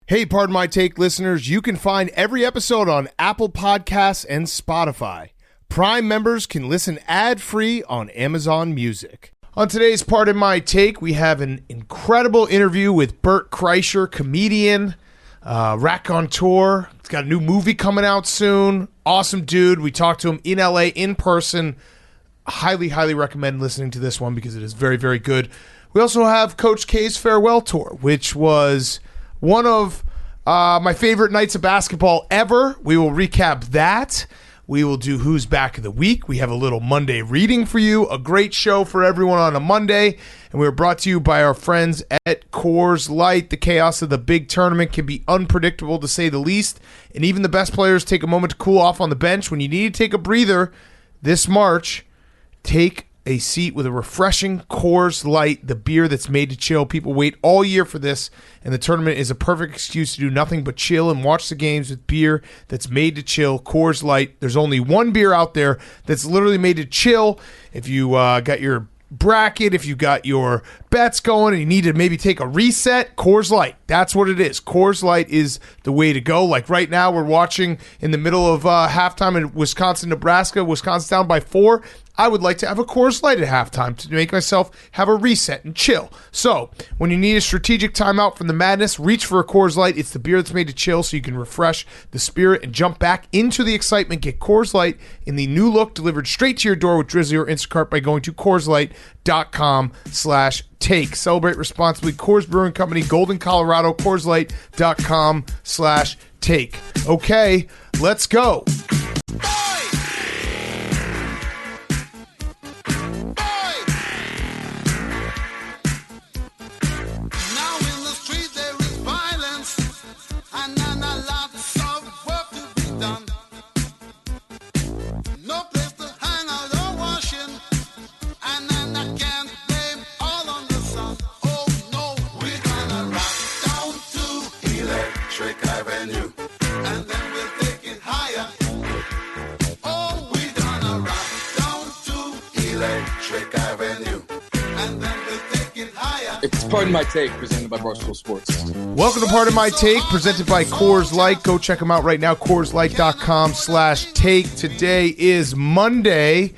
Hey, Pardon My Take listeners, you can find every episode on Apple Podcasts and Spotify. Prime members can listen ad-free on Amazon Music. On today's Pardon My Take, we have an incredible interview with Bert Kreischer, comedian, raconteur. He's got a new movie coming out soon. Awesome dude. We talked to him in LA in person. Highly, highly recommend listening to this one because it is very, very good. We also have Coach K's farewell tour, which was one of my favorite nights of basketball ever. We will recap that. We will do Who's Back of the Week. We have a little Monday reading for you. A great show for everyone on a Monday. And we are brought to you by our friends at Coors Light. The chaos of the big tournament can be unpredictable, to say the least. And even the best players take a moment to cool off on the bench. When you need to take a breather this March, take a seat with a refreshing Coors Light, the beer that's made to chill. People wait all year for this, and the tournament is a perfect excuse to do nothing but chill and watch the games with beer that's made to chill. Coors Light. There's only one beer out there that's literally made to chill. If you got your bracket, if you got your bets going and you need to maybe take a reset, Coors Light. That's what it is. Coors Light is the way to go. Like right now, we're watching in the middle of halftime in Wisconsin, Nebraska. Wisconsin down by 4. I would like to have a Coors Light at halftime to make myself have a reset and chill. So, when you need a strategic timeout from the madness, reach for a Coors Light. It's the beer that's made to chill so you can refresh the spirit and jump back into the excitement. Get Coors Light in the new look delivered straight to your door with Drizzly or Instacart by going to CoorsLight.com/take. Celebrate responsibly. Coors Brewing Company, Golden, Colorado. CoorsLight.com/take. Okay, let's go. It's Pardon My Take, presented by Barstool Sports. Welcome to Pardon My Take, presented by Coors Light. Go check them out right now, CoorsLight.com/take. Today is Monday,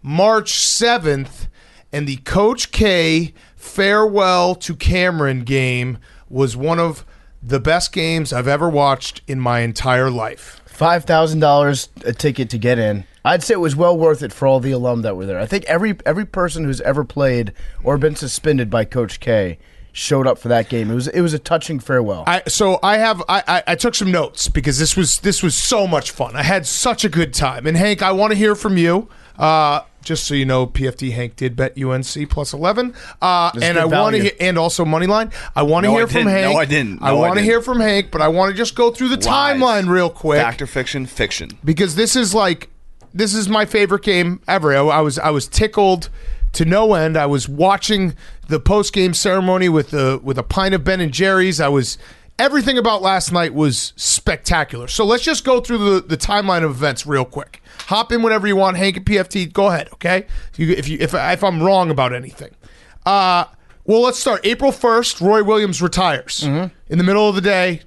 March 7th, and the Coach K farewell to Cameron game was one of the best games I've ever watched in my entire life. $5,000 a ticket to get in. I'd say it was well worth it for all the alum that were there. I think every person who's ever played or been suspended by Coach K showed up for that game. It was a touching farewell. I took some notes because this was so much fun. I had such a good time. And Hank, I want to hear from you. Just so you know, PFD Hank did bet UNC plus 11. And I want to and also money line. I want to hear from Hank. No, I didn't. I want to hear from Hank, but I want to just go through the timeline real quick. Fact or fiction? Fiction. Because this is my favorite game ever. I was tickled to no end. I was watching the post-game ceremony with a pint of Ben and Jerry's. Everything about last night was spectacular. So let's just go through the timeline of events real quick. Hop in whenever you want, Hank and PFT. Go ahead, okay? If I'm wrong about anything. Well, let's start. April 1st, Roy Williams retires. Mm-hmm. In the middle of the day,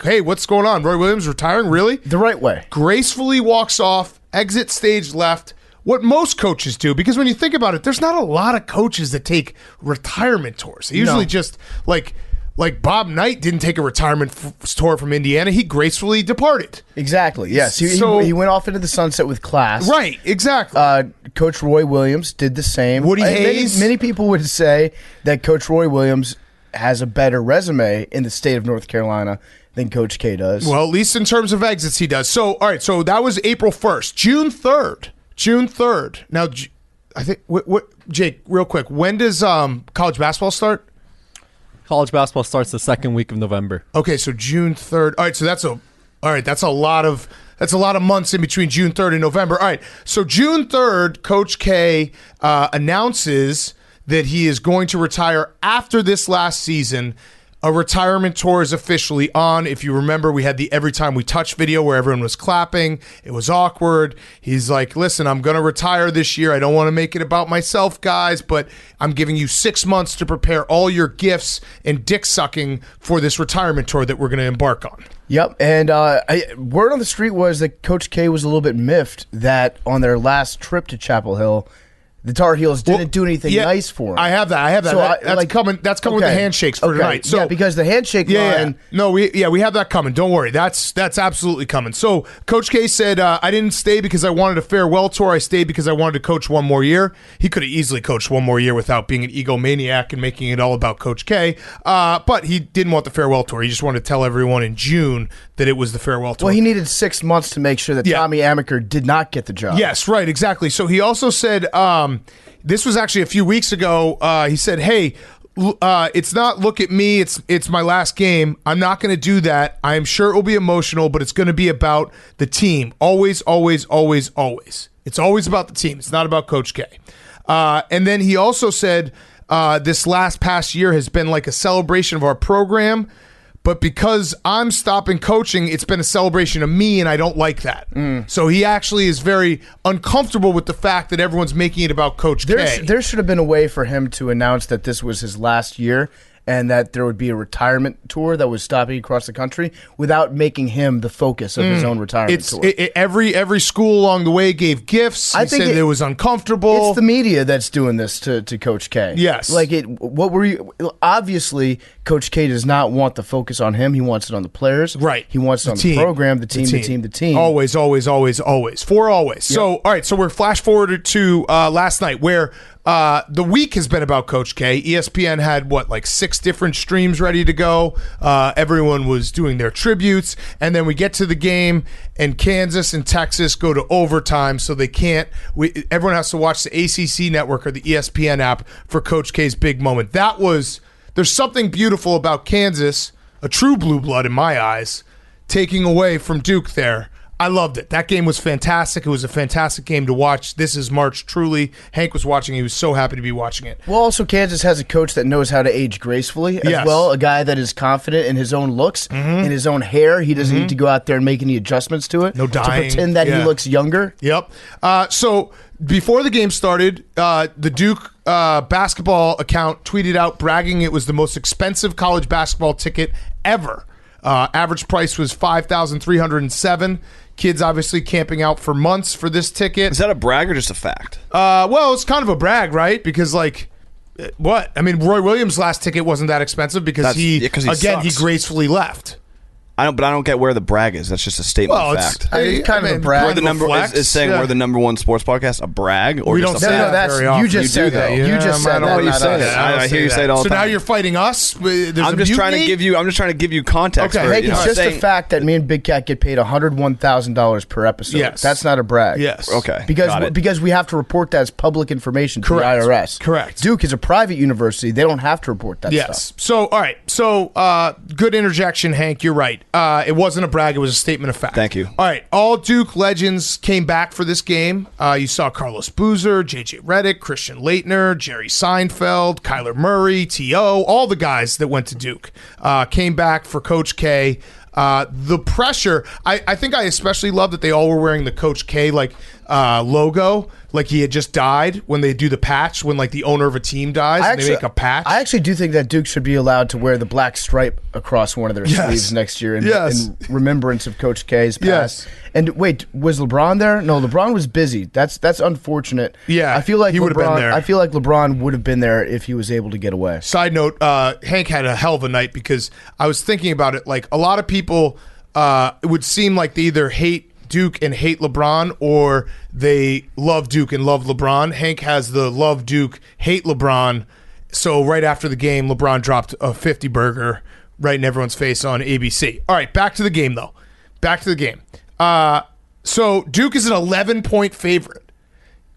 hey, what's going on? Roy Williams retiring? Really? The right way. Gracefully walks off, exit stage left. What most coaches do, because when you think about it, there's not a lot of coaches that take retirement tours. They usually just like Bob Knight didn't take a retirement tour from Indiana. He gracefully departed. Exactly. Yes. He went off into the sunset with class. Right. Exactly. Coach Roy Williams did the same. Woody Hayes. Many people would say that Coach Roy Williams has a better resume in the state of North Carolina than Coach K does. Well, at least in terms of exits, he does. So, all right. So that was April 1st. June 3rd. Now, I think what Jake, real quick, when does college basketball start? College basketball starts the second week of November. Okay, so June 3rd. All right, so that's a lot of months in between June 3rd and November. All right, so June 3rd, Coach K announces that he is going to retire after this last season. a retirement tour is officially on. If you remember, we had the Every Time We Touch video where everyone was clapping. It was awkward. He's like, listen, I'm going to retire this year. I don't want to make it about myself, guys, but I'm giving you 6 months to prepare all your gifts and dick sucking for this retirement tour that we're going to embark on. Yep, and word on the street was that Coach K was a little bit miffed that on their last trip to Chapel Hill, the Tar Heels didn't do anything nice for him. I have that. So that's coming. That's coming with the handshakes for tonight. So because the handshake line. No, we have that coming. Don't worry. That's absolutely coming. So Coach K said, I didn't stay because I wanted a farewell tour. I stayed because I wanted to coach one more year. He could have easily coached one more year without being an egomaniac and making it all about Coach K. But he didn't want the farewell tour. He just wanted to tell everyone in June that it was the farewell tour. Well, he needed 6 months to make sure that Tommy Amaker did not get the job. Yes, right, exactly. So he also said, this was actually a few weeks ago. He said, hey, it's not look at me, it's my last game. I'm not going to do that. I'm sure it will be emotional, but it's going to be about the team. Always, always, always, always. It's always about the team. It's not about Coach K. And then he also said this past year has been like a celebration of our program, but because I'm stopping coaching, it's been a celebration of me, and I don't like that. So he actually is very uncomfortable with the fact that everyone's making it about Coach K. There should have been a way for him to announce that this was his last year and that there would be a retirement tour that was stopping across the country without making him the focus of his own retirement tour. Every school along the way gave gifts. He said it was uncomfortable. It's the media that's doing this to Coach K. Yes. Obviously, Coach K does not want the focus on him. He wants it on the players. Right. He wants it on the program, the team. Always, always, always, always. For always. Yep. So, all right, so we're flash forwarded to last night where the week has been about Coach K. ESPN had, 6 different streams ready to go. Everyone was doing their tributes. And then we get to the game, and Kansas and Texas go to overtime, so they can't. Everyone has to watch the ACC network or the ESPN app for Coach K's big moment. There's something beautiful about Kansas, a true blue blood in my eyes, taking away from Duke there. I loved it. That game was fantastic. It was a fantastic game to watch. This is March, truly. Hank was watching. He was so happy to be watching it. Well, also, Kansas has a coach that knows how to age gracefully as well, a guy that is confident in his own looks, in his own hair. He doesn't need to go out there and make any adjustments to it. No dying. To pretend that he looks younger. Yep. So before the game started, the Duke basketball account tweeted out bragging it was the most expensive college basketball ticket ever. Average price was $5,307. Kids obviously camping out for months for this ticket. Is that a brag or just a fact? Well, it's kind of a brag, right? Because what? I mean, Roy Williams' last ticket wasn't that expensive because he gracefully left. I don't get where the brag is. That's just a statement of fact. It's kind of a brag. We're the number is saying we're the number one sports podcast a brag or we just don't a say fact? that very often. You just said that. You just said that. You say it. I hear you say it all the time. So now you're fighting us. I'm just trying to give you context. Okay. Hank, it's just a fact that me and Big Cat get paid $101,000 per episode. Yes. That's not a brag. Yes. Okay. Because we have to report that as public information to the IRS. Correct. Duke is a private university. They don't have to report that stuff. Yes. So, all right. So, good interjection, Hank. You're right. It wasn't a brag. It was a statement of fact. Thank you. All right. All Duke legends came back for this game. You saw Carlos Boozer, J.J. Redick, Christian Laettner, Jerry Seinfeld, Kyler Murray, T.O., all the guys that went to Duke came back for Coach K. The pressure, I think I especially love that they all were wearing the Coach K logo, like he had just died when they do the patch, when the owner of a team dies, they make a patch. I actually do think that Duke should be allowed to wear the black stripe across one of their sleeves next year in remembrance of Coach K's pass. Yes. And wait, was LeBron there? No, LeBron was busy. That's unfortunate. Yeah, I feel like he would have been there. I feel like LeBron would have been there if he was able to get away. Side note, Hank had a hell of a night because I was thinking about it. A lot of people, it would seem like they either hate Duke and hate LeBron, or they love Duke and love LeBron. Hank has the love Duke, hate LeBron. So right after the game, LeBron dropped a 50 burger right in everyone's face on ABC. All right, back to the game, though. Back to the game. So Duke is an 11-point favorite.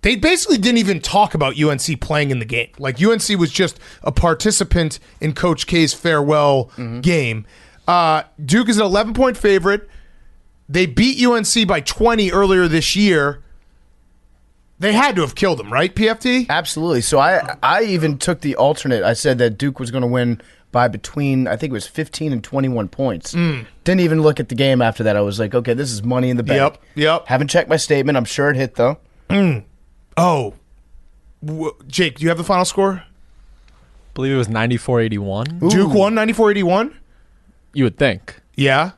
They basically didn't even talk about UNC playing in the game. UNC was just a participant in Coach K's farewell game. Duke is an 11-point favorite. They beat UNC by 20 earlier this year. They had to have killed them, right, PFT? Absolutely. So I even took the alternate. I said that Duke was going to win by between, I think it was 15 and 21 points. Didn't even look at the game after that. I was like, okay, this is money in the bank. Yep. Haven't checked my statement. I'm sure it hit, though. Oh. Jake, do you have the final score? I believe it was 94-81. Duke won 94-81? You would think. Yeah.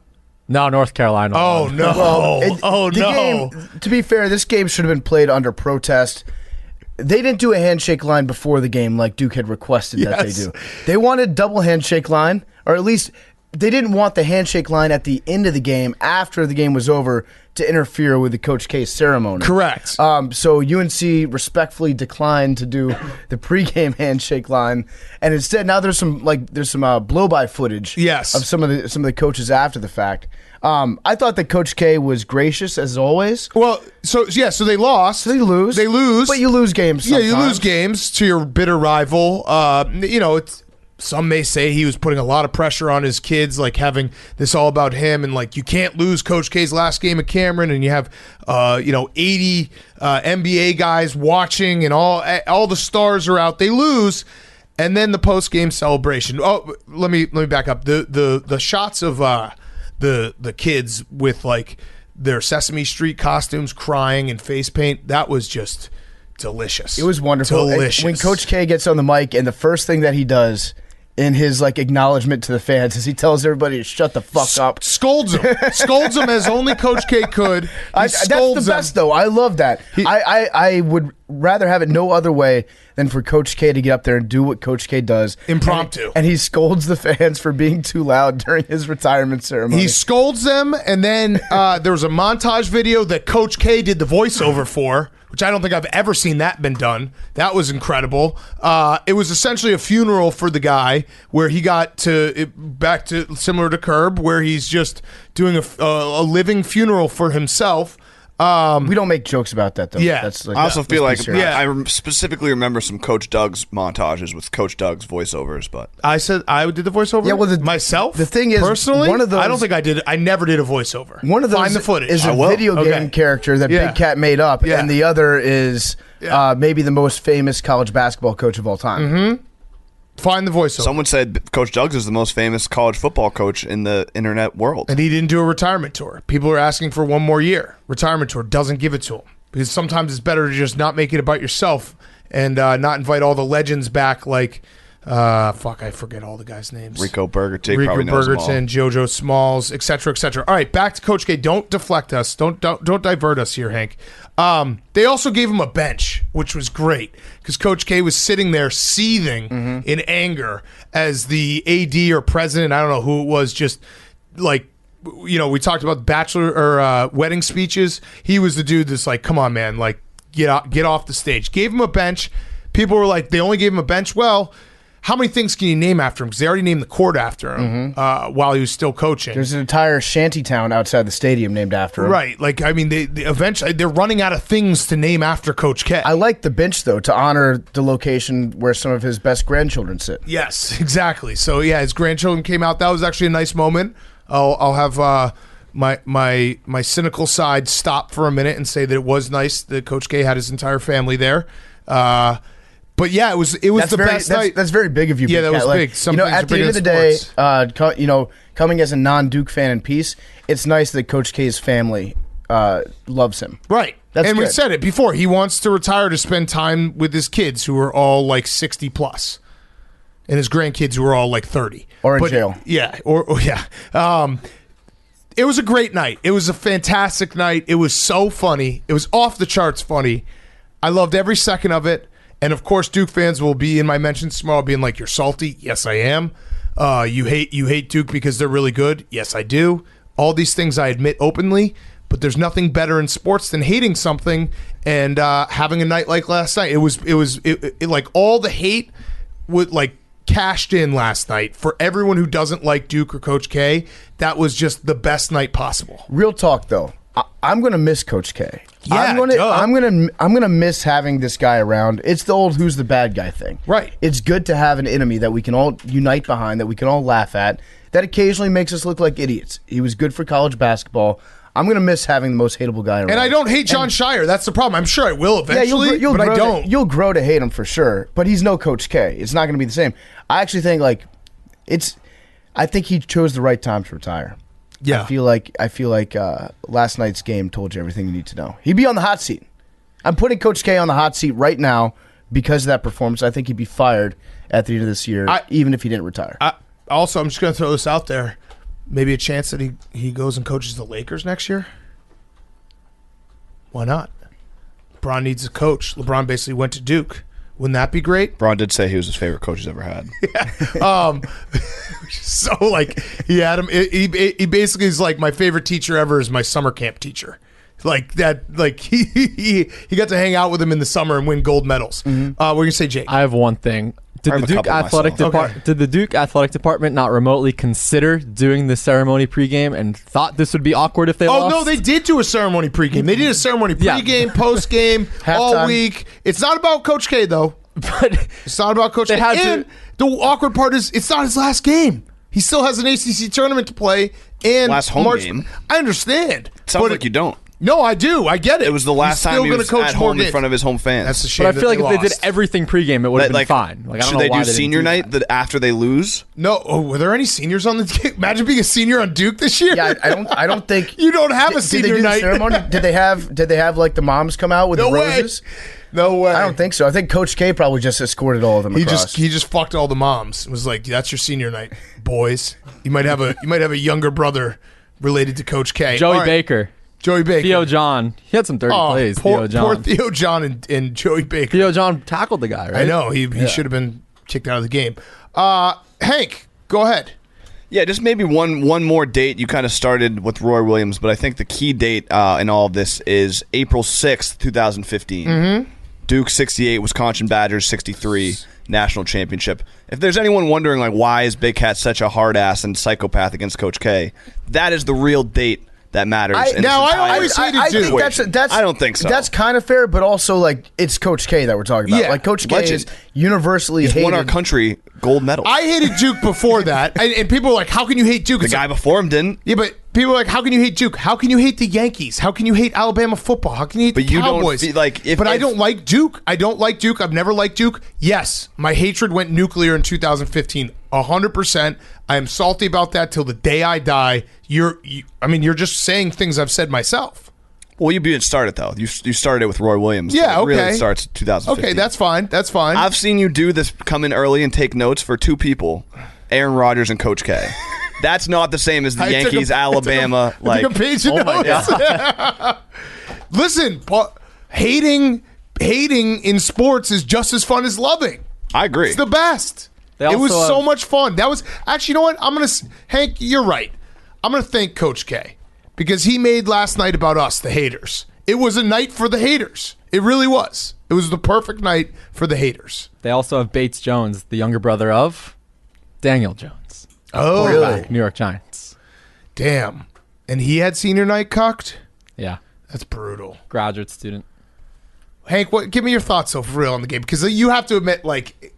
No, North Carolina won. The game, to be fair, this game should have been played under protest. They didn't do a handshake line before the game like Duke had requested that they do. They wanted double handshake line, or at least they didn't want the handshake line at the end of the game after the game was over to interfere with the Coach K ceremony. Correct. So UNC respectfully declined to do the pregame handshake line, and instead now there's some blow-by footage. Yes. Of some of the coaches after the fact. I thought that Coach K was gracious as always. Well, so they lost. So they lose. But you lose games sometimes. Yeah, you lose games to your bitter rival. Some may say he was putting a lot of pressure on his kids, like having this all about him, and like you can't lose Coach K's last game at Cameron, and you have 80 NBA guys watching, and all the stars are out. They lose, and then the post game celebration. Oh, let me back up. The shots of the kids with like their Sesame Street costumes, crying and face paint. That was just delicious. It was wonderful. Delicious. When Coach K gets on the mic, and the first thing that he does in his like acknowledgement to the fans is he tells everybody to shut the fuck up. Scolds them as only Coach K could. That's the best though. I love that. I would rather have it no other way than for Coach K to get up there and do what Coach K does. Impromptu. And he scolds the fans for being too loud during his retirement ceremony. He scolds them, and then there was a montage video that Coach K did the voiceover for, which I don't think I've ever seen that been done. That was incredible. It was essentially a funeral for the guy where he got back to similar to Curb, where he's just doing a living funeral for himself. We don't make jokes about that, though. Yeah. That's I also feel like Yeah. I specifically remember some Coach Doug's montages with Coach Doug's voiceovers, but I said I did the voiceover. Yeah, well, myself. the thing is, personally, one of those- I don't think I did. I never did a voiceover. One of those Find the footage. is I a will. video game character that Yeah. Big Cat made up, Yeah. and the other is maybe the most famous college basketball coach of all time. Mm-hmm. Find the voiceover. someone said Coach Doug's is the most famous college football coach in the internet world. And he didn't do a retirement tour. People are asking for one more year. Retirement tour doesn't give it to him. Because sometimes it's better to just not make it about yourself and not invite all the legends back like, I forget all the guys' names. Rico probably knows them all. JoJo Smalls, et cetera, et cetera. All right, back to Coach K. Don't deflect us. Don't divert us here, Hank. They also gave him a bench, which was great because Coach K was sitting there seething in anger as the AD or president, I don't know who it was, just like, we talked about bachelor or wedding speeches. He was the dude that's like, come on, man, like get off the stage. Gave him a bench. People were like, they only gave him a bench. Well, how many things can you name after him? Because they already named the court after him while he was still coaching. There's an entire shanty town outside the stadium named after him. Right. Like, I mean, they eventually they're running out of things to name after Coach K. I like the bench, though, to honor the location where some of his best grandchildren sit. Yes, exactly. So, yeah, his grandchildren came out. That was actually a nice moment. I'll have my cynical side stop for a minute and say that it was nice that Coach K had his entire family there. But yeah, it was the best night. That's very big of you. Yeah, Big that was Cat. big. Some things at are the big end of in the day, coming as a non-Duke fan in peace, it's nice that Coach K's family loves him. Right. That's and we good. said it before. He wants to retire to spend time with his kids who are all like 60 plus. And his grandkids who are all like 30. Or in jail. Yeah. Or yeah. It was a great night. It was a fantastic night. It was so funny. It was off the charts funny. I loved every second of it. And of course, Duke fans will be in my mentions tomorrow being like, you're salty. Yes, I am. You hate Duke because they're really good. Yes, I do. All these things I admit openly, but there's nothing better in sports than hating something and having a night like last night. It was like all the hate would like cashed in last night for everyone who doesn't like Duke or Coach K. That was just the best night possible. Real talk, though. I'm gonna miss Coach K. Yeah, I'm gonna miss having this guy around. It's the old "who's the bad guy" thing. Right. It's good to have an enemy that we can all unite behind, that we can all laugh at, that occasionally makes us look like idiots. He was good for college basketball. I'm going to miss having the most hateable guy around. And I don't hate John Shire. That's the problem. I'm sure I will eventually, you'll but grow I don't. You'll grow to hate him for sure, but he's no Coach K. It's not going to be the same. I actually think, like, I think he chose the right time to retire. Yeah. I feel like last night's game told you everything you need to know. He'd be on the hot seat. I'm putting Coach K on the hot seat right now because of that performance. I think he'd be fired at the end of this year, even if he didn't retire. I'm just going to throw this out there. Maybe a chance that he goes and coaches the Lakers next year? Why not? LeBron needs a coach. LeBron basically went to Duke. Wouldn't that be great? LeBron did say he was his favorite coach he's ever had. So, like, he had him. He basically is like, my favorite teacher ever is my summer camp teacher. Like that. Like he got to hang out with him in the summer and win gold medals. What are you gonna say, Jake? I have one thing. Did the Duke athletic department not remotely consider doing the ceremony pregame and thought this would be awkward if they lost? Oh no, they did do a ceremony pregame. They did a ceremony pregame, postgame, all week. It's not about Coach K though. But it's not about Coach K. And the awkward part is it's not his last game. He still has an ACC tournament to play and last home game. I understand. Sounds like you don't. No, I do. I get it. It was the last time he was at home in front of his home fans. That's a shame. But I feel like if they did everything pregame, it would have been fine. Like, should they do senior night after they lose? No. Oh, were there any seniors on the team? Imagine being a senior on Duke this year. Yeah, I don't think you don't have a senior night ceremony. Did they have like the moms come out with the roses? No way. I don't think so. I think Coach K probably just escorted all of them across. He just fucked all the moms. It was like, that's your senior night, boys. You might have a younger brother related to Coach K. Joey Baker. Theo John. He had some dirty plays. Poor Theo John and Joey Baker. Theo John tackled the guy, right? I know. He should have been kicked out of the game. Hank, go ahead. Yeah, just maybe one more date. You kind of started with Roy Williams, but I think the key date in all of this is April 6th, 2015. Mm-hmm. Duke 68, Wisconsin Badgers 63, national championship. If there's anyone wondering, like, why is Big Cat such a hard ass and psychopath against Coach K, that is the real date that matters. I don't think so. That's kind of fair, but also, like, it's Coach K that we're talking about. Yeah, like, Coach K is universally hated. Won our country gold medals. I hated Duke before that, and people were like, "How can you hate Duke?" The guy before him didn't. Yeah, but people are like, "How can you hate Duke? How can you hate the Yankees? How can you hate Alabama football? How can you hate the Cowboys?" I don't like Duke. I don't like Duke. I've never liked Duke. Yes, my hatred went nuclear in 2015. 100%. I am salty about that till the day I die. You're just saying things I've said myself. Well, you didn't start it though. You started it with Roy Williams. Yeah, okay. Really starts 2015. Okay, that's fine. That's fine. I've seen you do this, come in early and take notes for two people, Aaron Rodgers and Coach K. That's not the same as the Yankees, Alabama. I took a page of notes. My God. Listen, hating in sports is just as fun as loving. I agree. It's the best. It was so much fun. That was actually, you know what? Hank, you're right. I'm gonna thank Coach K because he made last night about us, the haters. It was a night for the haters. It really was. It was the perfect night for the haters. They also have Bates Jones, the younger brother of Daniel Jones. Oh, really? New York Giants. Damn. And he had senior night cucked? Yeah. That's brutal. Graduate student. Hank, give me your thoughts so for real on the game because you have to admit, like,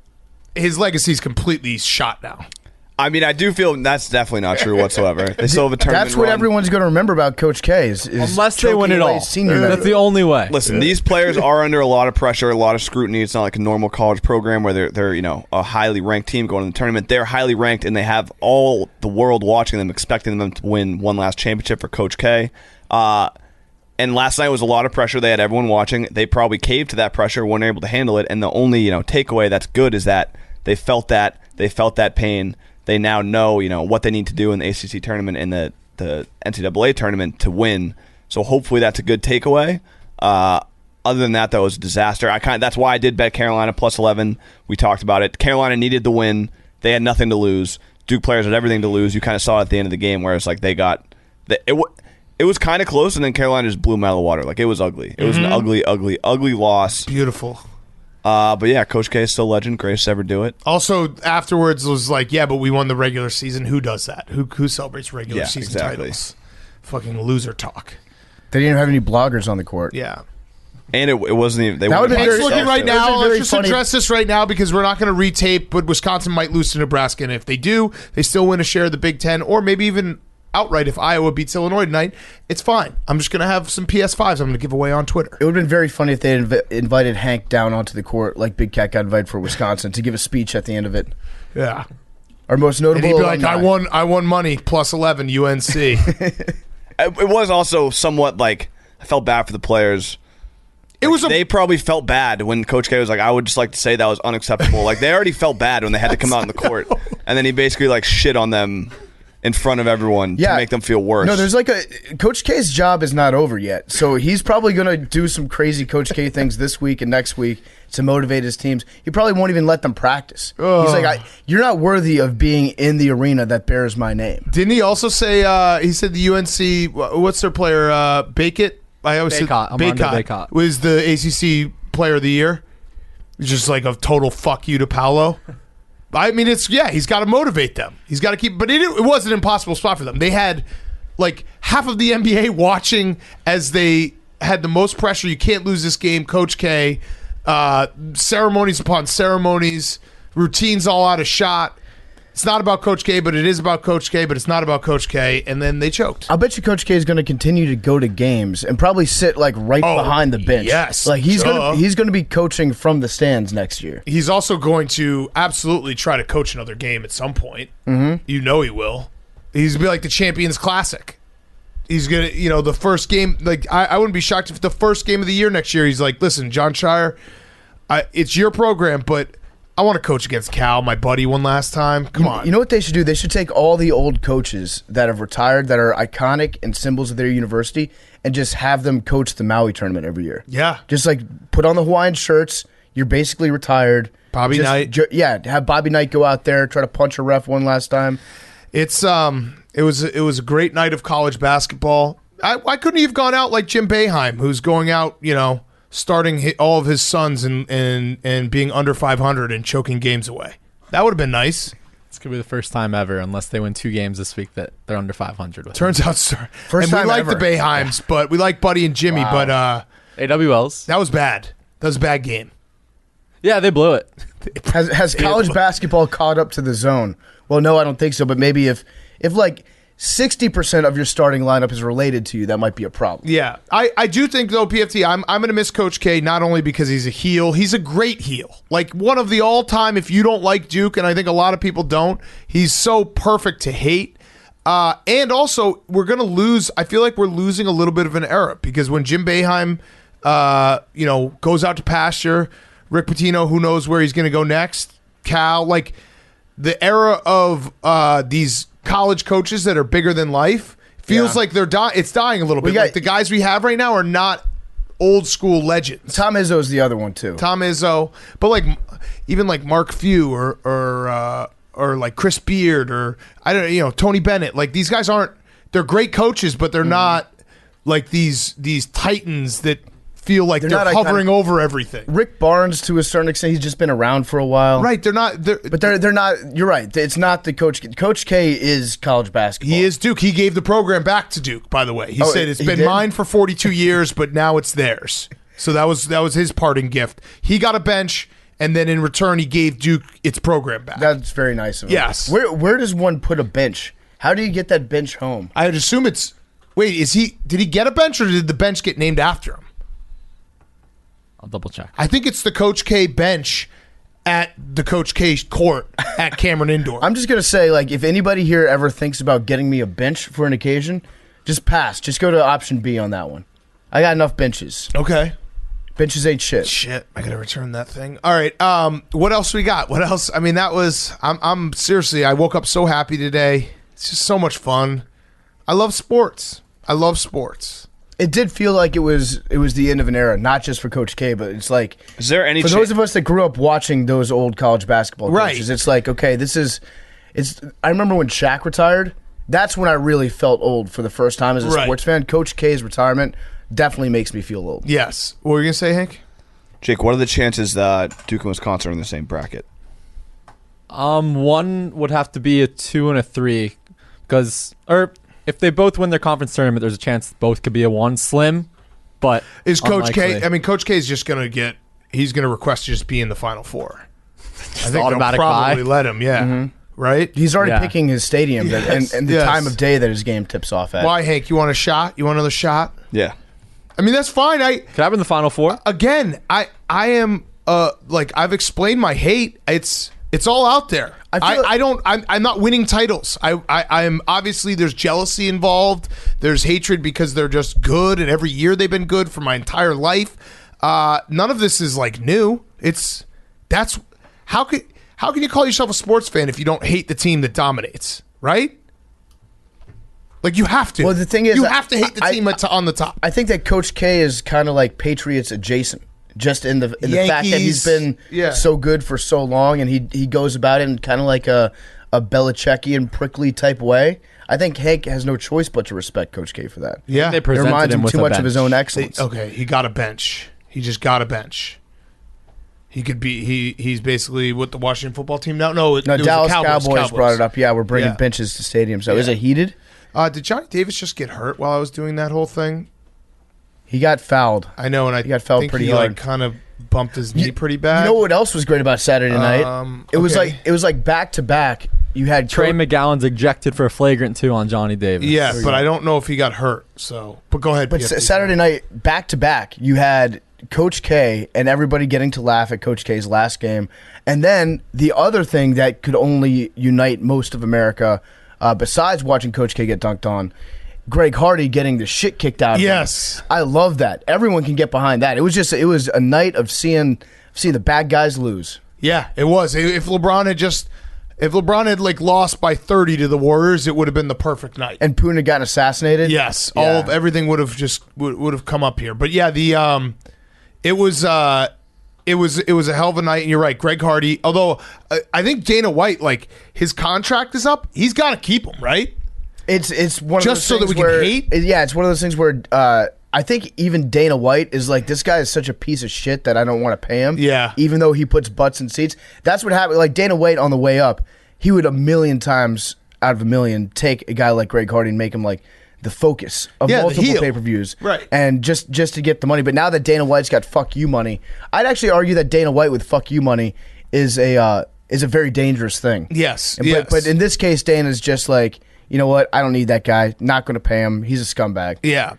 his legacy is completely shot now. I mean, I do feel that's definitely not true whatsoever. They still have a tournament. That's what everyone's going to remember about Coach K is unless they win it all. That's the only way. Listen, these players are under a lot of pressure, a lot of scrutiny. It's not like a normal college program where they're a highly ranked team going to the tournament. They're highly ranked, and they have all the world watching them, expecting them to win one last championship for Coach K. And last night was a lot of pressure. They had everyone watching. They probably caved to that pressure, weren't able to handle it. And the only takeaway that's good is that they felt that pain. They now know, what they need to do in the ACC tournament and the NCAA tournament to win. So hopefully that's a good takeaway. Other than that, though, it was a disaster. That's why I did bet Carolina plus 11. We talked about it. Carolina needed the win. They had nothing to lose. Duke players had everything to lose. You kind of saw it at the end of the game where it's like they got it was kind of close, and then Carolina just blew them out of the water. Like, it was ugly. It was an ugly, ugly, ugly loss. Beautiful. But yeah, Coach K is still legend. Greatest to ever do it. Also, afterwards was like, yeah, but we won the regular season. Who does that? Who celebrates regular season titles? Fucking loser talk. They didn't have any bloggers on the court. Yeah. And it wasn't even. They that would be very looking right now. Let's just address this right now because we're not going to retape. But Wisconsin might lose to Nebraska, and if they do, they still win a share of the Big Ten, or maybe even outright if Iowa beats Illinois tonight. It's fine. I'm just going to have some PS5s I'm going to give away on Twitter. It would have been very funny if they had invited Hank down onto the court like Big Cat got invited for Wisconsin to give a speech at the end of it. Yeah. Our most notable. And he'd be like, alumni. I won money plus 11 UNC. It was also somewhat like I felt bad for the players. They probably felt bad when Coach K was like, I would just like to say that was unacceptable. Like they already felt bad when they had to come out in the court, and then he basically like shit on them in front of everyone to make them feel worse. No, there's like Coach K's job is not over yet, so he's probably going to do some crazy Coach K things this week and next week to motivate his teams. He probably won't even let them practice. He's like, you're not worthy of being in the arena that bears my name. Didn't he also say, he said the UNC, what's their player, Bakett? I always said Baycott was the ACC player of the year. Just like a total fuck you to Paolo. I mean, he's got to motivate them. He's got to keep, but it was an impossible spot for them. They had like half of the NBA watching as they had the most pressure. You can't lose this game, Coach K. Ceremonies upon ceremonies, routines all out of shot. It's not about Coach K, but it is about Coach K, but it's not about Coach K, and then they choked. I'll bet you Coach K is going to continue to go to games and probably sit like behind the bench. Yes. Like he's going to be coaching from the stands next year. He's also going to absolutely try to coach another game at some point. Mm-hmm. You know he will. He's going to be like the Champions Classic. He's going to, the first game, like I wouldn't be shocked if the first game of the year next year, he's like, listen, John Shire, it's your program, but I want to coach against Cal, my buddy, one last time. Come on. You know what they should do? They should take all the old coaches that have retired, that are iconic and symbols of their university, and just have them coach the Maui tournament every year. Yeah. Just like put on the Hawaiian shirts. You're basically retired. Bobby Knight. Have Bobby Knight go out there, try to punch a ref one last time. It was a great night of college basketball. Why couldn't he have gone out like Jim Boeheim, who's going out, starting all of his sons and being under 500 and choking games away? That would have been nice. This could be the first time ever, unless they win 2 games this week, that they're under 500. Turns out, sir. First time we like the Boeheims, but we like Buddy and Jimmy. Wow. But AWLs. That was bad. That was a bad game. Yeah, they blew it. Has college basketball caught up to the zone? Well, no, I don't think so. But maybe if like 60% of your starting lineup is related to you, that might be a problem. Yeah. I do think, though, PFT, I'm going to miss Coach K, not only because he's a heel, he's a great heel. Like, one of the all-time, if you don't like Duke, and I think a lot of people don't, he's so perfect to hate. And also, we're going to lose, I feel like we're losing a little bit of an era, because when Jim Boeheim, goes out to pasture, Rick Pitino, who knows where he's going to go next, Cal, like, the era of these college coaches that are bigger than life feels like it's dying a little bit. Like the guys we have right now are not old school legends. Tom Izzo's the other one too. Tom Izzo, but like even like Mark Few or like Chris Beard or I don't know, Tony Bennett. Like these guys they're great coaches, but they're not like these titans that feel like they're hovering over everything. Rick Barnes, to a certain extent, he's just been around for a while. Right, they're not. But they're not. You're right. It's not the Coach. Coach K is college basketball. He is Duke. He gave the program back to Duke. By the way, he said it's been mine for 42 years, but now it's theirs. So that was his parting gift. He got a bench, and then in return, he gave Duke its program back. That's very nice of him. Yes. Where does one put a bench? How do you get that bench home? I'd assume it's. Wait, did he get a bench, or did the bench get named after him? I'll double check. I think it's the Coach K bench at the Coach K court at Cameron Indoor. I'm just going to say, like, if anybody here ever thinks about getting me a bench for an occasion, just pass. Just go to option B on that one. I got enough benches. Okay. Benches ain't shit. Shit, I got to return that thing. All right, what else we got? What else? I mean, that was, I'm seriously, I woke up so happy today. It's just so much fun. I love sports. It did feel like it was the end of an era, not just for Coach K, but it's like, is there any for those of us that grew up watching those old college basketball coaches, it's like, okay, I remember when Shaq retired, that's when I really felt old for the first time as a sports fan. Coach K's retirement definitely makes me feel old. Yes. What were you going to say, Hank? Jake, what are the chances that Duke and Wisconsin are in the same bracket? One would have to be a 2 and a 3, if they both win their conference tournament, there's a chance both could be a 1. Slim, but is Coach unlikely. K? I mean, Coach K is just going to he's going to request to just be in the Final Four. I think automatic they'll probably buy. let him. Yeah, right. He's already picking his stadium and the time of day that his game tips off at. Why, Hank? You want a shot? You want another shot? Yeah. I mean, that's fine. Could happen in the Final Four. Again, I am like I've explained my hate. It's It's all out there. I'm not winning titles. I'm obviously there's jealousy involved. There's hatred because they're just good, and every year they've been good for my entire life. None of this is like new. How can you call yourself a sports fan if you don't hate the team that dominates, right? Like you have to. Well, the thing is, you have to hate the team on the top. I think that Coach K is kind of like Patriots adjacent. Just in the fact that he's been so good for so long, and he goes about it in kind of like a Belichickian prickly type way. I think Hank has no choice but to respect Coach K for that. Yeah, they it reminds him too much of his own excellence. He got a bench. He just got a bench. He could be. He's basically with the Washington football team now. No, Dallas Cowboys brought it up. Yeah, we're bringing benches to stadiums. So is it heated? Did Johnny Davis just get hurt while I was doing that whole thing? He got fouled. I know, and he got fouled pretty hard. Like kind of bumped his knee pretty bad. You know what else was great about Saturday night? It was like back to back. You had Trey McGowan's ejected for a flagrant 2 on Johnny Davis. Yeah, but I don't know if he got hurt. So, but go ahead. But Saturday night, back to back, you had Coach K and everybody getting to laugh at Coach K's last game, and then the other thing that could only unite most of America, besides watching Coach K get dunked on. Greg Hardy getting the shit kicked out of him. Yes. I love that. Everyone can get behind that. It was a night of seeing the bad guys lose. Yeah, it was. If LeBron had like lost by 30 to the Warriors, it would have been the perfect night. And Poon had gotten assassinated? Yes. Everything would have come up here. But yeah, it was a hell of a night, and you're right, Greg Hardy. Although I think Dana White, like his contract is up, he's got to keep him, right? It's one of just those so things that we where, can hate. Yeah, it's one of those things where I think even Dana White is like, this guy is such a piece of shit that I don't want to pay him. Yeah, even though he puts butts in seats. That's what happened. Like Dana White on the way up, he would 1,000,000 times out of 1,000,000 take a guy like Greg Hardy and make him like the focus of multiple pay-per-views, right? And just to get the money. But now that Dana White's got fuck you money, I'd actually argue that Dana White with fuck you money is a very dangerous thing. Yes, but in this case, Dana's just like, you know what? I don't need that guy. Not going to pay him. He's a scumbag. Yeah.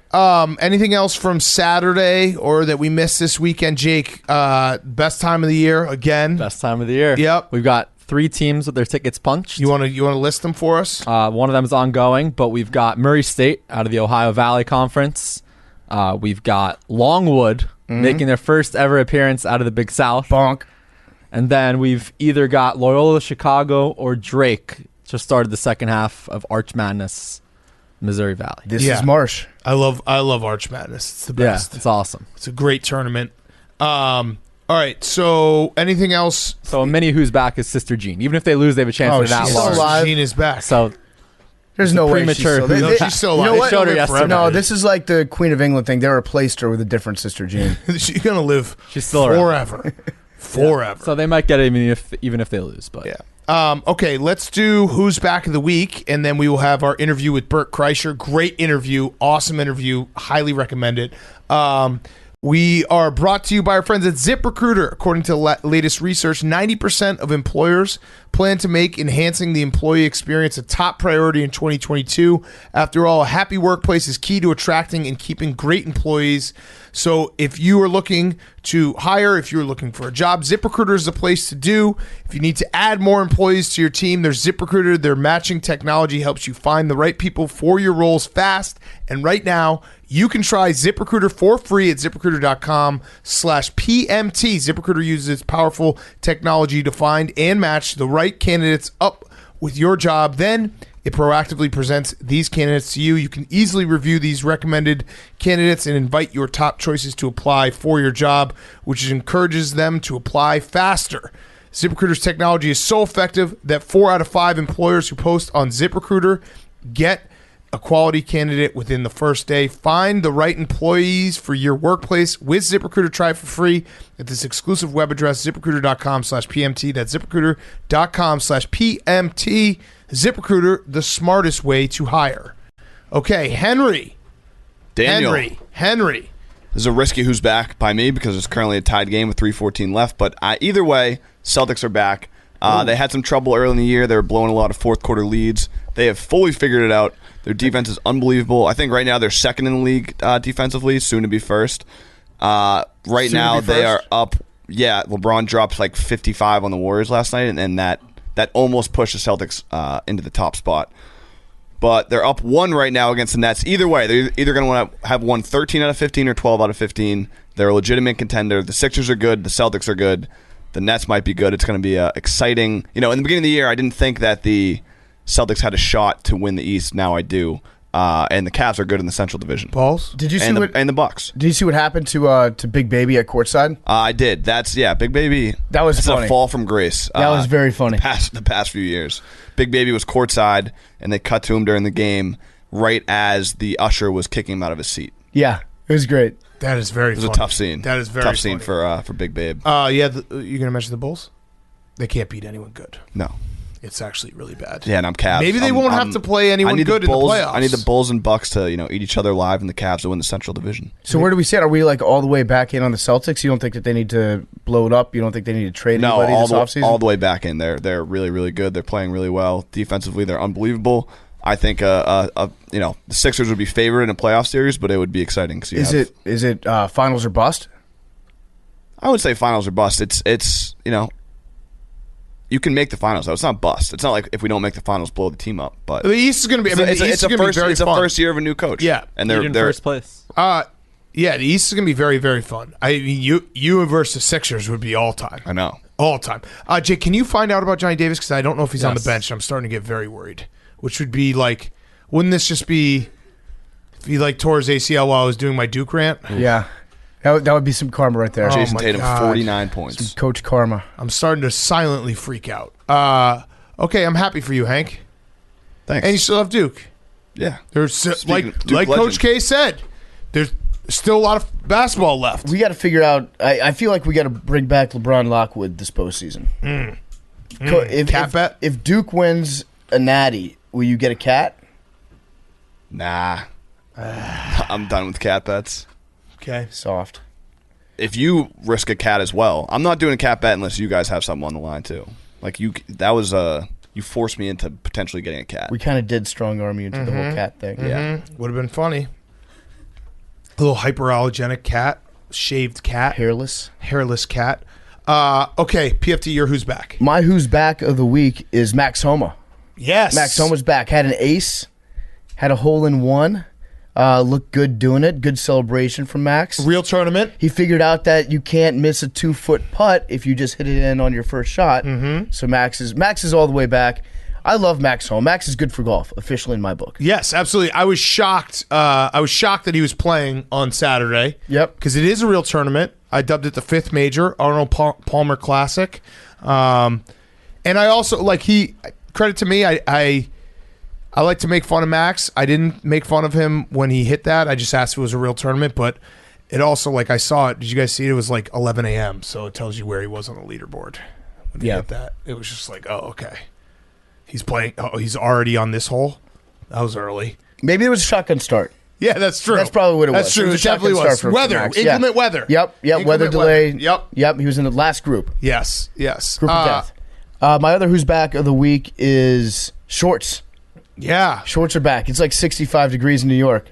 Anything else from Saturday or that we missed this weekend, Jake? Best time of the year again. Best time of the year. Yep. We've got 3 teams with their tickets punched. You want to list them for us? One of them is ongoing, but we've got Murray State out of the Ohio Valley Conference. We've got Longwood making their first ever appearance out of the Big South. Bonk. And then we've either got Loyola Chicago or Drake. Just started the second half of Arch Madness, Missouri Valley. This is Marsh. I love Arch Madness. It's the best. Yeah, it's awesome. It's a great tournament. All right. So anything else? So a mini who's back is Sister Jean. Even if they lose, they have a chance to that she's large. still alive. Jean is back. So there's no way premature. She's still alive. You know what? They showed her yesterday. No, this is like the Queen of England thing. They replaced her with a different Sister Jean. She's gonna live. She's still forever. Forever. So they might get it even if they lose. But yeah. Okay, let's do Who's Back of the Week, and then we will have our interview with Bert Kreischer. Great interview, awesome interview, highly recommend it. We are brought to you by our friends at ZipRecruiter. According to the latest research, 90% of employers plan to make enhancing the employee experience a top priority in 2022. After all, a happy workplace is key to attracting and keeping great employees. So if you are looking to hire, if you're looking for a job, ZipRecruiter is the place to do. If you need to add more employees to your team, there's ZipRecruiter. Their matching technology helps you find the right people for your roles fast. And right now, you can try ZipRecruiter for free at ZipRecruiter.com/PMT. ZipRecruiter uses its powerful technology to find and match the right candidates up with your job. Then it proactively presents these candidates to you. You can easily review these recommended candidates and invite your top choices to apply for your job, which encourages them to apply faster. ZipRecruiter's technology is so effective that 4 out of 5 employers who post on ZipRecruiter get a quality candidate within the first day. Find the right employees for your workplace with ZipRecruiter. Try it for free at this exclusive web address, ZipRecruiter.com/PMT. That's ZipRecruiter.com/PMT. ZipRecruiter, the smartest way to hire. Okay, Henry. Daniel. Henry. This is a risky Who's Back by me because it's currently a tied game with 3:14 left. But either way, Celtics are back. They had some trouble early in the year. They were blowing a lot of fourth quarter leads. They have fully figured it out. Their defense is unbelievable. I think right now they're second in the league defensively, soon to be first. Right now they are up LeBron dropped like 55 on the Warriors last night, and that almost pushed the Celtics into the top spot. But they're up 1 right now against the Nets. Either way, they're either going to want to have won 13 out of 15 or 12 out of 15. They're a legitimate contender. The Sixers are good. The Celtics are good. The Nets might be good. It's going to be exciting. In the beginning of the year, I didn't think that the Celtics had a shot to win the East. Now I do. And the Cavs are good in the Central Division. Balls? Did you see and the Bucks? Did you see what happened to Big Baby at courtside? I did. Big Baby. That was funny. A fall from grace. That was very funny. The past few years, Big Baby was courtside, and they cut to him during the game right as the usher was kicking him out of his seat. Yeah, it was great. That is very funny. It was a tough scene. That is very tough scene funny. for Big Babe. You're going to mention the Bulls? They can't beat anyone good. No. It's actually really bad. Yeah, and I'm Cavs. Maybe they won't have to play anyone good in the playoffs. I need the Bulls and Bucks to eat each other alive, and the Cavs to win the Central Division. So where do we sit? Are we like all the way back in on the Celtics? You don't think that they need to blow it up? You don't think they need to trade anybody this offseason? All the way back in. They're really, really good. They're playing really well. Defensively, they're unbelievable. I think the Sixers would be favored in a playoff series, but it would be exciting. Is it finals or bust? I would say finals or bust. It's you can make the finals, though. It's not bust. It's not like if we don't make the finals, blow the team up. But the East is going to be. It's the first year of a new coach. Yeah, and they're in first place. Yeah, the East is going to be very, very fun. I mean, you versus Sixers would be all time. I know, all time. Jake, can you find out about Johnny Davis? Because I don't know if he's on the Yes. bench. I'm starting to get very worried. Which would be like, wouldn't this just be if he tore his ACL while I was doing my Duke rant? Yeah. That would be some karma right there. Jason my Tatum, God. 49 points. Some Coach Karma. I'm starting to silently freak out. Okay, I'm happy for you, Hank. Thanks. And you still have Duke. Yeah. There's like Duke Coach K said, there's still a lot of basketball left. We got to figure out. I feel like we got to bring back LeBron Lockwood this postseason. Cat bet? If Duke wins a natty, will you get a cat? Nah. I'm done with cat bets. Okay. Soft. If you risk a cat as well, I'm not doing a cat bet unless you guys have something on the line too. Like you forced me into potentially getting a cat. We kind of did strong arm you into the whole cat thing. Yeah. Would have been funny. A little hyperallergenic cat, shaved cat, Hairless cat. Okay, PFT, your who's back? My who's back of the week is Max Homa. Yes. Max Homa's back. Had an ace. Had a hole in one. Looked good doing it. Good celebration from Max. Real tournament. He figured out that you can't miss a 2-foot putt if you just hit it in on your first shot. Mm-hmm. So Max is all the way back. I love Max Homa. Max is good for golf, officially in my book. Yes, absolutely. I was shocked. I was shocked that he was playing on Saturday. Yep. Because it is a real tournament. I dubbed it the 5th major, Arnold Palmer Classic. And I also credit to me. I like to make fun of Max. I didn't make fun of him when he hit that. I just asked if it was a real tournament, but it also, I saw it. Did you guys see it? It was 11 a.m., so it tells you where he was on the leaderboard when he hit that. It was just okay. He's playing. Oh, he's already on this hole? That was early. Maybe it was a shotgun start. Yeah, that's true. That's probably what it was. That's true. It It was a shotgun definitely was. start for Weather. Max. Inclement weather. Yep. Inclement Weather delay. Yep. He was in the last group. Yes. Group of death. My other who's back of the week is shorts. Yeah. Shorts are back. It's 65 degrees in New York.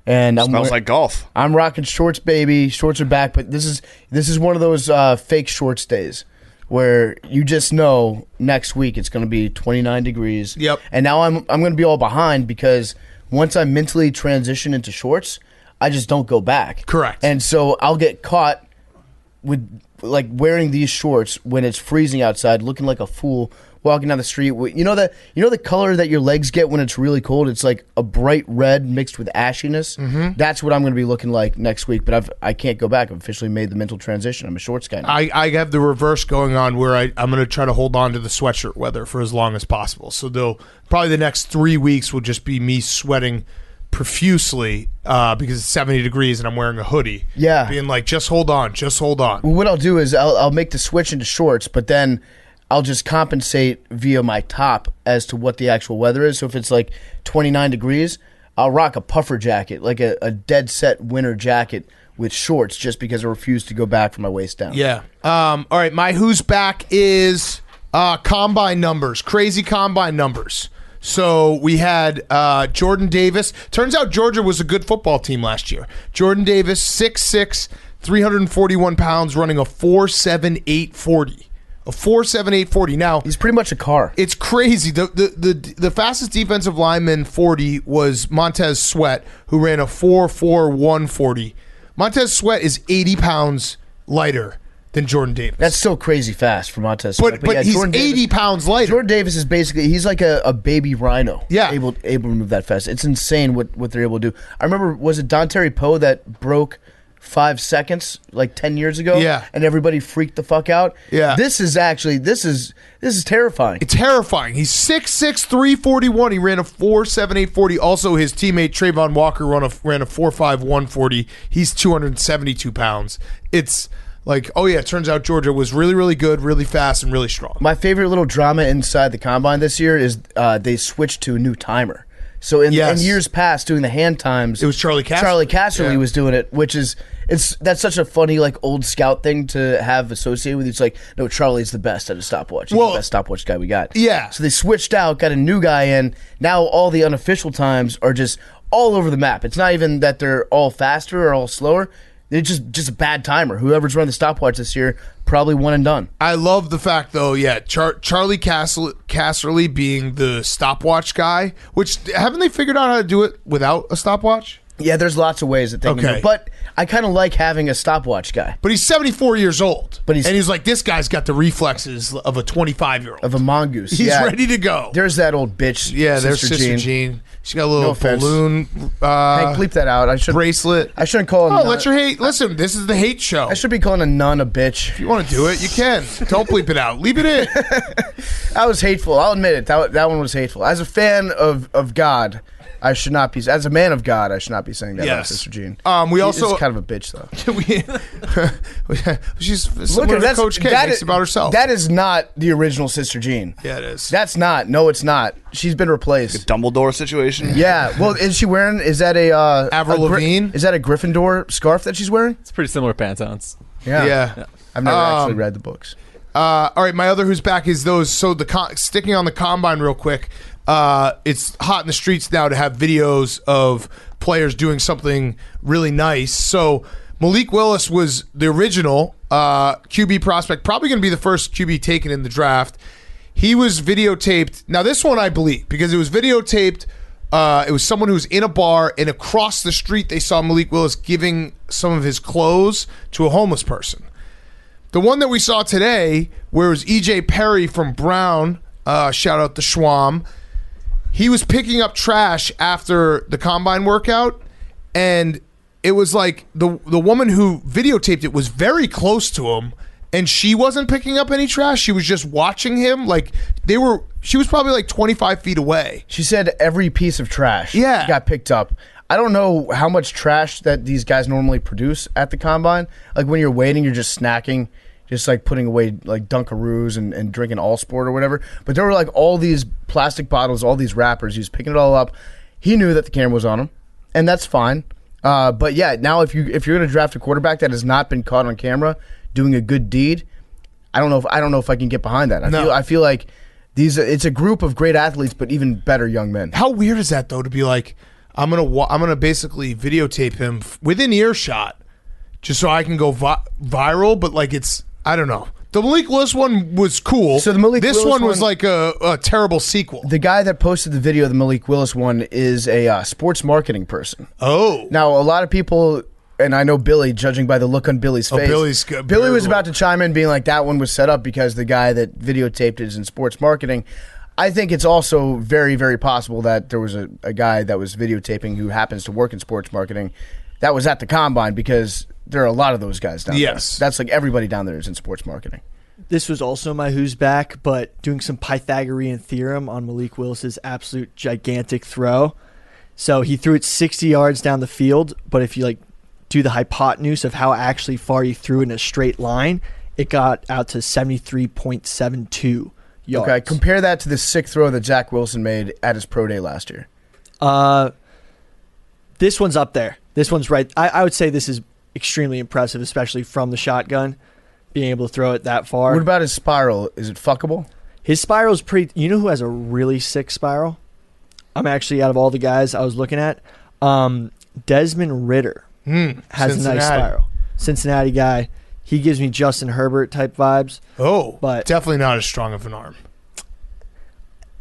And Smells like golf. I'm rocking shorts, baby. Shorts are back, but this is one of those fake shorts days where you just know next week it's going to be 29 degrees. Yep. And now I'm going to be all behind because once I mentally transition into shorts, I just don't go back. Correct. And so I'll get caught with wearing these shorts when it's freezing outside, looking like a fool walking down the street. You know the color that your legs get when it's really cold? It's like a bright red mixed with ashiness. Mm-hmm. That's what I'm going to be looking like next week, but I can't go back. I've officially made the mental transition. I'm a shorts guy now. I have the reverse going on where I'm going to try to hold on to the sweatshirt weather for as long as possible. So probably the next 3 weeks will just be me sweating profusely because it's 70 degrees and I'm wearing a hoodie. Yeah. Being just hold on. Well, what I'll do is I'll make the switch into shorts, but then I'll just compensate via my top as to what the actual weather is. So if it's 29 degrees, I'll rock a puffer jacket, like a dead set winter jacket with shorts just because I refuse to go back from my waist down. Yeah. All right, my who's back is combine numbers, crazy combine numbers. So we had Jordan Davis. Turns out Georgia was a good football team last year. Jordan Davis, 6'6", 341 pounds, running a 4.7840. A 4.7840. Now He's pretty much a car. it's crazy. The fastest defensive lineman 40 was Montez Sweat, who ran a 4.4140. Montez Sweat is 80 pounds lighter than Jordan Davis. That's still crazy fast for Montez Sweat. but yeah, he's Jordan 80 Davis, pounds lighter. Jordan Davis is basically, he's like a baby rhino. Yeah. Able to move that fast. It's insane what they're able to do. I remember, was it Dontari Poe that broke 5 seconds like 10 years ago? Yeah. And everybody freaked the fuck out? Yeah. This is terrifying. It's terrifying. He's 6'6", 341. He ran a 4.7840. Also, his teammate Trayvon Walker ran a 4.5140. He's 272 pounds. It's like, oh yeah, it turns out Georgia was really, really good, really fast, and really strong. My favorite little drama inside the combine this year is they switched to a new timer. So in years past, doing the hand times, It was Charlie Casserly. Charlie Casserly Yeah. was doing it, which is that's such a funny like old scout thing to have associated with you. It's like, no, Charlie's the best at a stopwatch. He's Well, the best stopwatch guy we got. Yeah. So they switched out, got a new guy in. Now all the unofficial times are just all over the map. It's not even that they're all faster or all slower. They're just a bad timer. Whoever's running the stopwatch this year, probably one and done. I love the fact, though, Charlie Casserly being the stopwatch guy, which, haven't they figured out how to do it without a stopwatch? Yeah, there's lots of ways that they can do Okay. it. But I kind of like having a stopwatch guy. But he's 74 years old. But and he's like, this guy's got the reflexes of a 25-year-old. Of a mongoose. He's ready to go. There's that old bitch. Yeah, there's Sister Jean. She got a little No offense. balloon Hank, bleep that out. bracelet. I shouldn't call Oh, him. let your hate. Listen, this is the hate show. I should be calling a nun a bitch. If you want to do it, you can. Don't bleep it out. Leave it in. That was hateful. I'll admit it. That one was hateful. As a fan of God, I should not be. As a man of God, I should not be saying that about Yes. Sister Jean. We also She's kind of a bitch, though. She's similar to Coach K. Makes about herself. That is not the original Sister Jean. Yeah, it is. That's not. No, it's not. She's been replaced. Dumbledore situation. Yeah. Well, is she wearing? Is that a Avril Lavigne? Is that a Gryffindor scarf that she's wearing? It's pretty similar Pantons. Yeah. I've never actually read the books. All right, my other who's back is those. So sticking on the combine real quick. It's hot in the streets now to have videos of players doing something really nice. So Malik Willis was the original QB prospect, probably going to be the first QB taken in the draft. He was videotaped. Now this one I believe because it was videotaped. It was someone who was in a bar, and across the street they saw Malik Willis giving some of his clothes to a homeless person. The one that we saw today, where it was E.J. Perry from Brown, shout out to Schwam, he was picking up trash after the combine workout, and it was like the woman who videotaped it was very close to him, and she wasn't picking up any trash. She was just watching him. Like she was probably like 25 feet away. She said every piece of trash Yeah. got picked up. I don't know how much trash that these guys normally produce at the combine. Like when you're waiting, you're just snacking, just like putting away like Dunkaroos and drinking All Sport or whatever. But there were like all these plastic bottles, all these wrappers. He was picking it all up. He knew that the camera was on him, and that's fine. But yeah, now if you're going to draft a quarterback that has not been caught on camera doing a good deed, I don't know if I can get behind that. I feel like it's a group of great athletes, but even better young men. How weird is that though to be like, I'm gonna basically videotape him within earshot, just so I can go viral. But like I don't know. The Malik Willis one was cool. So the Malik this Willis one was one- like a terrible sequel. The guy that posted the video of the Malik Willis one is a sports marketing person. Oh, Now, a lot of people, and I know Billy, judging by the look on Billy's face, Billy's good. Billy was Very about to chime in being like, that one was set up because the guy that videotaped it is in sports marketing. I think it's also very, very possible that there was a guy that was videotaping who happens to work in sports marketing that was at the combine, because there are a lot of those guys down there. Yes. That's like everybody down there is in sports marketing. This was also my who's back, but doing some Pythagorean theorem on Malik Willis's absolute gigantic throw. So he threw it 60 yards down the field, but if you like do the hypotenuse of how actually far he threw in a straight line, it got out to 73.72 yards. Okay, compare that to the sick throw that Zach Wilson made at his pro day last year. This one's up there. This one's right. I would say this is extremely impressive, especially from the shotgun, being able to throw it that far. What about his spiral? Is it fuckable? His spiral is pretty. You know who has a really sick spiral? I'm actually, out of all the guys I was looking at, Desmond Ridder has a nice Cincinnati. spiral. Cincinnati guy. He gives me Justin Herbert type vibes. Oh, But- definitely not as strong of an arm.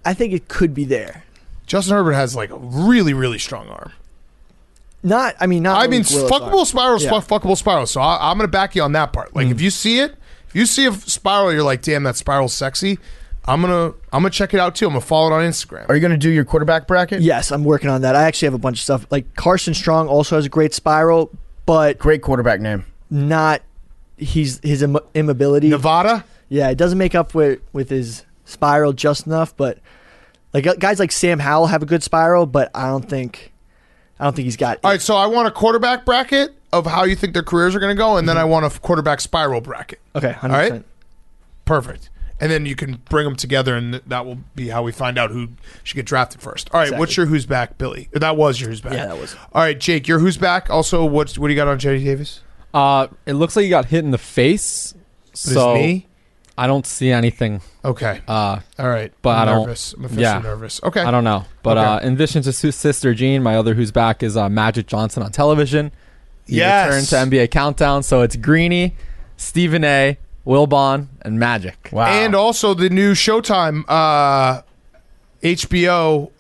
I think it could be there. Justin Herbert has like a really, really strong arm. Not I mean, Malik Willis fuckable arm. spirals, Yeah. fuckable spirals. So I'm going to back you on that part. Like, if you see it, if you see a spiral, you're like, damn, that spiral's sexy. I'm gonna check it out too. I'm gonna follow it on Instagram. Are you going to do your quarterback bracket? Yes, I'm working on that. I actually have a bunch of stuff. Like Carson Strong also has a great spiral, but Great quarterback name. not his immobility. Nevada. Yeah, it doesn't make up with his spiral just enough. But like guys like Sam Howell have a good spiral, but I don't think he's got. All right, so I want a quarterback bracket of how you think their careers are gonna go, and then I want a quarterback spiral bracket. Okay, 100%. All right? Perfect. And then you can bring them together, and that will be how we find out who should get drafted first. All right, Exactly. what's your who's back, Billy? That was your who's back. Yeah, that was. All right, Jake, your who's back. Also, what do you got on Jetty Davis? It looks like he got hit in the face. But So his knee? I don't see anything. Okay. Uh, All right. but I'm I don't- nervous. I'm officially yeah. nervous. Okay. I don't know. But Okay. in addition to Sister Jean, my other who's back is Magic Johnson on television. He Yes. returned to NBA Countdown. So it's Greeny, Stephen A., Wilbon, and Magic. Wow. And also the new Showtime HBO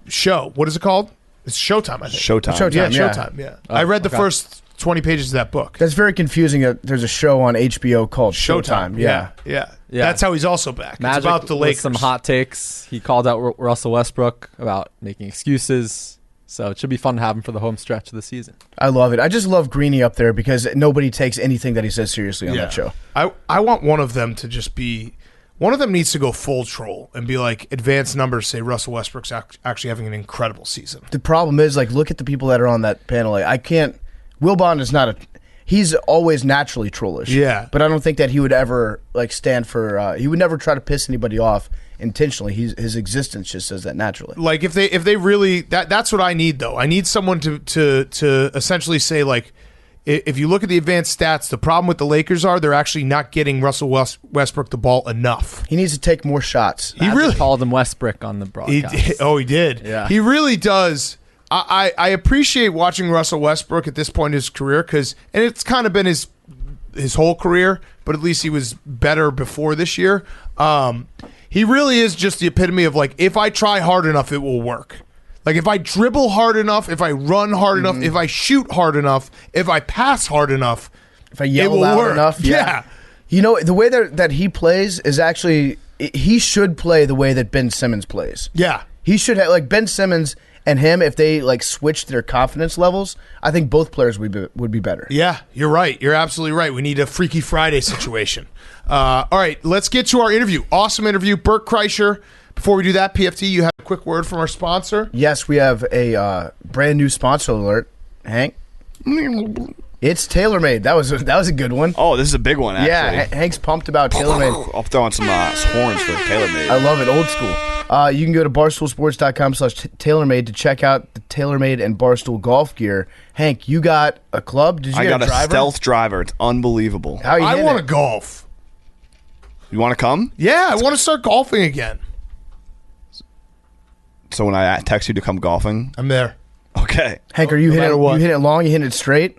show. What is it called? It's Showtime, I think. Showtime. Showtime. Yeah, yeah. Showtime. Yeah. I read the okay. first 20 pages of that book. That's very confusing. There's a show on HBO called Showtime. Yeah. Yeah. Yeah. That's how he's also back. Magic it's about the with Lakers. some hot takes. He called out Russell Westbrook about making excuses. So it should be fun to have him for the home stretch of the season. I love it. I just love Greeny up there because nobody takes anything that he says seriously on Yeah. that show. I want one of them to just be. One of them needs to go full troll and be like, advanced numbers say Russell Westbrook's actually having an incredible season. The problem is, like, look at the people that are on that panel. Like, I can't. Wilbon is not a. He's always naturally trollish. Yeah. But I don't think that he would ever like stand for. He would never try to piss anybody off intentionally. His existence just says that naturally. Like if they really that's what I need though. I need someone to essentially say like, if you look at the advanced stats, the problem with the Lakers are they're actually not getting Russell Westbrook the ball enough. He needs to take more shots. He really called him Westbrook on the broadcast. he did. Yeah. He really does. I appreciate watching Russell Westbrook at this point in his career and it's kind of been his whole career, but at least he was better before this year. He really is just the epitome of like, if I try hard enough, it will work. Like if I dribble hard enough, if I run hard enough, if I shoot hard enough, if I pass hard enough, If I it yell will loud work. enough, Yeah. You know, the way that he plays is actually he should play the way that Ben Simmons plays. Yeah. He should have like Ben Simmons and him. If they like switched their confidence levels, I think both players would be better. Yeah, you're right. You're absolutely right. We need a Freaky Friday situation. All right, let's get to our interview. Awesome interview. Bert Kreischer. Before we do that, PFT, you have a quick word from our sponsor. Yes, we have a brand new sponsor alert, Hank. It's TaylorMade. That was a good one. Oh, this is a big one, actually. Yeah, Hank's pumped about TaylorMade. I'll throw on some horns for TaylorMade. I love it, old school. You can go to barstoolsports.com/TaylorMade to check out the TaylorMade and Barstool golf gear. Hank, you got a club? Did you I get got a a driver? stealth driver. It's unbelievable. How you I hitting want it? to golf. You want to come? Yeah, I want to start golfing again. So when I text you to come golfing, I'm there. okay. Hank, are you hitting matter what. you hitting it long? You hitting it straight?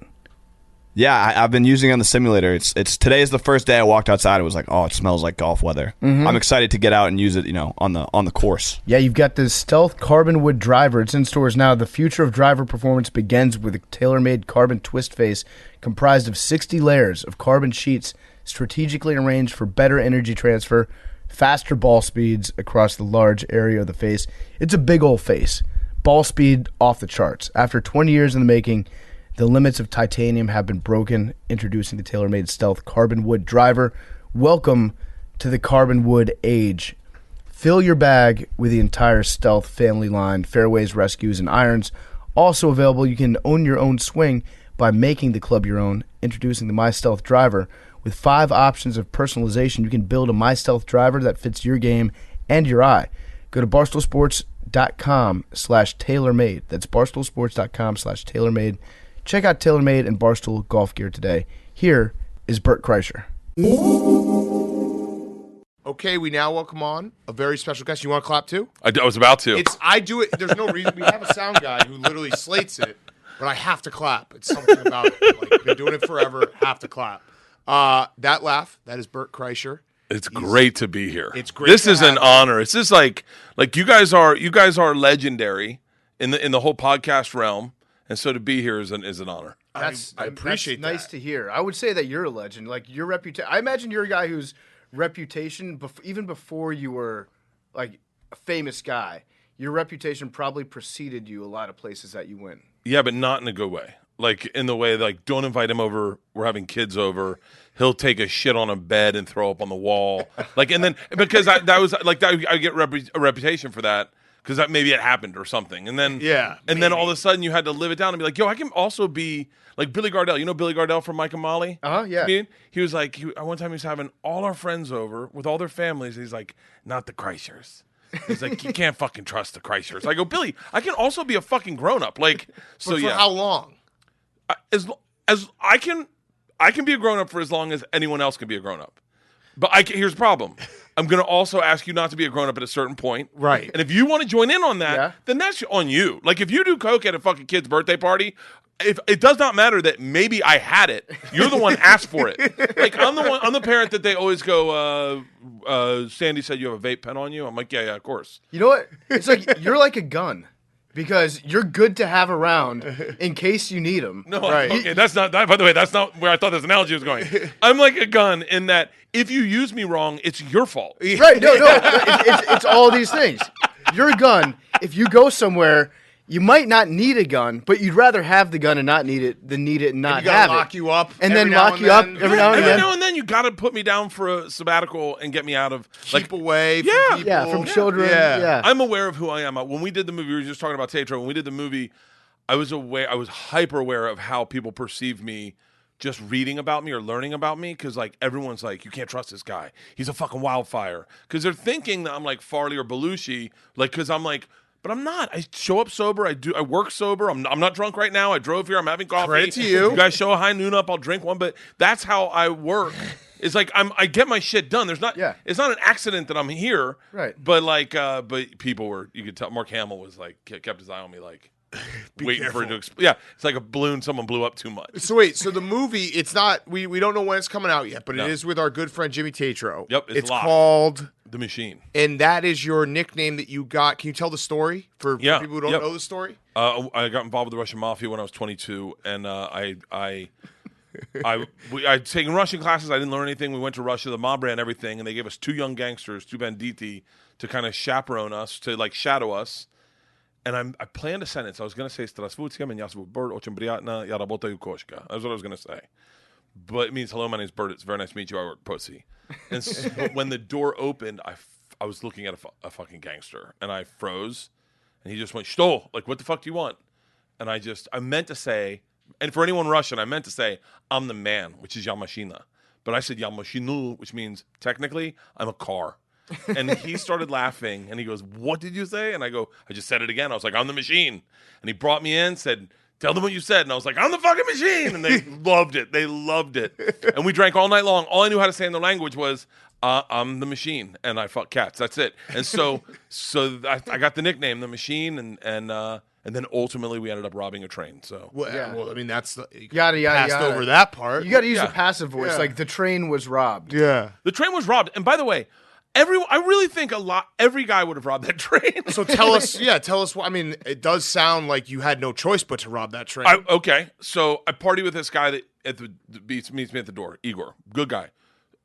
Yeah, I've been using it on the simulator. It's today is the first day I walked outside. It was like, oh, it smells like golf weather. I'm excited to get out and use it, on the course. Yeah, you've got this stealth carbon wood driver. It's in stores now. The future of driver performance begins with a TaylorMade carbon twist face comprised of 60 layers of carbon sheets strategically arranged for better energy transfer, faster ball speeds across the large area of the face. It's a big old face. Ball speed off the charts. After 20 years in the making, the limits of titanium have been broken. Introducing the TaylorMade Stealth Carbon Wood Driver. Welcome to the carbon wood age. Fill your bag with the entire Stealth family line, fairways, rescues, and irons. Also available, you can own your own swing by making the club your own. Introducing the My Stealth Driver. With 5 options of personalization, you can build a My Stealth driver that fits your game and your eye. Go to barstoolsports.com/TaylorMade. That's barstoolsports.com/TaylorMade. Check out TaylorMade and Barstool golf gear today. Here is Bert Kreischer. Okay, we now welcome on a very special guest. You want to clap too? I was about to. I do it. There's no reason. We have a sound guy who literally slates it. but I have to clap. It's something about it. Like, been doing it forever, have to clap. That laugh, that is Bert Kreischer. It's great to be here. It's great. This is an honor. It's just like you guys are legendary in the whole podcast realm, and so to be here is an honor. I appreciate that's nice to hear. I would say that you're a legend. Like your reputation. I imagine you're a guy whose reputation, even before you were like a famous guy, your reputation probably preceded you a lot of places that you went. Yeah, but not in a good way. Like in the way, like, don't invite him over. We're having kids over. He'll take a shit on a bed and throw up on the wall. Like, and then because I get a reputation for that because that maybe it happened or something. And then then all of a sudden you had to live it down and be like, yo, I can also be like Billy Gardell. You know Billy Gardell from Mike and Molly? Yeah. I mean, he was like, one time he was having all our friends over with all their families. He's like, not the Kreischers. He's like, you can't fucking trust the Kreischers. I go, Billy, I can also be a fucking grown up. Like, so But for how long? As I can be a grown up for as long as anyone else can be a grown up. But here's the problem. I'm going to also ask you not to be a grown up at a certain point. Right. And if you want to join in on that, then that's on you. Like if you do coke at a fucking kid's birthday party, if it does not matter that maybe I had it, you're the one asked for it. Like I'm the parent that they always go, Sandy said you have a vape pen on you. I'm like, yeah, of course. You know what? It's like you're like a gun. Because you're good to have around in case you need them. No, right. Okay, that's not. By the way, that's not where I thought this analogy was going. I'm like a gun in that if you use me wrong, it's your fault. Right? No. It's all these things. You're a gun. If you go somewhere, you might not need a gun, but you'd rather have the gun and not need it than need it and not have it. Lock you up, and then lock you up every now and then. Every now and then, you got to put me down for a sabbatical and get me out of keep away. From people. From children. Yeah. I'm aware of who I am. When we did the movie, we were just talking about Tatro. When we did the movie, I was hyper aware of how people perceive me. Just reading about me or learning about me, because like everyone's like, you can't trust this guy. He's a fucking wildfire. Because they're thinking that I'm like Farley or Belushi, like because I'm like. But I'm not. I show up sober. I work sober. I'm not drunk right now. I drove here. I'm having coffee. Credit to you. You guys show a high noon up. I'll drink one. But that's how I work. It's like I get my shit done. There's not. Yeah. It's not an accident that I'm here. Right. But like, but people were. You could tell. Mark Hamill was like kept his eye on me like. Waiting careful. for it to explode. Yeah, it's like a balloon someone blew up too much. So wait, so the movie, it's not, we don't know when it's coming out yet, but No. it is with our good friend Jimmy Tatro. Yep, it's live. called The Machine. And that is your nickname that you got. Can you tell the story for people who don't Yep. know the story? I got involved with the Russian mafia when I was 22, and I'd taken Russian classes. I didn't learn anything. We went to Russia, the mob ran everything, and they gave us two young gangsters, two banditi, to kind of chaperone us, to like shadow us. And I planned a sentence. I was going to say, Strasvutskia, меня зовут Bert, очень приятно, я работаю кошка. That's what I was going to say. But it means, hello, my name's Bert. It's very nice to meet you. I work pussy. And so, but when the door opened, I was looking at a fucking gangster, and I froze. And he just went, Что? Like, what the fuck do you want? And I meant to say, and for anyone Russian, I meant to say, I'm the man, which is Yamashina. But I said Yamashinu, which means, technically, I'm a car. And he started laughing, and he goes, what did you say? And I go, I just said it again. I was like, I'm the machine. And he brought me in, said, tell them what you said. And I was like, I'm the fucking machine. And they loved it. They loved it. And we drank all night long. All I knew how to say in their language was, I'm the machine, and I fuck cats. That's it. And so I got the nickname, the machine, and then ultimately we ended up robbing a train. So Well, I mean, that's Yada, passed yada. over that part. You got to use Yeah. a passive voice. Yeah. Like the train was robbed. Yeah. the train was robbed. And by the way, I really think every guy would have robbed that train. So tell us. I mean, it does sound like you had no choice but to rob that train. Okay, so I party with this guy that meets me at the door, Igor, good guy.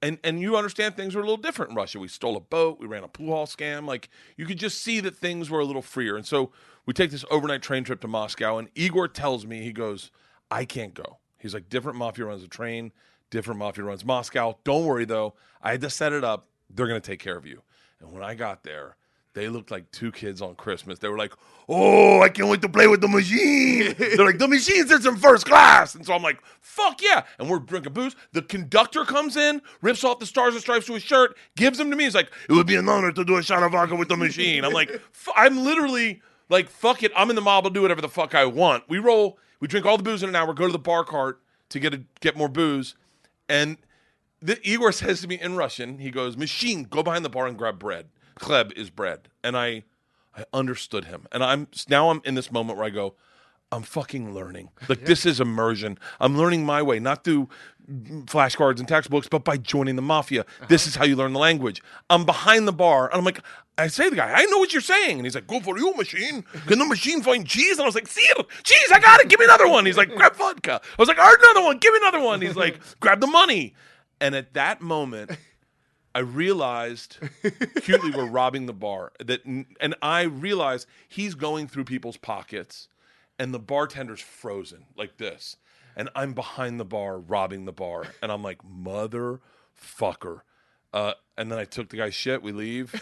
And you understand things were a little different in Russia. We stole a boat. We ran a pool hall scam. Like, you could just see that things were a little freer. And so we take this overnight train trip to Moscow, and Igor tells me, he goes, I can't go. He's like, different mafia runs a train, different mafia runs Moscow. Don't worry, though. I had to set it up. They're going to take care of you. And when I got there, they looked like two kids on Christmas. They were like, oh, I can't wait to play with the machine. They're like, the machine sits in first class. And so I'm like, fuck yeah. And we're drinking booze. The conductor comes in, rips off the Stars and Stripes to his shirt, gives them to me. He's like, it would be an honor to do a shot of vodka with the machine. I'm like, I'm literally like, fuck it. I'm in the mob. I'll do whatever the fuck I want. We drink all the booze in an hour, go to the bar cart to get more booze. And Igor says to me in Russian, he goes, machine, go behind the bar and grab bread. Chleb is bread. And I understood him. And I'm in this moment where I go, I'm fucking learning. Like, this is immersion. I'm learning my way, not through flashcards and textbooks, but by joining the mafia. This is how you learn the language. I'm behind the bar, and I'm like, I say to the guy, I know what you're saying. And he's like, go for you, machine. Can the machine find cheese? And I was like, see it. Cheese, I got it. Give me another one. He's like, grab vodka. I was like, all right, another one. Give me another one. He's like, grab the money. And at that moment, I realized cutely we're robbing the bar. And I realized he's going through people's pockets, and the bartender's frozen like this. And I'm behind the bar, robbing the bar. And I'm like, motherfucker. And then I took the guy's shit. We leave.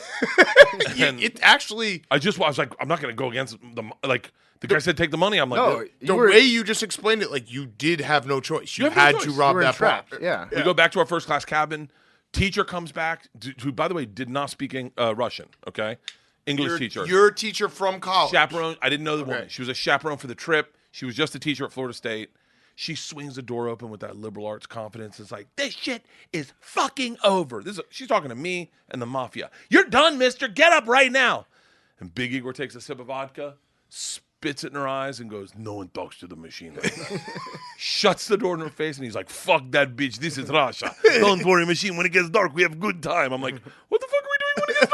It actually... I was like, I'm not going to go against them. Like, the guy said, take the money. I'm like, No, The way you just explained it, like, you did have no choice. You have no had choice. to You rob were in that bar. trap. Yeah. we go back to our first class cabin. Teacher comes back, who, by the way, did not speak Russian, okay? English teacher. Your teacher from college. Chaperone. I didn't know the woman. Okay. She was a chaperone for the trip. She was just a teacher at Florida State. She swings the door open with that liberal arts confidence. It's like, this shit is fucking over. She's talking to me and the mafia. You're done, mister. Get up right now. And Big Igor takes a sip of vodka, spits it in her eyes, and goes, no one talks to the machine like that. Shuts the door in her face, and he's like, fuck that bitch. This is Russia. Don't worry, machine. When it gets dark, we have good time. I'm like, what the fuck are we doing when it gets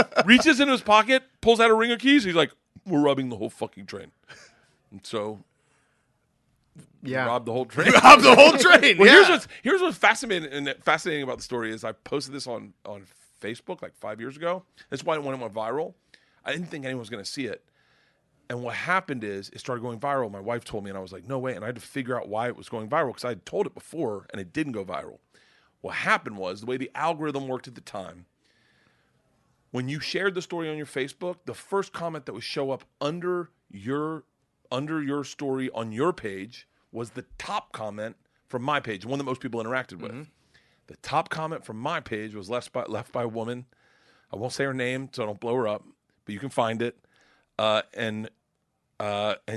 dark? Reaches into his pocket, pulls out a ring of keys. He's like, we're robbing the whole fucking train. And so... Yeah. robbed the whole train. Robbed the whole train. Well, here's what's fascinating about the story is I posted this on Facebook like 5 years ago. That's why when it went viral, I didn't think anyone was going to see it. And what happened is it started going viral. My wife told me, and I was like, no way. And I had to figure out why it was going viral because I had told it before, and it didn't go viral. What happened was the way the algorithm worked at the time, when you shared the story on your Facebook, the first comment that would show up under your story on your page was the top comment from my page, the one that most people interacted with. Mm-hmm. The top comment from my page was left by a woman. I won't say her name, so I don't blow her up, but you can find it. And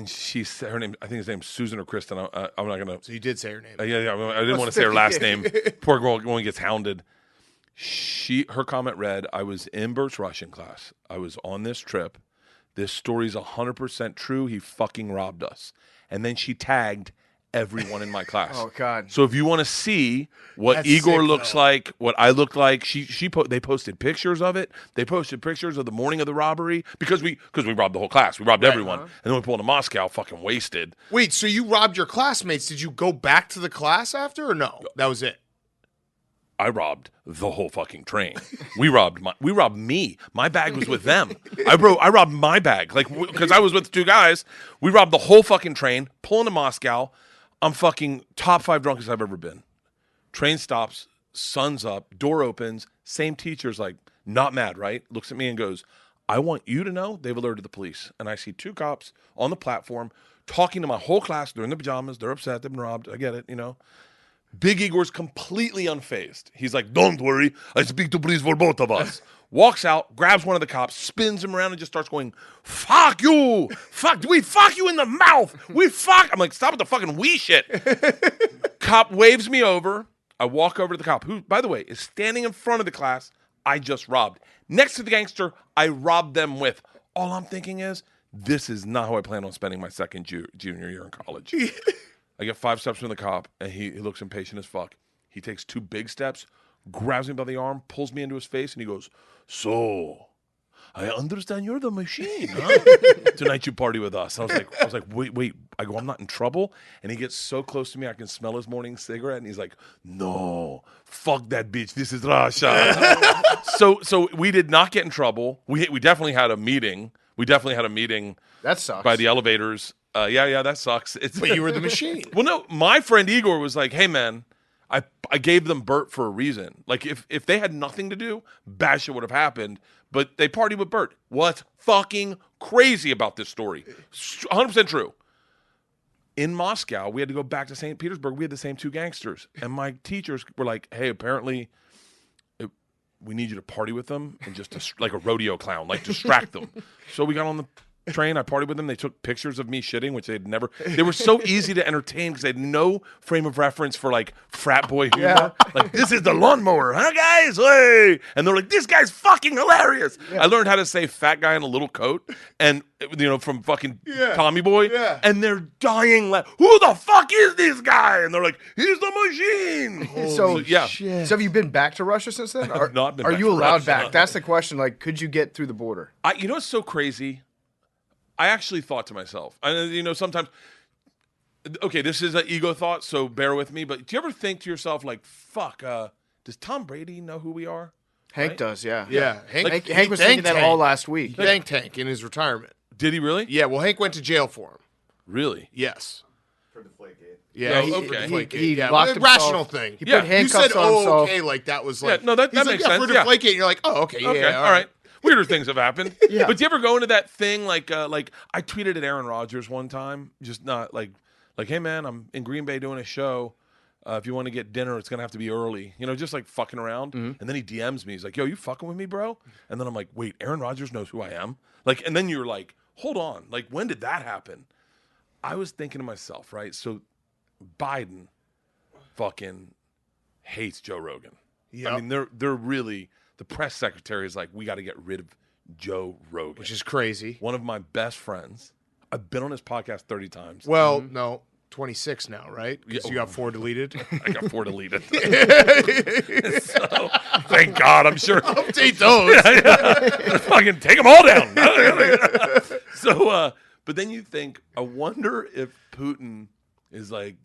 she said her name. I think his name's Susan or Kristen. I'm not gonna. So you did say her name. Yeah. I didn't want to say her last name. Poor girl, when gets hounded. Her comment read, "I was in Bert's Russian class. I was on this trip. This story's 100% true. He fucking robbed us." And then she tagged everyone in my class. Oh God! So if you want to see what That's Igor sick, looks though. like, what I look like, they posted pictures of it. They posted pictures of the morning of the robbery because we robbed the whole class. We robbed everyone, and then we pulled to Moscow, fucking wasted. Wait, so you robbed your classmates. Did you go back to the class after or no? That was it. I robbed the whole fucking train. We robbed me. My bag was with them. I robbed my bag, like because I was with two guys. We robbed the whole fucking train. Pulling to Moscow. I'm fucking top 5 drunkest I've ever been. Train stops, sun's up, door opens. Same teacher's like not mad, right? Looks at me and goes, "I want you to know they've alerted the police." And I see 2 cops on the platform talking to my whole class. They're in their pajamas. They're upset. They've been robbed. I get it, you know. Big Igor's completely unfazed. He's like, "Don't worry. I speak to police for both of us." Walks out, grabs one of the cops, spins him around, and just starts going, "Fuck you! We fuck you in the mouth! We fuck!" I'm like, "Stop with the fucking we shit." Cop waves me over. I walk over to the cop, who, by the way, is standing in front of the class I just robbed. Next to the gangster I robbed them with. All I'm thinking is, this is not how I plan on spending my second junior year in college. I get 5 steps from the cop, and he looks impatient as fuck. He takes 2 big steps, grabs me by the arm, pulls me into his face, and he goes, "So, I understand you're the machine, huh? Tonight you party with us." And I was like, wait. I go, "I'm not in trouble?" And he gets so close to me, I can smell his morning cigarette, and he's like, "No, fuck that bitch. This is Russia." So we did not get in trouble. We definitely had a meeting. That sucks. By the elevators. Yeah, that sucks. But you were the machine. Well, no, my friend Igor was like, "Hey, man, I gave them Bert for a reason. Like, if they had nothing to do, bad shit would have happened. But they partied with Bert. What's fucking crazy about this story? 100% true. In Moscow, we had to go back to St. Petersburg. We had the same 2 gangsters. And my teachers were like, "Hey, apparently we need you to party with them and just like a rodeo clown, like distract them." So we got on the train. I partied with them. They took pictures of me shitting, which they'd never. They were so easy to entertain because they had no frame of reference for like frat boy humor. Like, this is the lawnmower, huh, guys? Hey! And they're like, this guy's fucking hilarious. I learned how to say fat guy in a little coat, and from fucking Tommy Boy. Yeah. And they're dying. Who the fuck is this guy? And they're like, he's the machine. So have you been back to Russia since then? I have not been Are back you to allowed Russia. back? That's the question. Like, could you get through the border? You know what's so crazy? I actually thought to myself, sometimes, okay, this is an ego thought, so bear with me, but do you ever think to yourself, like, fuck, does Tom Brady know who we are? Hank Right? does, yeah. Yeah, Hank was thinking that all last week. He thanked Hank in his retirement. Did he really? Yeah, well, Hank went to jail for him. Really? Yes. For Deflategate. Yeah, Oh, okay. He yeah, locked himself. rational thing. He Yeah. put You handcuffs said, on himself. okay, like that was like. Yeah, no, that he's makes like, sense, For yeah. Deflategate, and you're like, oh, okay, Okay, yeah, all right. Weirder things have happened. Yeah. But do you ever go into that thing like I tweeted at Aaron Rodgers one time, just not like, hey man, I'm in Green Bay doing a show. If you want to get dinner, it's gonna have to be early. Just like fucking around. And then he DMs me. He's like, yo, you fucking with me, bro? And then I'm like, wait, Aaron Rodgers knows who I am? Like, and then you're like, hold on, like when did that happen? I was thinking to myself, right? So Biden fucking hates Joe Rogan. Yep. I mean, they're really, the press secretary is like, we got to get rid of Joe Rogan. Which is crazy. One of my best friends. I've been on his podcast 30 times. Well, no, 26 now, right? Because Yeah. you got 4 deleted. I got 4 deleted. So, thank God, I'm sure. Update those. Fucking take them all down. So, but then you think, I wonder if Putin is like,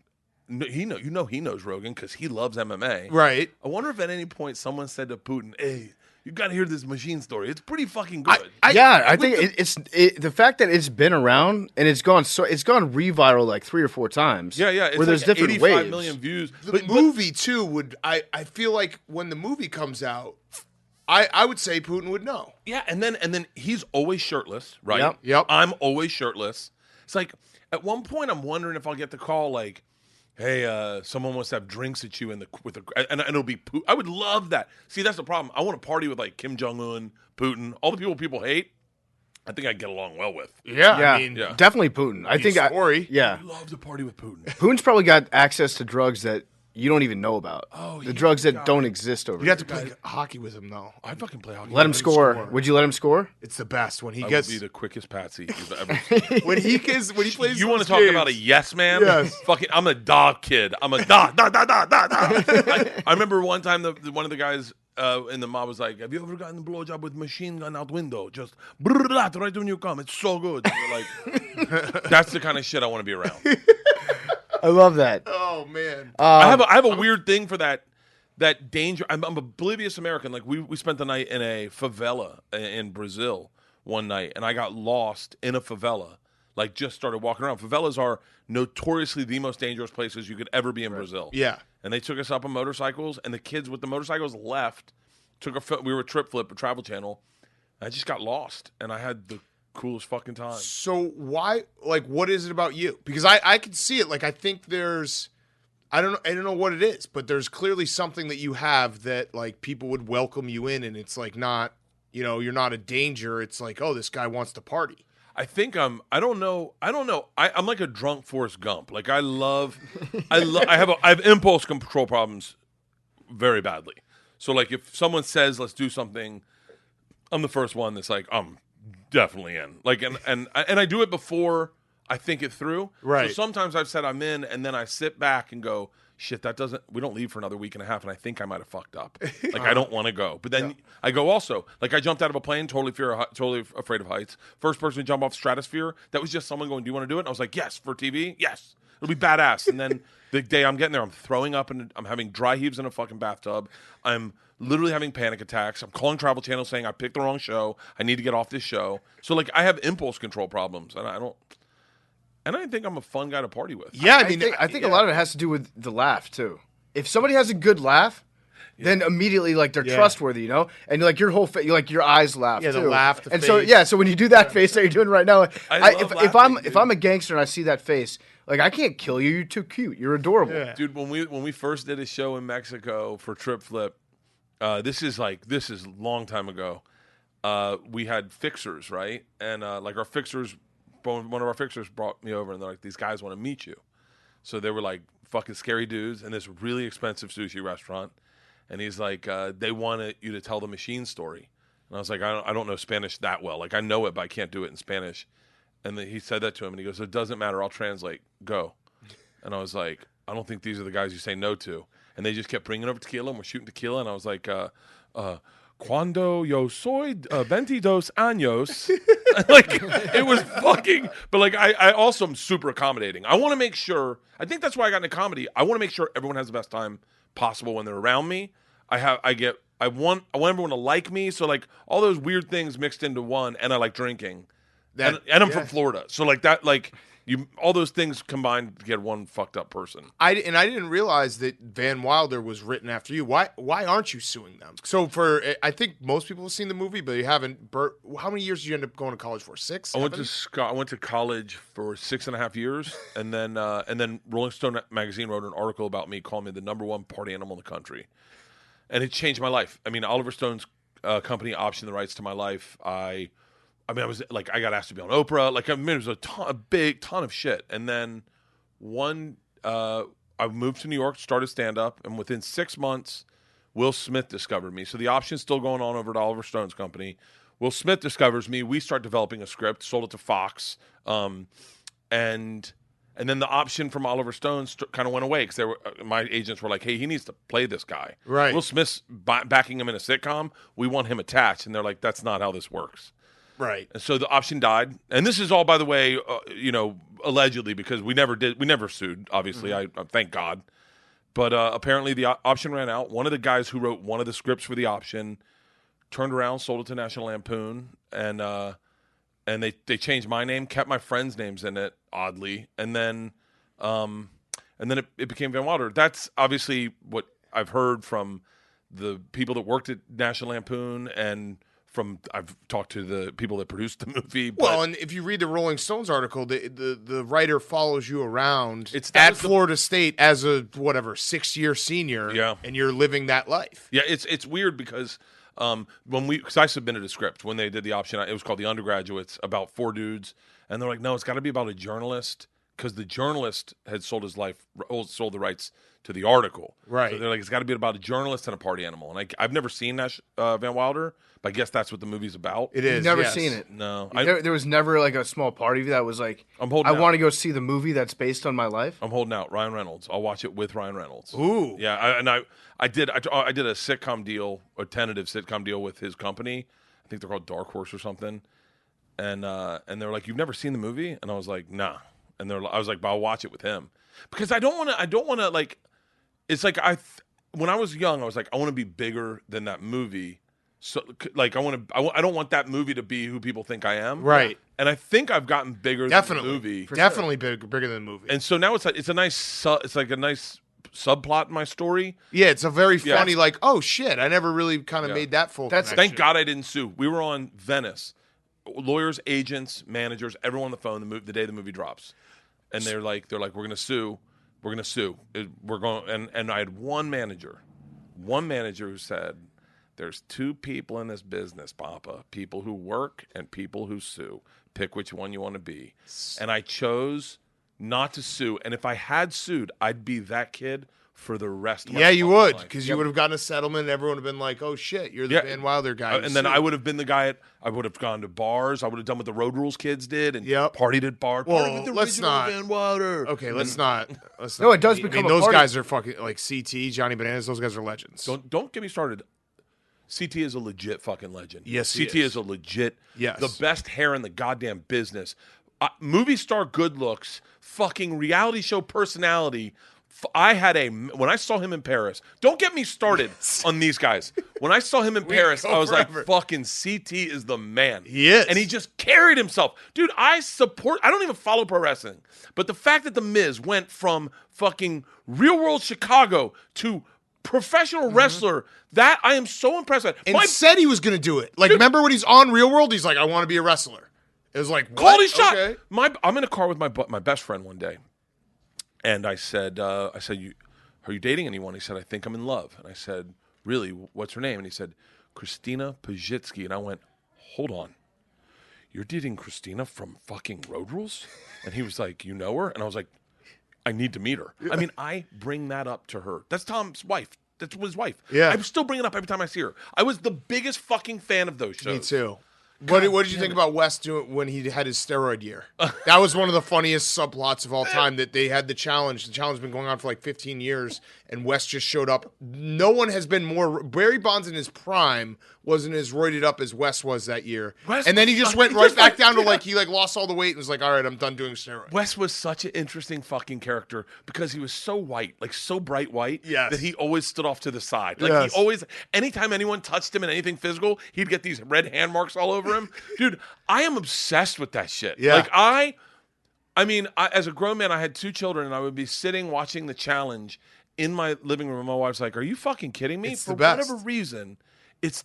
he knows Rogan because he loves MMA. Right. I wonder if at any point someone said to Putin, hey, you got to hear this machine story. It's pretty fucking good. I think it's the fact that it's been around and it's gone reviral like 3 or 4 times. Yeah. It's where there's like different 85 waves. million views. The movie, too, I feel like when the movie comes out, I would say Putin would know. Yeah, and then he's always shirtless, right? Yep. I'm always shirtless. It's like at one point I'm wondering if I'll get the call like, hey, someone wants to have drinks at you and it'll be Putin. I would love that. See, that's the problem. I want to party with like Kim Jong-un, Putin, all the people hate. I think I'd get along well with. Yeah, Yeah, I mean, yeah. definitely Putin. I think story. yeah, I'd love to party with Putin. Putin's probably got access to drugs that you don't even know about. Oh, the he's drugs the that guy. don't exist over You have there. to play hockey with him, though. I'd fucking play hockey. Let him with score. Would you let him score? It's the best when he I gets would be the quickest patsy you've ever seen. when he plays. You want those to talk games. about a yes man? Yes. Fucking, I'm a dog kid. I'm a dog. I remember one time one of the guys in the mob was like, "Have you ever gotten a blowjob with machine gun out window? Just right when you come. It's so good." And we're like, that's the kind of shit I want to be around. I love that. Oh man. I have a weird thing for that danger. I'm oblivious American. Like we spent the night in a favela in Brazil one night, and I got lost in a favela. Like just started walking around. Favelas are notoriously the most dangerous places you could ever be in Brazil. Yeah. And they took us up on motorcycles, and the kids with the motorcycles left. We were a trip flip, a Travel Channel. I just got lost, and I had the coolest fucking time. So why? Like, what is it about you? Because I can see it. Like, I think there's. I don't know what it is, but there's clearly something that you have that like people would welcome you in, and it's like not. You're not a danger. It's like, oh, this guy wants to party. I think I don't know. I'm like a drunk Forrest Gump. Like I have impulse control problems very badly. So like if someone says let's do something, I'm the first one that's like I'm definitely in. Like and I do it before I think it through. Right. So sometimes I've said I'm in, and then I sit back and go, shit, we don't leave for another week and a half, and I think I might have fucked up. Like, I don't want to go. But then I go also. Like, I jumped out of a plane, totally afraid of heights. First person to jump off stratosphere, that was just someone going, do you want to do it? And I was like, yes, for TV, yes. It'll be badass. And then the day I'm getting there, I'm throwing up, and I'm having dry heaves in a fucking bathtub. I'm literally having panic attacks. I'm calling Travel Channel saying I picked the wrong show. I need to get off this show. So, like, I have impulse control problems, and I think I'm a fun guy to party with. Yeah, I think a lot of it has to do with the laugh too. If somebody has a good laugh, then immediately like they're trustworthy, and like your whole like your eyes laugh. Yeah, too. the laugh, the and face. so when you do that face that you're doing right now, if laughing, I'm a gangster and I see that face, like I can't kill you. You're too cute. You're adorable. Yeah. Dude, when we first did a show in Mexico for Trip Flip, this is a long time ago. we had fixers, right? And like our fixers, one of our fixers brought me over, and they're like, "These guys want to meet you." So they were like fucking scary dudes in this really expensive sushi restaurant, and he's like, "They wanted you to tell the machine story." And I was like, I don't know Spanish that well. Like, I know it, but I can't do it in Spanish. And then he said that to him, and he goes, "It doesn't matter. I'll translate. Go." And I was like, I don't think these are the guys you say no to. And they just kept bringing over tequila, and we're shooting tequila. And I was like, Cuando yo soy 22 años. Like, it was fucking. But, like, I also am super accommodating. I want to make sure. I think that's why I got into comedy. I want to make sure everyone has the best time possible when they're around me. I want everyone to like me, so like all those weird things mixed into one, and I like drinking, and I'm from Florida, so like that, like all those things combined to get one fucked up person. I didn't realize that Van Wilder was written after you. Why aren't you suing them? So I think most people have seen the movie, but you haven't. Bert, how many years did you end up going to college for? 6? I went to college for 6.5 years, and then Rolling Stone magazine wrote an article about me, calling me the #1 party animal in the country. And it changed my life. I mean, Oliver Stone's company optioned the rights to my life. I was like, I got asked to be on Oprah. Like, I mean, it was a big ton of shit. And then I moved to New York, started stand-up, and within 6 months, Will Smith discovered me. So the option's still going on over at Oliver Stone's company. Will Smith discovers me. We start developing a script, sold it to Fox, and then the option from Oliver Stone kind of went away because my agents were like, "Hey, he needs to play this guy." Right. Will Smith's backing him in a sitcom. We want him attached, and they're like, "That's not how this works." Right. And so the option died. And this is all, by the way, allegedly, because we never sued. Obviously, I thank God. But apparently the option ran out. One of the guys who wrote one of the scripts for the option turned around, sold it to National Lampoon, and they changed my name, kept my friends' names in it, oddly, and then it became Van Wilder. That's obviously what I've heard from the people that worked at National Lampoon, and I've talked to the people that produced the movie. Well, and if you read the Rolling Stones article, the writer follows you around at Florida State as a 6-year senior, Yeah. and you're living that life. Yeah, it's weird because because I submitted a script when they did the option, it was called The Undergraduates, about 4 dudes, and they're like, "No, it's got to be about a journalist," because the journalist had sold the rights to the article. Right. So they're like, "It's got to be about a journalist and a party animal." And I've never seen Van Wilder, but I guess that's what the movie's about. It is. You've never yes. seen it. No, There was never like a small party that was like, I'm holding I out. want to go see the movie that's based on my life. I'm holding out. Ryan Reynolds. I'll watch it with Ryan Reynolds. Ooh. Yeah, I did a sitcom deal, a tentative sitcom deal with his company. I think they're called Dark Horse or something. And they're like, "You've never seen the movie?" And I was like, "Nah." And I was like, "But I'll watch it with him," because I don't want to like. It's like when I was young, I was like, I want to be bigger than that movie. So like I don't want that movie to be who people think I am. Right. And I think I've gotten bigger Definitely. than the movie. Definitely bigger than the movie. And so now it's a nice subplot in my story. Yeah, it's a very funny, like, oh shit, I never really kind of made that full connection. Thank God I didn't sue. We were on Venice. Lawyers, agents, managers, everyone on the phone the day the movie drops. And they're like, we're gonna sue. We're gonna sue. We're going and I had one manager who said, "There's 2 people in this business, Papa. People who work and people who sue. Pick which one you want to be." And I chose not to sue. And if I had sued, I'd be that kid for the rest of my Yeah, you fucking would, life. because you would have gotten a settlement, and everyone would have been like, "Oh shit, you're the Van Wilder guy." And then I would have been the guy. I would have gone to bars. I would have done what the Road Rules kids did and partied at bars. Well, Partied with the let's original not. Van Wilder. Okay, let's not. No, it does I become mean, a those party. guys are fucking like CT, Johnny Bananas. Those guys are legends. Don't get me started. CT is a legit fucking legend. Yes, he CT is. is a legit. Yes. The best hair in the goddamn business. Movie star good looks. Fucking reality show personality. When I saw him in Paris, don't get me started on these guys. When I saw him in Paris, I was like, fucking CT is the man. He is. And he just carried himself. Dude, I don't even follow pro wrestling, but the fact that The Miz went from fucking real world Chicago to professional wrestler, that I am so impressed with. And said he was going to do it. Like, remember when he's on Real World? He's like, "I want to be a wrestler." It was like, called his what? shot. Okay. I'm in a car with my best friend one day. And I said, are you dating anyone? He said, "I think I'm in love." And I said, "Really? What's her name?" And he said, "Christina Pajitsky." And I went, hold on. You're dating Christina from fucking Road Rules? And he was like, you know her? And I was like, I need to meet her. I mean, I bring that up to her. That's Tom's wife. That's his wife. Yeah. I still bring it up every time I see her. I was the biggest fucking fan of those shows. Me too. What did you think about West doing when he had his steroid year? That was one of the funniest subplots of all time, that they had the challenge. The challenge has been going on for like 15 years, and West just showed up. No one has been more... Barry Bonds in his prime wasn't as roided up as West was that year. And then he just went right back down to like, he like lost all the weight and was like, all right, I'm done doing steroids. Wes was such an interesting fucking character because he was so white, like so bright white, Yes. that he always stood off to the side. Like Yes. he always, anytime anyone touched him in anything physical, he'd get these red hand marks all over him. Dude, I am obsessed with that shit. Yeah. Like I mean, as a grown man, I had 2 children, and I would be sitting watching the challenge in my living room, and my wife's like, "Are you fucking kidding me?" It's For the best. whatever reason, it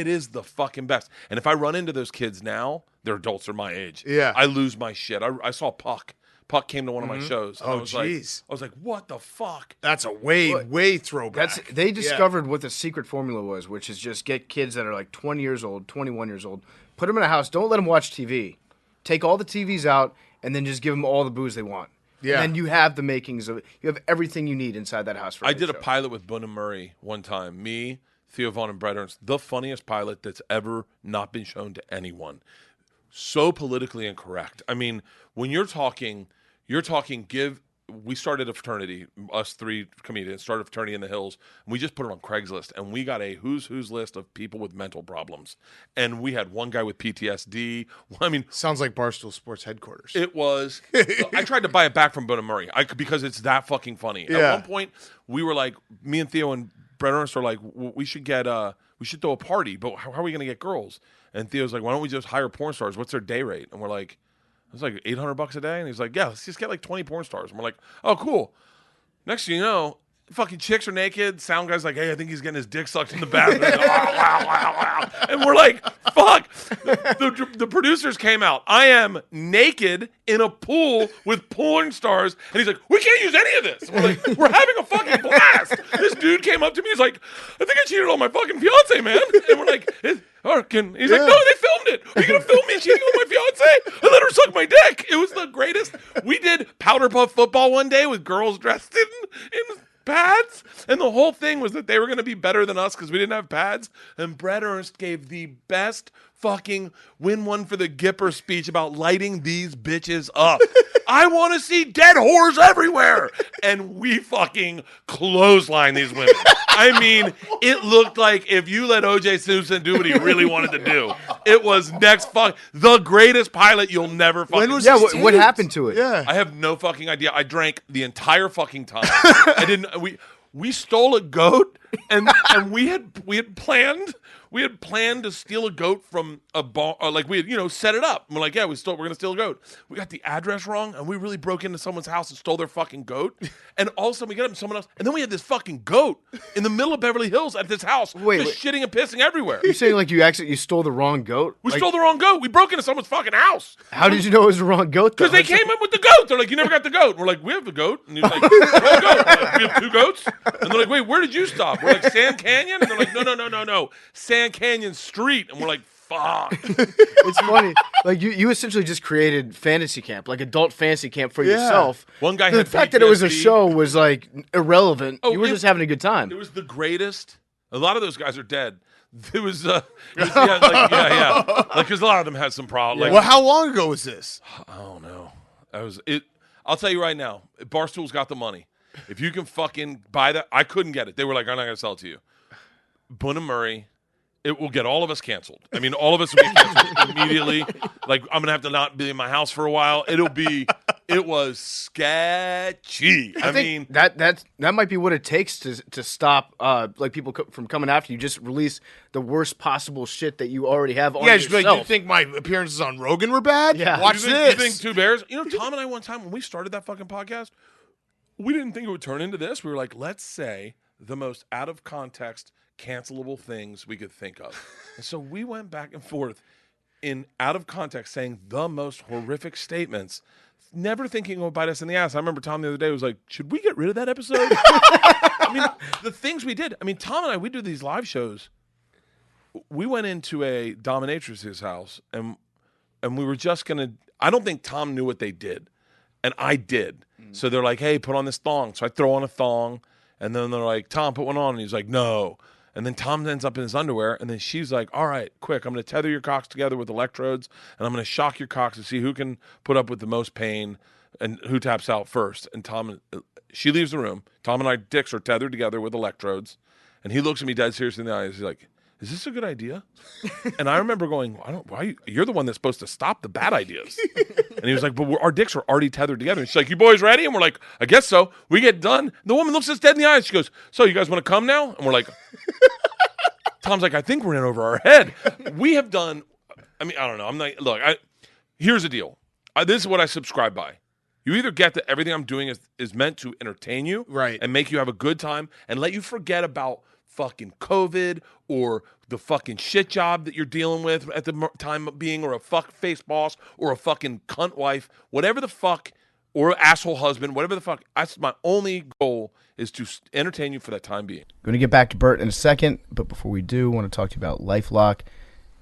is the fucking best. And if I run into those kids now, they're adults, they're my age. Yeah. I lose my shit. I saw Puck. Puck came to one of my shows. And Oh, I was like, jeez. I was like, what the fuck? That's a way throwback. They discovered what the secret formula was, which is just get kids that are like 20 years old, 21 years old, put them in a house, don't let them watch TV. Take all the TVs out, and then just give them all the booze they want. Yeah. And then you have the makings of it. You have everything you need inside that house for I did a show. pilot with Boone and Murray one time. Me, Theo Vaughn, and Brett Ernst. The funniest pilot that's ever not been shown to anyone. So politically incorrect. I mean, when you're talking we started a fraternity, us 3 comedians started a fraternity in the hills, and we just put it on Craigslist, and we got a who's list of people with mental problems. And we had one guy with PTSD. I mean, Sounds like Barstool Sports headquarters. it was. I tried to buy it back from Boone and Murray because it's that fucking funny. Yeah. At one point, we were like, me and Theo and Brett Ernst are like, we should throw a party, but how are we going to get girls? And Theo's like, why don't we just hire porn stars? What's their day rate? And we're like, it's like $800 a day. And he's like, yeah, let's just get like 20 porn stars. And we're like, oh, cool. Next thing you know, fucking chicks are naked. Sound guy's like, hey, I think he's getting his dick sucked in the bathroom. Wow. And we're like, fuck. The producers came out. I am naked in a pool with porn stars. And he's like, we can't use any of this. And we're like, we're having a fucking blast. This dude came up to me. He's like, I think I cheated on my fucking fiance, man. And we're like, he's like, no, they filmed it. Are you going to film me cheating on my fiance? I let her suck my dick. It was the greatest. We did powder puff football one day with girls dressed in pads, and the whole thing was that they were going to be better than us because we didn't have pads. And Brett Ernst gave the best fucking win one for the Gipper speech about lighting these bitches up. I want to see dead whores everywhere. And we fucking clothesline these women. I mean, it looked like if you let O.J. Simpson do what he really wanted to do. It was the greatest pilot you'll never fucking When was see. Yeah, this what taped? happened to it? Yeah. I have no fucking idea. I drank the entire fucking time. We stole a goat, and we had planned to steal a goat from a bar. Like we had set it up. And we're like, yeah, we're gonna steal a goat. We got the address wrong, and we really broke into someone's house and stole their fucking goat. And all of a sudden we get up to someone else, and then we had this fucking goat in the middle of Beverly Hills at this house, just shitting and pissing everywhere. You're saying like you stole the wrong goat? We Like, stole the wrong goat. We broke into someone's fucking house. How did you know it was the wrong goat? Because they came up with the goat. They're like, you never got the goat. We're like, we have the goat. And he's like, where's the goat? We're like, we have 2 goats. And they're like, wait, where did you stop? We're like, Sand Canyon? And they're like, no. Sand Canyon Street. And we're like, fuck. It's funny. Like you essentially just created fantasy camp, like adult fantasy camp for yourself. One guy The had fact that it was a PTSD. show was like irrelevant. Oh, You were just having a good time. It was the greatest. A lot of those guys are dead. Like, because a lot of them had some problems. Like, Well, how long ago was this? I don't know. I'll tell you right now, Barstool's got the money. If you can fucking buy that, I couldn't get it. They were like, I'm not going to sell it to you. Boone and Murray, it will get all of us canceled. I mean, all of us will be canceled immediately. Like, I'm going to have to not be in my house for a while. It was sketchy. I mean, that might be what it takes to stop like people from coming after you. Just release the worst possible shit that you already have on Yeah, yourself. just like, you think my appearances on Rogan were bad? Yeah. Watch you this. think 2 Bears? Tom and I one time when we started that fucking podcast, we didn't think it would turn into this. We were like, let's say the most out of context, cancelable things we could think of. And so we went back and forth in out of context saying the most horrific statements, never thinking it would bite us in the ass. I remember Tom the other day was like, should we get rid of that episode? I mean, the things we did. I mean, Tom and I, we do these live shows. we went into a dominatrix's house, and we were just gonna. I don't think Tom knew what they did, and I did. So they're like, "Hey, put on this thong." So I throw on a thong, and then they're like, "Tom, put one on," and he's like, "No." And then Tom ends up in his underwear, and then she's like, "All right, quick, I'm going to tether your cocks together with electrodes, and I'm going to shock your cocks to see who can put up with the most pain and who taps out first." And she leaves the room. Tom and I dicks are tethered together with electrodes, and he looks at me dead seriously in the eyes. He's like, "Is this a good idea?" And I remember going, you're the one that's supposed to stop the bad ideas. And he was like, "But our dicks are already tethered together." And she's like, "You boys ready?" And we're like, "I guess so." We get done. The woman looks us dead in the eyes. She goes, "So you guys want to come now?" And we're like, Tom's like, "I think we're in over our head." We have done, I don't know. I'm like, look, here's the deal. This is what I subscribe by. You either get that everything I'm doing is meant to entertain you, right, and make you have a good time and let you forget about fucking COVID or the fucking shit job that you're dealing with at the time of being, or a fuck face boss, or a fucking cunt wife, whatever the fuck, or asshole husband, whatever the fuck. That's my only goal, is to entertain you for that time being. Going to get back to Bert in a second, but before we do, I want to talk to you about LifeLock.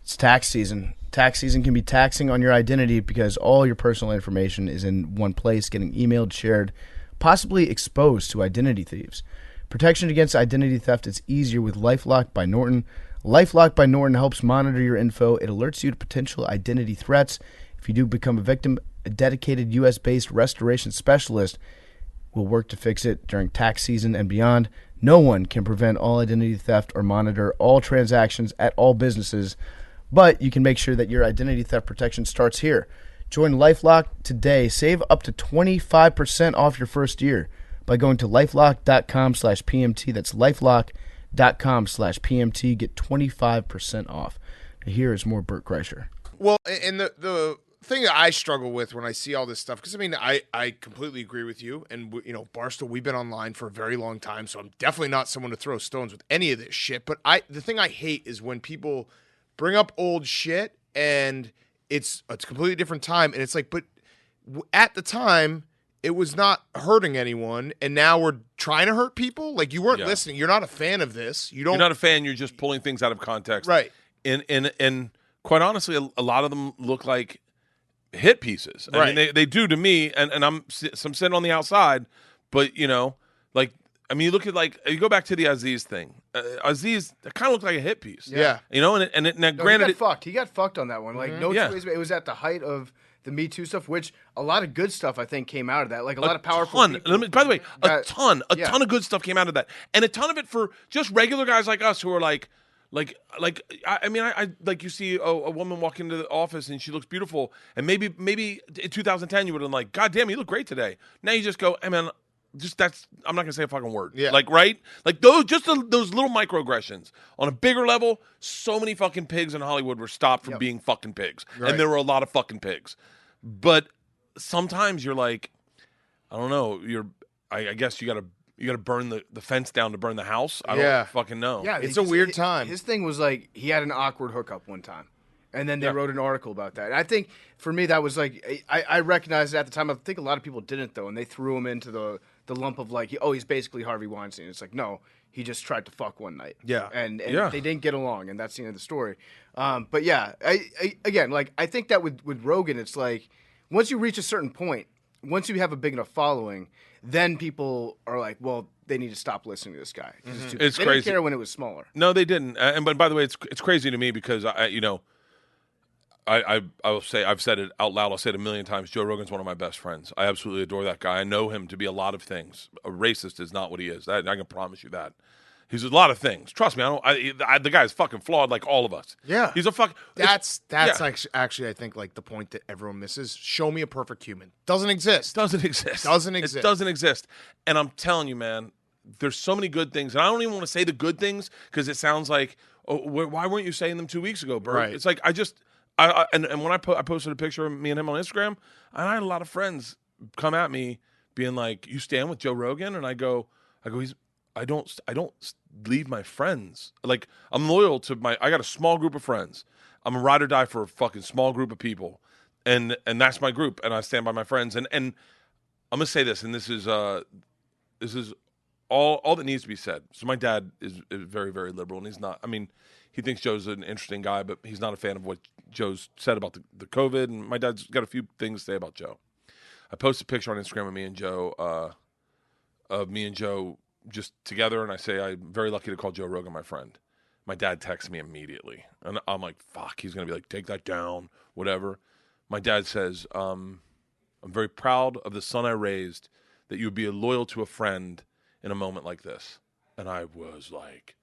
It's tax season. Tax season can be taxing on your identity because all your personal information is in one place, getting emailed, shared, possibly exposed to identity thieves. Protection against identity theft is easier with LifeLock by Norton. LifeLock by Norton helps monitor your info. It alerts you to potential identity threats. If you do become a victim, a dedicated U.S.-based restoration specialist will work to fix it during tax season and beyond. No one can prevent all identity theft or monitor all transactions at all businesses, but you can make sure that your identity theft protection starts here. Join LifeLock today. Save up to 25% off your first year by going to lifelock.com/PMT. That's lifelock.com/PMT. Get 25% off. Here is more Bert Kreischer. Well, and the thing that I struggle with when I see all this stuff, because I completely agree with you, and Barstool, we've been online for a very long time, so I'm definitely not someone to throw stones with any of this shit. But the thing I hate is when people bring up old shit and it's a completely different time, and it's like, but at the time it was not hurting anyone, and now we're trying to hurt people. Like, you weren't listening. You're not a fan of this. You're not a fan. You're just pulling things out of context, right? And quite honestly, a lot of them look like hit pieces. I mean, they do to me, and I'm sitting on the outside, but you look at, you go back to the Aziz thing. Aziz, it kind of looked like a hit piece. Yeah. Granted, he got fucked on that one. Like, no two ways. It was at the height of the Me Too stuff, which a lot of good stuff I think came out of that. Like a lot of powerful people. By the way, a ton of good stuff came out of that, and a ton of it for just regular guys like us who are like you see a woman walk into the office and she looks beautiful, and maybe in 2010 you would have been like, "God damn, you look great today." Now you just go, "Hey man, I'm not gonna say a fucking word." Yeah. Right? Like those little microaggressions. On a bigger level, so many fucking pigs in Hollywood were stopped from being fucking pigs, and there were a lot of fucking pigs. But sometimes you're like, I don't know. I guess you gotta burn the fence down to burn the house. I don't fucking know. Yeah, it's a weird time. His thing was like, he had an awkward hookup one time, and then they wrote an article about that. And I think for me that was like, I recognized it at the time. I think a lot of people didn't though, and they threw him into the lump of like, he's basically Harvey Weinstein. It's like, no, he just tried to fuck one night. Yeah, and they didn't get along, and that's the end of the story. But yeah, I think that with Rogan, it's like, once you reach a certain point, once you have a big enough following, then people are like, well, they need to stop listening to this guy. It's they crazy. didn't care when it was smaller. No, they didn't. But by the way, it's crazy to me because I will say, I've said it out loud. I'll say it a million times. Joe Rogan's one of my best friends. I absolutely adore that guy. I know him to be a lot of things. A racist is not what he is. I can promise you that. He's a lot of things. Trust me. The guy's fucking flawed like all of us. Yeah. He's a fuck. That's actually, I think, like the point that everyone misses. Show me a perfect human. Doesn't exist. Doesn't exist. It doesn't exist. And I'm telling you, man, there's so many good things. And I don't even want to say the good things because it sounds like, why weren't you saying them 2 weeks ago, Bert? Right. It's like, and when I posted a picture of me and him on Instagram, and I had a lot of friends come at me being like, "You stand with Joe Rogan?" And I go, I don't leave my friends. Like, I'm loyal to I got a small group of friends. I'm a ride or die for a fucking small group of people. And that's my group, and I stand by my friends. And I'm gonna say this, and this is all that needs to be said. So my dad is very, very liberal, and he's not. I mean, he thinks Joe's an interesting guy, but he's not a fan of what Joe's said about the COVID. And my dad's got a few things to say about Joe. I posted a picture on Instagram of me and Joe just together, and I say I'm very lucky to call Joe Rogan my friend. My dad texts me immediately, and I'm like, fuck, he's going to be like, take that down, whatever. My dad says, I'm very proud of the son I raised, that you would be loyal to a friend in a moment like this. And I was like,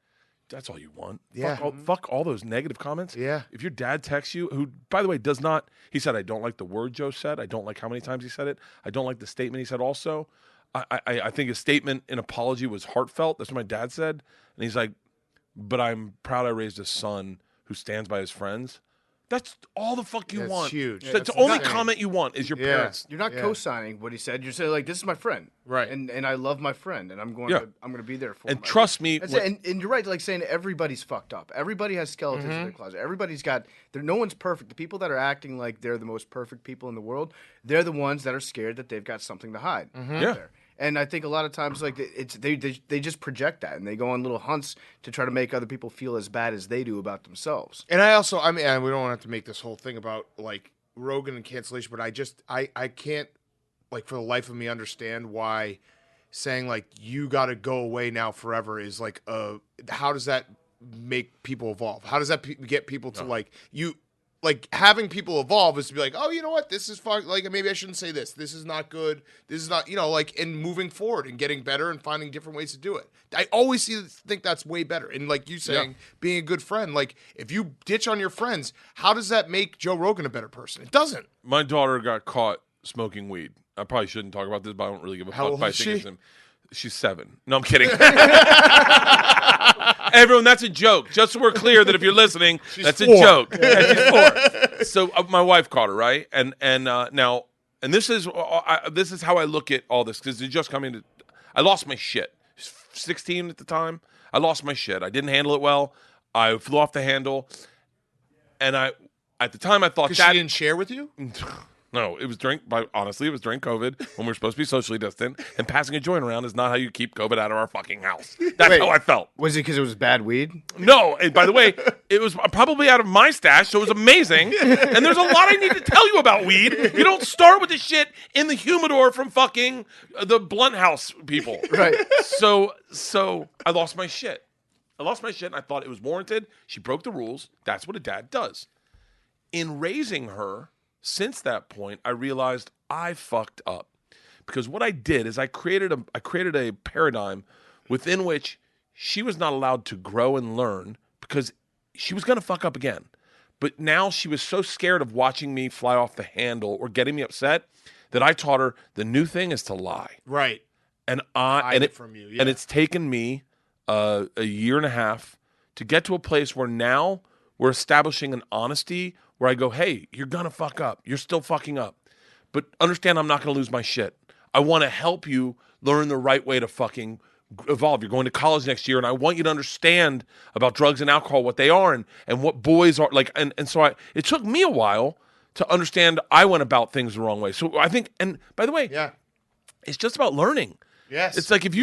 that's all you want? Yeah. Fuck all those negative comments? Yeah. If your dad texts you, who, by the way, does not, he said, I don't like the word Joe said. I don't like how many times he said it. I don't like the statement he said also. I think his statement in apology was heartfelt. That's what my dad said. And he's like, but I'm proud I raised a son who stands by his friends. That's all the fuck you That's want. huge. That's That's the only insane. comment you want is your parents. You're not co-signing what he said. You're saying like, this is my friend, Right. And I love my friend, and I'm going to be there for him. And trust me, That's it. And you're right, like saying everybody's fucked up. Everybody has skeletons in their closet. Everybody's got. No one's perfect. The people that are acting like they're the most perfect people in the world, they're the ones that are scared that they've got something to hide. Out there. And I think a lot of times, like they just project that, and they go on little hunts to try to make other people feel as bad as they do about themselves. And I mean, and we don't have to make this whole thing about like Rogan and cancellation, but I can't, like, for the life of me understand why saying like you got to go away now forever is like how does that make people evolve? How does that get people to like having people evolve is to be like, oh, you know what, this is fun. Like, maybe I shouldn't say this. This is not good. This is not, like, and moving forward and getting better and finding different ways to do it. I always think that's way better. And like you saying, being a good friend, like if you ditch on your friends, how does that make Joe Rogan a better person? It doesn't. My daughter got caught smoking weed. I probably shouldn't talk about this, but I don't really give a How fuck. old But I is think she? it's him. She's 7. No, I'm kidding. Everyone, that's a joke. Just so we're clear that if you're listening, that's 4. a joke. Yeah, she's 4. So my wife caught her, right? And now, and this is how I look at all this, because it's just coming to. I lost my shit. 16 at the time. I lost my shit. I didn't handle it well. I flew off the handle, and at the time I thought Because that she didn't share with you? No, it was honestly, it was during COVID when we were supposed to be socially distant, and passing a joint around is not how you keep COVID out of our fucking house. That's how I felt. Was it because it was bad weed? No, and by the way, it was probably out of my stash, so it was amazing. And there's a lot I need to tell you about weed. You don't start with the shit in the humidor from fucking the Blunt House people. Right. So I lost my shit. And I thought it was warranted. She broke the rules. That's what a dad does. In raising her, since that point, I realized I fucked up, because what I did is I created a paradigm within which she was not allowed to grow and learn, because she was going to fuck up again. But now she was so scared of watching me fly off the handle or getting me upset that I taught her the new thing is to lie. Right. And Hide it from you. Yeah. and it's taken me a year and a half to get to a place where now we're establishing an honesty where I go, hey, you're going to fuck up. You're still fucking up. But understand, I'm not going to lose my shit. I want to help you learn the right way to fucking evolve. You're going to college next year, and I want you to understand about drugs and alcohol, what they are, and what boys are like. And so it took me a while to understand I went about things the wrong way. So I think, and by the way, it's just about learning. Yes. It's like if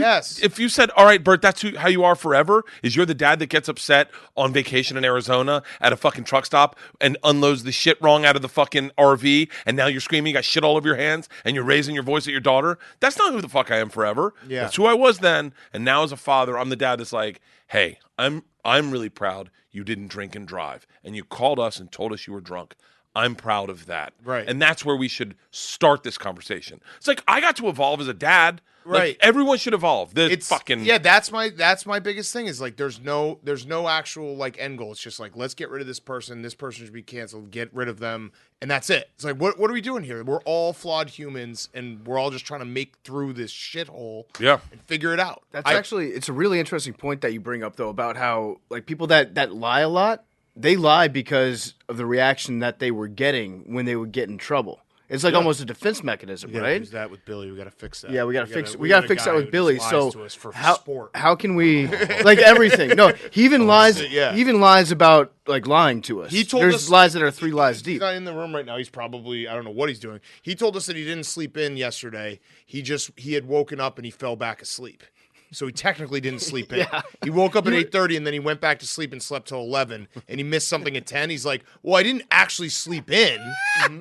you said, all right, Bert, that's how you are forever, is you're the dad that gets upset on vacation in Arizona at a fucking truck stop and unloads the shit wrong out of the fucking RV, and now you're screaming, you got shit all over your hands, and you're raising your voice at your daughter. That's not who the fuck I am forever. Yeah. That's who I was then, and now as a father, I'm the dad that's like, hey, I'm really proud you didn't drink and drive, and you called us and told us you were drunk. I'm proud of that. Right. And that's where we should start this conversation. It's like I got to evolve as a dad. Right. Like, everyone should evolve. That's my biggest thing is like there's no actual like end goal. It's just like, let's get rid of this person. This person should be canceled. Get rid of them, and that's it. It's like what are we doing here? We're all flawed humans, and we're all just trying to make through this shithole. Yeah. And figure it out. It's a really interesting point that you bring up though about how like people that lie a lot, they lie because of the reaction that they were getting when they would get in trouble. It's like almost a defense mechanism, We gotta right? use that with Billy. We got to fix that. Yeah, we got to fix a that with Billy. So sport. how can we like everything? No, he even lies. Yeah. He even lies about like lying to us. He told There's us lies that are 3 lies He's deep. not in the room right now. He's probably, I don't know what he's doing. He told us that he didn't sleep in yesterday. He had woken up and he fell back asleep. so he technically didn't sleep in. He woke up at 8:30 and then he went back to sleep and slept till 11, and he missed something at 10. He's like, well, I didn't actually sleep in.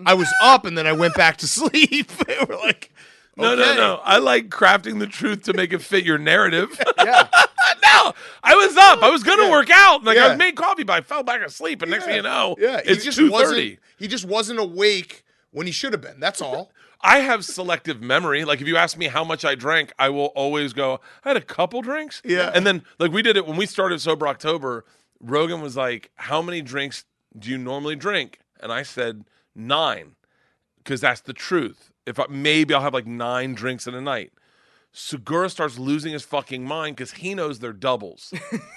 I was up and then I went back to sleep. We're like, okay. No. I like crafting the truth to make it fit your narrative. Yeah. No, I was up. I was going to work out. Like I was made coffee, but I fell back asleep. And next thing you know, it's 2:30. He just wasn't awake when he should have been. That's all. I have selective memory. Like if you ask me how much I drank, I will always go, I had a couple drinks. Yeah. And then like we did it when we started Sober October, Rogan was like, how many drinks do you normally drink? And I said 9 because that's the truth. Maybe I'll have like 9 drinks in a night. Segura starts losing his fucking mind because he knows they're doubles.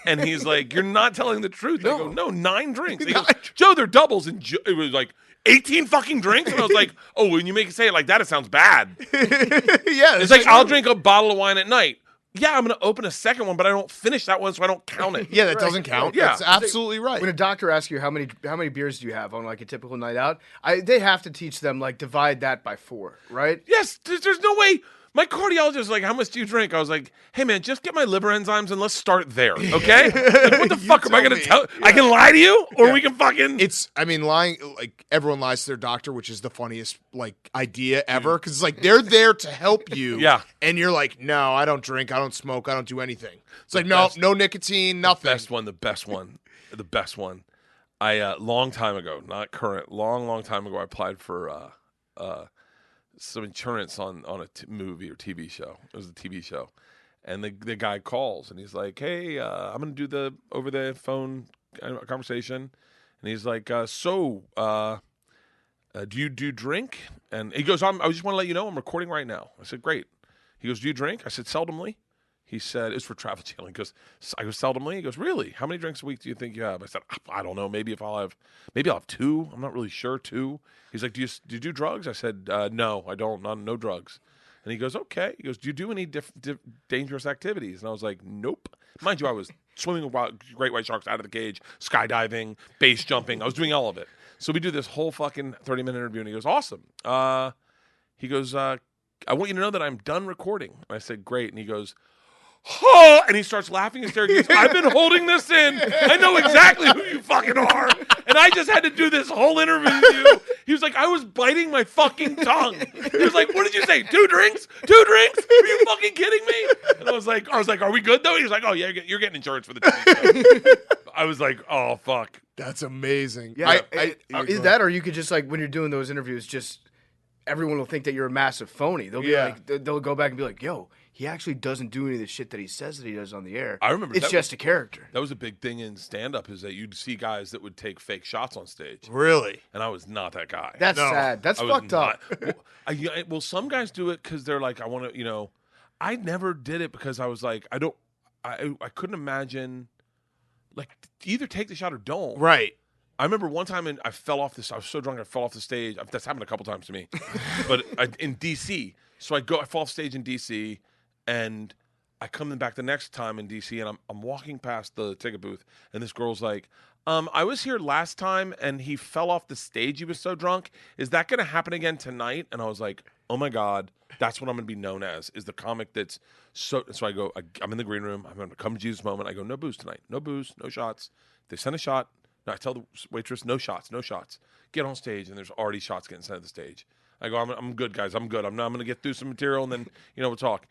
And he's like, you're not telling the truth. I go, no, 9 drinks. He goes, Joe, they're doubles. And it was like 18 fucking drinks. And I was like, oh, when you make it say it like that, it sounds bad. It's like, I'll drink a bottle of wine at night. Yeah, I'm going to open a second one, but I don't finish that one, so I don't count it. Yeah, that doesn't count. Yeah. That's absolutely right. When a doctor asks you how many beers do you have on like a typical night out, they have to teach them like divide that by 4, right? Yes, there's no way. My cardiologist was like, how much do you drink? I was like, hey, man, just get my liver enzymes and let's start there, okay? Like, what the fuck am I going to tell? I can lie to you or we can fucking... Lying, like, everyone lies to their doctor, which is the funniest, like, idea ever. Because, like, they're there to help you. Yeah. And you're like, no, I don't drink, I don't smoke, I don't do anything. It's like, no nicotine, nothing. The best one. I, long time ago, not current, long time ago, I applied for some insurance on a movie or TV show. It was a TV show. And the guy calls and he's like, hey, I'm going to do the over the phone conversation. And he's like, do you drink? And he goes, I just want to let you know I'm recording right now. I said, great. He goes, do you drink? I said, seldomly. He said, it's for Travel Channel. He goes, I go, seldomly? He goes, really? How many drinks a week do you think you have? I said, I don't know. Maybe I'll have 2. I'm not really sure, 2. He's like, do you do drugs? I said, no, I don't. No drugs. And he goes, okay. He goes, do you do any dangerous activities? And I was like, nope. Mind you, I was swimming with great white sharks out of the cage, skydiving, base jumping. I was doing all of it. So we do this whole fucking 30-minute interview, and he goes, awesome. He goes, I want you to know that I'm done recording. And I said, great. And he goes, oh, and he starts laughing hysterically. I've been holding this in. I know exactly who you fucking are. And I just had to do this whole interview with you. He was like, I was biting my fucking tongue. He was like, what did you say? 2 drinks? 2 drinks? Are you fucking kidding me? And I was like, are we good though? He was like, oh yeah, you're getting insurance for the TV show. I was like, oh fuck. That's amazing. Yeah. Either that or you could just like when you're doing those interviews, just everyone will think that you're a massive phony. They'll be like, they'll go back and be like, yo, he actually doesn't do any of the shit that he says that he does on the air. I remember it's just a character. That was a big thing in stand-up is that you'd see guys that would take fake shots on stage. Really? And I was not that guy. That's sad. That's fucked up. Well, some guys do it because they're like, I want to, I never did it because I was like, I couldn't imagine, like, either take the shot or don't. Right. I remember one time I fell off I was so drunk I fell off the stage. That's happened a couple times to me. But in D.C. So I fall off stage in D.C., and I come back the next time in D.C., and I'm walking past the ticket booth, and this girl's like, I was here last time, and he fell off the stage. He was so drunk. Is that going to happen again tonight? And I was like, oh, my God, that's what I'm going to be known as, is the comic that's so I go, I'm in the green room. I'm going to come to Jesus moment. I go, no booze tonight. No booze, no shots. They send a shot. No, I tell the waitress, no shots. Get on stage, and there's already shots getting sent to the stage. I go, I'm good, guys. I'm good. I'm going to get through some material, and then, we'll talk.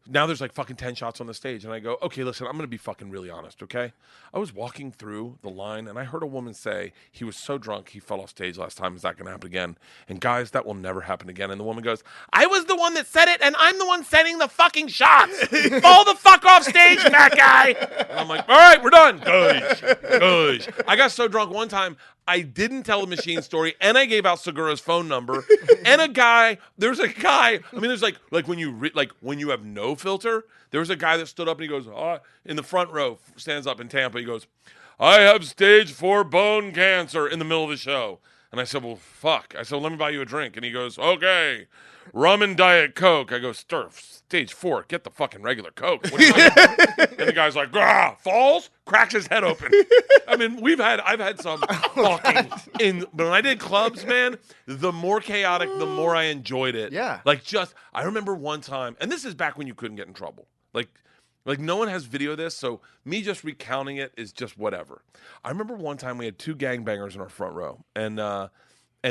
Now there's like fucking 10 shots on the stage. And I go, okay, listen, I'm going to be fucking really honest, okay? I was walking through the line, and I heard a woman say, he was so drunk, he fell off stage last time. Is that going to happen again? And guys, that will never happen again. And the woman goes, I was the one that said it, and I'm the one sending the fucking shots. Fall the fuck off stage, fat guy. And I'm like, all right, we're done. Gosh. I got so drunk one time, I didn't tell the machine story, and I gave out Segura's phone number. And there's a guy. I mean, there's like when you have no filter. There was a guy that stood up and he goes, in the front row, stands up in Tampa. He goes, I have stage 4 bone cancer in the middle of the show. And I said, well, fuck. I said, well, let me buy you a drink. And he goes, okay, rum and Diet Coke. I go, stage 4, get the fucking regular Coke. What are you doing? And the guy's like, falls, cracks his head open. I mean, I've had some fucking, but when I did clubs, man, the more chaotic, the more I enjoyed it. Yeah. Like I remember one time, and this is back when you couldn't get in trouble. Like, Like, no one has video of this, so me just recounting it is just whatever. I remember one time we had 2 gangbangers in our front row, and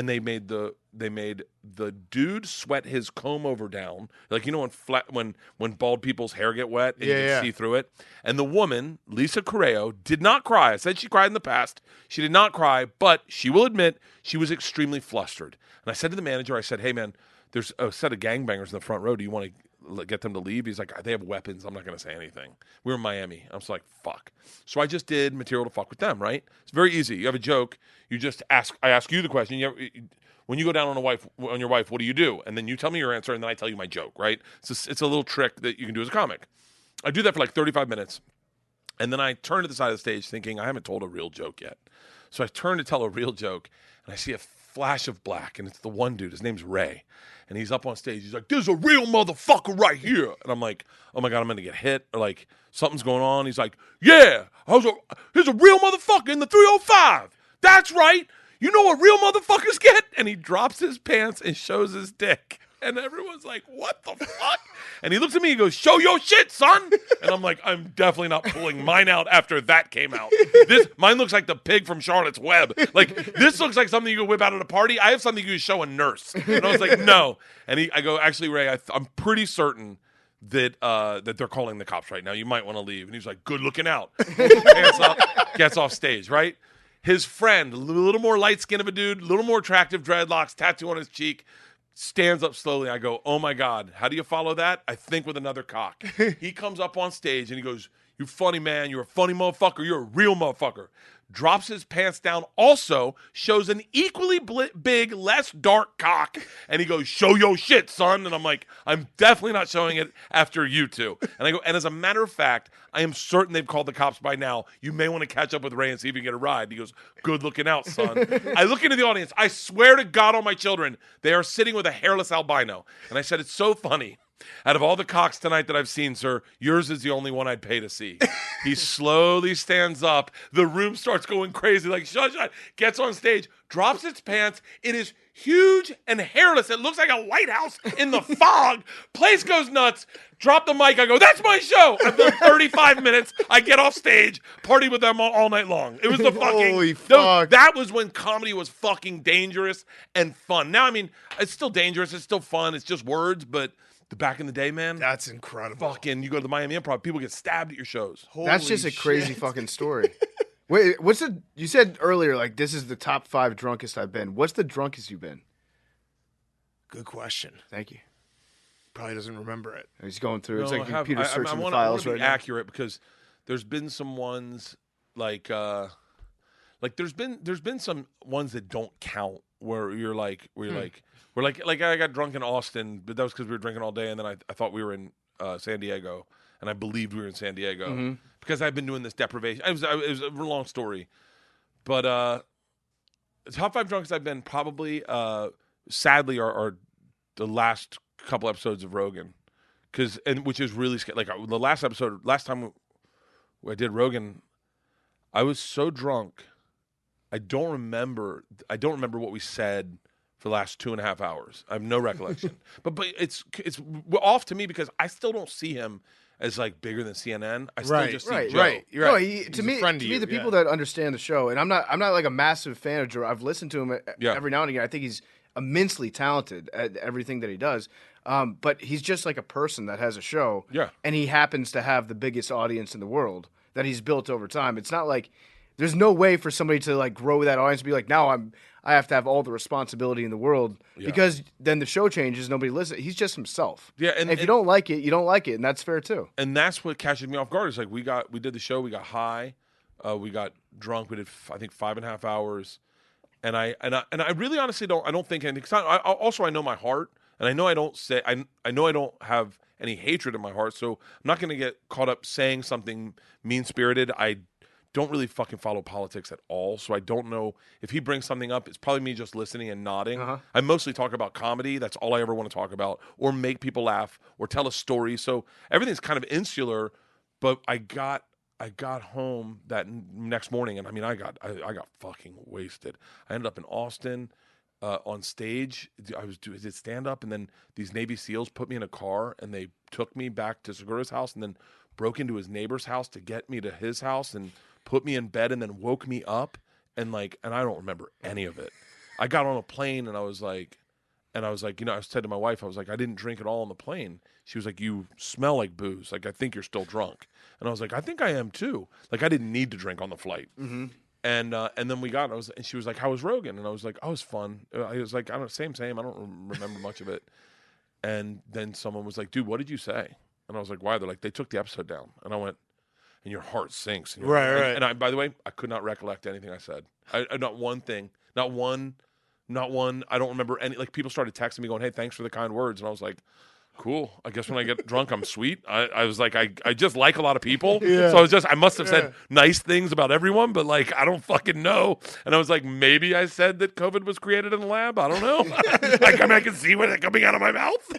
they made the dude sweat his comb over down, like, you know, when bald people's hair get wet and you can see through it. And the woman, Lisa Correo, did not cry. I said she cried in the past. She did not cry, but she will admit she was extremely flustered. And I said to the manager, I said, "Hey man, there's a set of gangbangers in the front row. Do you want to get them to leave?" He's like, "They have weapons. I'm not going to say anything." We were in Miami. I was like, fuck. So I just did material to fuck with them, right? It's very easy. You have a joke. You just ask. I ask you the question. When you go down on your wife, what do you do? And then you tell me your answer, and then I tell you my joke, right? It's a little trick that you can do as a comic. I do that for like 35 minutes. And then I turn to the side of the stage thinking, I haven't told a real joke yet. So I turn to tell a real joke, and I see a flash of black, and it's the one dude. His name's Ray. And he's up on stage. He's like, "There's a real motherfucker right here." And I'm like, oh my God, I'm going to get hit. Or like, something's going on. He's like, "Yeah, here's a real motherfucker in the 305. That's right. You know what real motherfuckers get?" And he drops his pants and shows his dick. And everyone's like, "What the fuck?" And he looks at me and goes, "Show your shit, son." And I'm like, I'm definitely not pulling mine out after that came out. Mine looks like the pig from Charlotte's Web. Like, this looks like something you could whip out at a party. I have something you could show a nurse. And I was like, no. And I go, "Actually, Ray, I'm pretty certain that they're calling the cops right now. You might want to leave." And he's like, "Good looking out." Pulls his pants up, gets off stage, right? His friend, a little more light skin of a dude, a little more attractive, dreadlocks, tattoo on his cheek, stands up slowly. I go, "Oh my God, how do you follow that?" I think with another cock. He comes up on stage and he goes, "You funny man, you're a funny motherfucker, you're a real motherfucker." Drops his pants down, also shows an equally big, less dark cock, and he goes, "Show your shit, son." And I'm like, I'm definitely not showing it after you two. And I go, and as a matter of fact, I am certain they've called the cops by now. You may want to catch up with Ray and see if you can get a ride. He goes, "Good looking out, son." I look into the audience. I swear to God on my children, they are sitting with a hairless albino. And I said, "It's so funny. Out of all the cocks tonight that I've seen, sir, yours is the only one I'd pay to see." He slowly stands up. The room starts going crazy. Like, shut. Gets on stage, drops its pants. It is huge and hairless. It looks like a lighthouse in the fog. Place goes nuts. Drop the mic. I go, "That's my show." After 35 minutes, I get off stage, party with them all night long. It was the fucking... Holy fuck. That was when comedy was fucking dangerous and fun. Now, I mean, it's still dangerous. It's still fun. It's just words, but... back in the day, man. That's incredible. Fucking, you go to the Miami Improv, people get stabbed at your shows. That's just a crazy fucking story. Wait, you said earlier, like, this is the top 5 drunkest I've been. What's the drunkest you've been? Good question. Thank you. Probably doesn't remember it. He's going through. It's No, like I have- computer I searching the wanna files be right now. accurate because there's been some ones like there's been some ones that don't count where you're like I got drunk in Austin, but that was because we were drinking all day, and then I thought we were in San Diego, and I believed we were in San Diego because I've been doing this deprivation. It was a long story, but the top 5 drunkest I've been probably sadly are the last couple episodes of Rogan, which is really scary. Like the last time I did Rogan, I was so drunk, I don't remember what we said for the last 2.5 hours. I have no recollection. but it's off to me because I still don't see him as like bigger than CNN. I still just see Joe. Right. You're No, right. to He's a friend to you, the people yeah. that understand the show, and I'm not like a massive fan of Joe. I've listened to him Yeah. every now and again. I think he's immensely talented at everything that he does. But he's just like a person that has a show. Yeah. And he happens to have the biggest audience in the world that he's built over time. It's not like there's no way for somebody to like grow that audience and be like, now I have to have all the responsibility in the world because then the show changes, nobody listens. He's just himself. Yeah, and if you don't like it, you don't like it, and that's fair too. And that's what catches me off guard. Is like we did the show, we got high, we got drunk, we did I think 5.5 hours, and I really honestly don't think anything. Cause I know my heart, and I know I don't have any hatred in my heart, so I'm not going to get caught up saying something mean spirited. I don't really fucking follow politics at all, so I don't know if he brings something up. It's probably me just listening and nodding. I mostly talk about comedy. That's all I ever want to talk about, or make people laugh, or tell a story. So everything's kind of insular. But I got home that next morning, and I mean, I got fucking wasted. I ended up in Austin on stage. I did stand up, and then these Navy SEALs put me in a car, and they took me back to Segura's house, and then broke into his neighbor's house to get me to his house and put me in bed and then woke me up and I don't remember any of it. I got on a plane and I was like, I said to my wife, I was like, I didn't drink at all on the plane. She was like, you smell like booze. Like, I think you're still drunk. And I was like, I think I am too. Like, I didn't need to drink on the flight. Mm-hmm. And then we got, and she was like, how was Rogan? And I was like, oh, it was fun. I was like, same. I don't remember much of it. And then someone was like, dude, what did you say? And I was like, why? They're like, they took the episode down. And I went, and your heart sinks. And right. And I, by the way, I could not recollect anything I said. Not one thing. Not one. I don't remember any. Like, people started texting me going, hey, thanks for the kind words. And I was like, cool. I guess when I get drunk, I'm sweet. I was like, I just like a lot of people. Yeah. So I must have said nice things about everyone, but like, I don't fucking know. And I was like, maybe I said that COVID was created in the lab. I don't know. I can see it coming out of my mouth.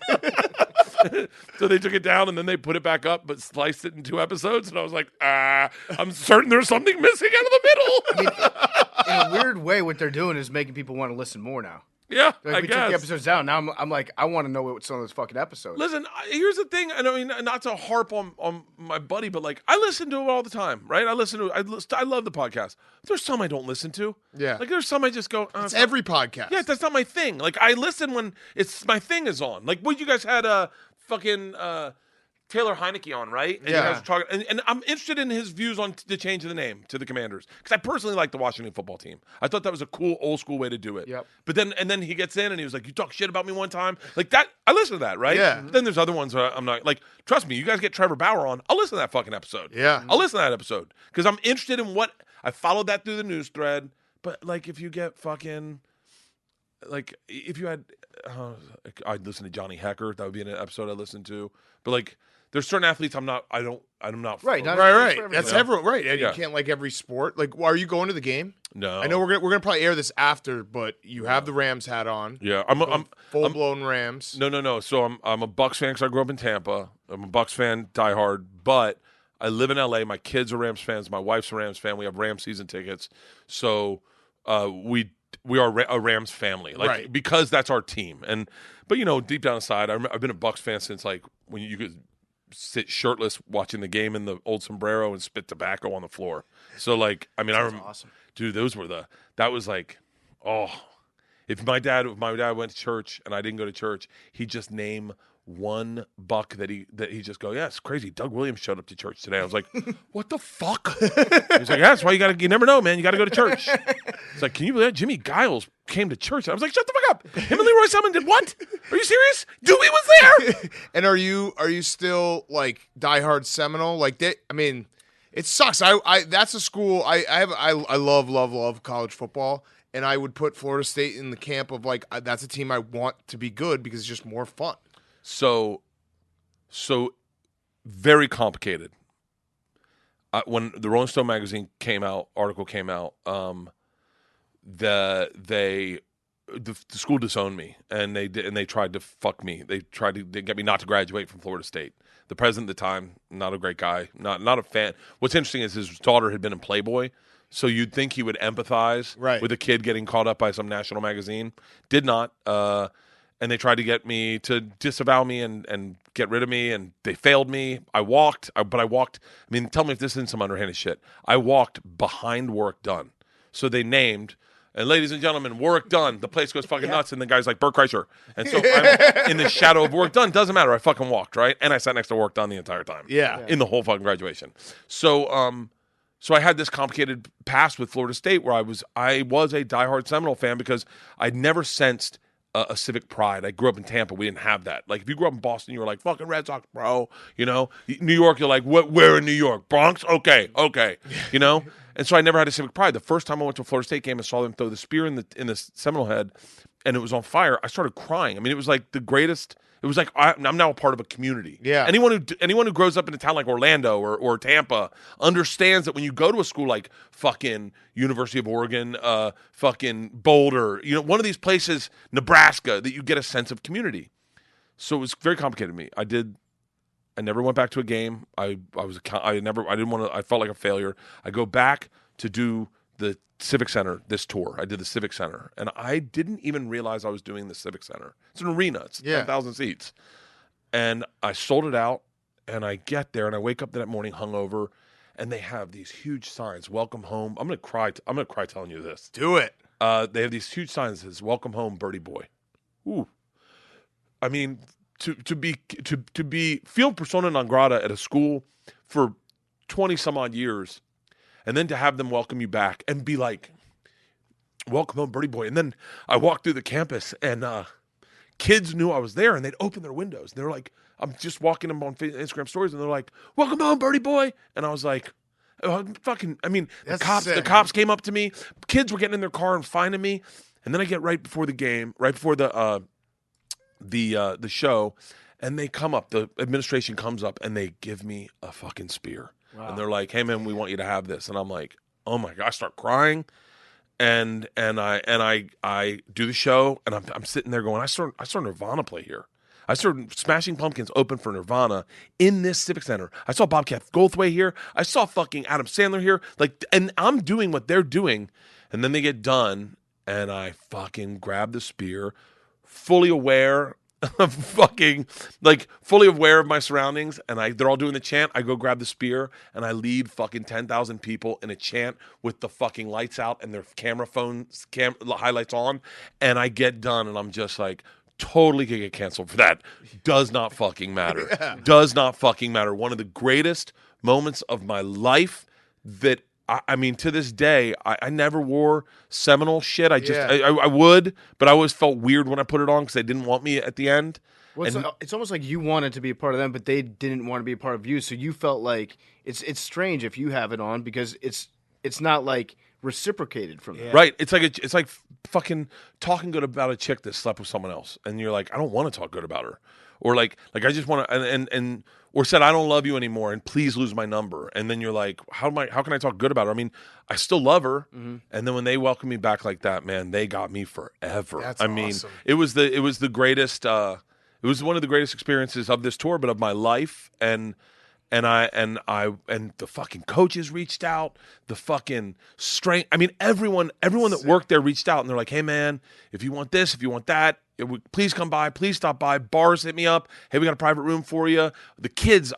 So they took it down and then they put it back up, but sliced it in 2 episodes. And I was like, I'm certain there's something missing out of the middle. In a weird way, what they're doing is making people want to listen more now. Yeah, like we took the episodes down. Now I'm like, I want to know what's on those fucking episodes. Listen, here's the thing. I mean, not to harp on my buddy, but like, I listen to it all the time, right? I love the podcast. There's some I don't listen to. Yeah. Like, there's some I just go. It's every podcast. Yeah, that's not my thing. Like, I listen when my thing is on. Like, what you guys had fucking Taylor Heineke on, right? And yeah. You guys were talking, and I'm interested in his views on the change of the name to the Commanders, because I personally like the Washington football team. I thought that was a cool old school way to do it. Yep. But then he gets in and he was like, "You talk shit about me one time," like that. I listen to that, right? Yeah. But then there's other ones where I'm not like. Trust me, you guys get Trevor Bauer on, I'll listen to that fucking episode. Yeah. I'll listen to that episode because I'm interested in what I followed that through the news thread. But like, if you get fucking. Like, if you had, I'd listen to Johnny Hecker. That would be an episode I listened to. But like, there's certain athletes I'm not. Right. That's everyone. Right. And you can't like every sport. Like, are you going to the game? No. I know we're gonna probably air this after, but you have the Rams hat on. Yeah, I'm full blown Rams. No. So I'm a Bucs fan because I grew up in Tampa. I'm a Bucs fan, diehard. But I live in LA. My kids are Rams fans. My wife's a Rams fan. We have Rams season tickets. So we are a Rams family, like right. Because that's our team. But you know, deep down inside, I've been a Bucs fan since like when you could sit shirtless watching the game in the old sombrero and spit tobacco on the floor. So like, I mean, I remember, awesome. Dude, that was like, oh, if my dad went to church and I didn't go to church, he'd just name one buck that he just go, yeah, it's crazy. Doug Williams showed up to church today. I was like, what the fuck? He's like, yeah, that's why you never know, man. You got to go to church. It's like, can you believe that Jimmy Giles came to church? I was like, shut the fuck up. Him and Leroy Selman did what? Are you serious? Dewey was there. And are you still like diehard Seminole? Like I mean, it sucks. I that's a school I love college football. And I would put Florida State in the camp of like, that's a team I want to be good because it's just more fun. So very complicated. When the Rolling Stone magazine article came out, the school disowned me, and they tried to fuck me. They tried to get me not to graduate from Florida State. The president at the time, not a great guy, not a fan. What's interesting is his daughter had been in Playboy, so you'd think he would empathize with a kid getting caught up by some national magazine. Did not. And they tried to get me to disavow me and get rid of me, and they failed me. I walked. I mean, tell me if this isn't some underhanded shit. I walked behind Work Done. So they named, and ladies and gentlemen, Work Done. The place goes fucking nuts, and the guy's like, Bert Kreischer. And so I'm in the shadow of Work Done. Doesn't matter. I fucking walked, right? And I sat next to Work Done the entire time. Yeah. In the whole fucking graduation. So I had this complicated past with Florida State where I was a diehard Seminole fan because I'd never sensed a civic pride. I grew up in Tampa. We didn't have that. Like, if you grew up in Boston, you were like, fucking Red Sox, bro. You know? New York, you're like, where in New York? Bronx? Okay. You know? And so I never had a civic pride. The first time I went to a Florida State game and saw them throw the spear in the Seminole head, and it was on fire, I started crying. I mean, it was like the greatest. It was like I'm now a part of a community. Yeah. Anyone who grows up in a town like Orlando or Tampa understands that when you go to a school like fucking University of Oregon, fucking Boulder, you know, one of these places, Nebraska, that you get a sense of community. So it was very complicated to me. I never went back to a game. I felt like a failure. I go back to do the Civic Center this tour. I did the Civic Center, and I didn't even realize I was doing the Civic Center. It's an arena. It's 10,000 seats. And I sold it out, I get there and I wake up that morning hungover, and they have these huge signs, "Welcome home." I'm gonna cry. I'm gonna cry telling you this. Do it. They have these huge signs that says "Welcome home, Birdie Boy." Ooh, I mean, to be field persona non grata at a school for 20 some odd years, and then to have them welcome you back and be like, "Welcome home, Birdie Boy." And then I walked through the campus, and kids knew I was there, and they'd open their windows. They're like, I'm just walking them on Instagram stories, and they're like, "Welcome home, Birdie Boy." And I was like, oh, the That's cops. sick. The cops came up to me. Kids were getting in their car and finding me. And then I get right before the game, right before the show, and they come up. The administration comes up, and they give me a fucking spear. Wow. And they're like, "Hey man, we want you to have this." And I'm like, "Oh my God!" I start crying, and I do the show, and I'm sitting there going, I saw Nirvana play here. I saw Smashing Pumpkins open for Nirvana in this Civic Center. I saw Bobcat Goldthwait here. I saw fucking Adam Sandler here. Like, and I'm doing what they're doing, and then they get done, and I fucking grab the spear, fully aware of fully aware of my surroundings, and they're all doing the chant. I go grab the spear, and I lead fucking 10,000 people in a chant with the fucking lights out and their camera phones, highlights on, and I get done, and I'm just like, totally could get canceled for that. Does not fucking matter. Yeah. Does not fucking matter. One of the greatest moments of my life that, I mean, to this day, I never wore Seminole shit. I would, but I always felt weird when I put it on because they didn't want me at the end. Well, it's almost like you wanted to be a part of them, but they didn't want to be a part of you. So you felt like it's strange if you have it on because it's not like reciprocated from them. Yeah. Right. It's like fucking talking good about a chick that slept with someone else, and you're like, I don't want to talk good about her, or like I just want to, and or said I don't love you anymore, and please lose my number, and then you're like, how can I talk good about her? I mean, I still love her, and then when they welcome me back like that, man, they got me forever. That's awesome. Awesome. It was the greatest. It was one of the greatest experiences of this tour, but of my life, and the fucking coaches reached out, the fucking strength. I mean, everyone that worked there reached out, and they're like, "Hey, man, if you want this, if you want that, please come by, please stop by." Bars hit me up. "Hey, we got a private room for you." The kids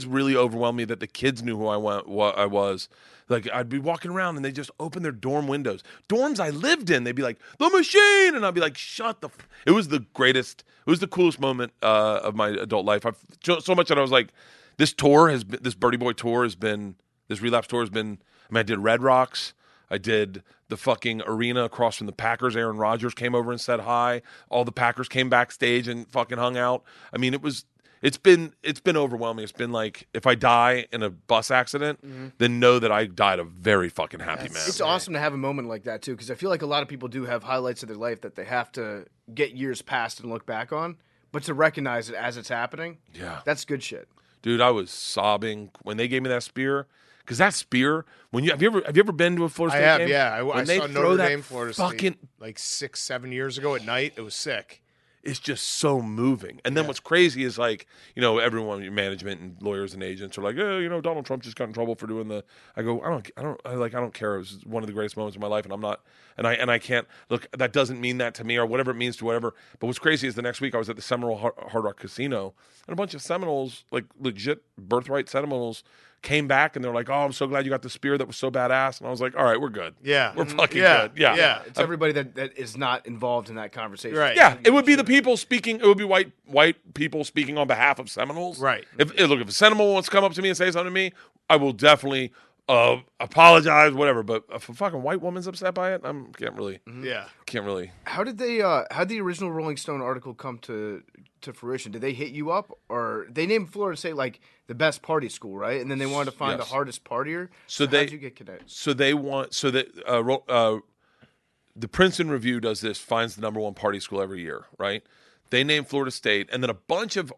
really overwhelmed me that the kids knew who I was. Like, I'd be walking around, and they just open their dorm windows. Dorms I lived in, they'd be like, "The Machine," and I'd be like, "Shut the." It was the greatest. It was the coolest moment of my adult life. I've so much that I was like. This Birdie Boy tour has been, this Relapse tour has been, I mean, I did Red Rocks. I did the fucking arena across from the Packers. Aaron Rodgers came over and said hi. All the Packers came backstage and fucking hung out. I mean, it's been overwhelming. It's been like, if I die in a bus accident, then know that I died a very fucking happy man. It's awesome to have a moment like that, too, because I feel like a lot of people do have highlights of their life that they have to get years past and look back on, but to recognize it as it's happening, that's good shit. Dude, I was sobbing when they gave me that spear. Because that spear, have you ever been to a Florida State game? Yeah. I saw Notre Dame, Florida State like 6-7 years ago at night. It was sick. It's just so moving. And then what's crazy is, like, you know, everyone, your management and lawyers and agents are like, "Oh, you know, Donald Trump just got in trouble for doing the." I go, I don't care. It was one of the greatest moments of my life, and I'm not, and I can't look. That doesn't mean that to me, or whatever it means to whatever. But what's crazy is the next week I was at the Seminole Hard Rock Casino, and a bunch of Seminoles, like legit birthright Seminoles, came back, and they're like, "Oh, I'm so glad you got the spear. That was so badass." And I was like, "All right, we're good. Yeah, we're fucking good. Yeah." It's everybody that is not involved in that conversation. Right. Yeah, it would be the people speaking. It would be white people speaking on behalf of Seminoles. Right. If a Seminole wants to come up to me and say something to me, I will definitely apologize, whatever. But if a fucking white woman's upset by it, can't really. How did how'd the original Rolling Stone article come to fruition? Did they hit you up, or they named Florida State like the best party school, right? And then they wanted to find the hardest partier. So how'd you get connected? The Princeton Review does this, finds the #1 party school every year, right? They named Florida State, and then a bunch of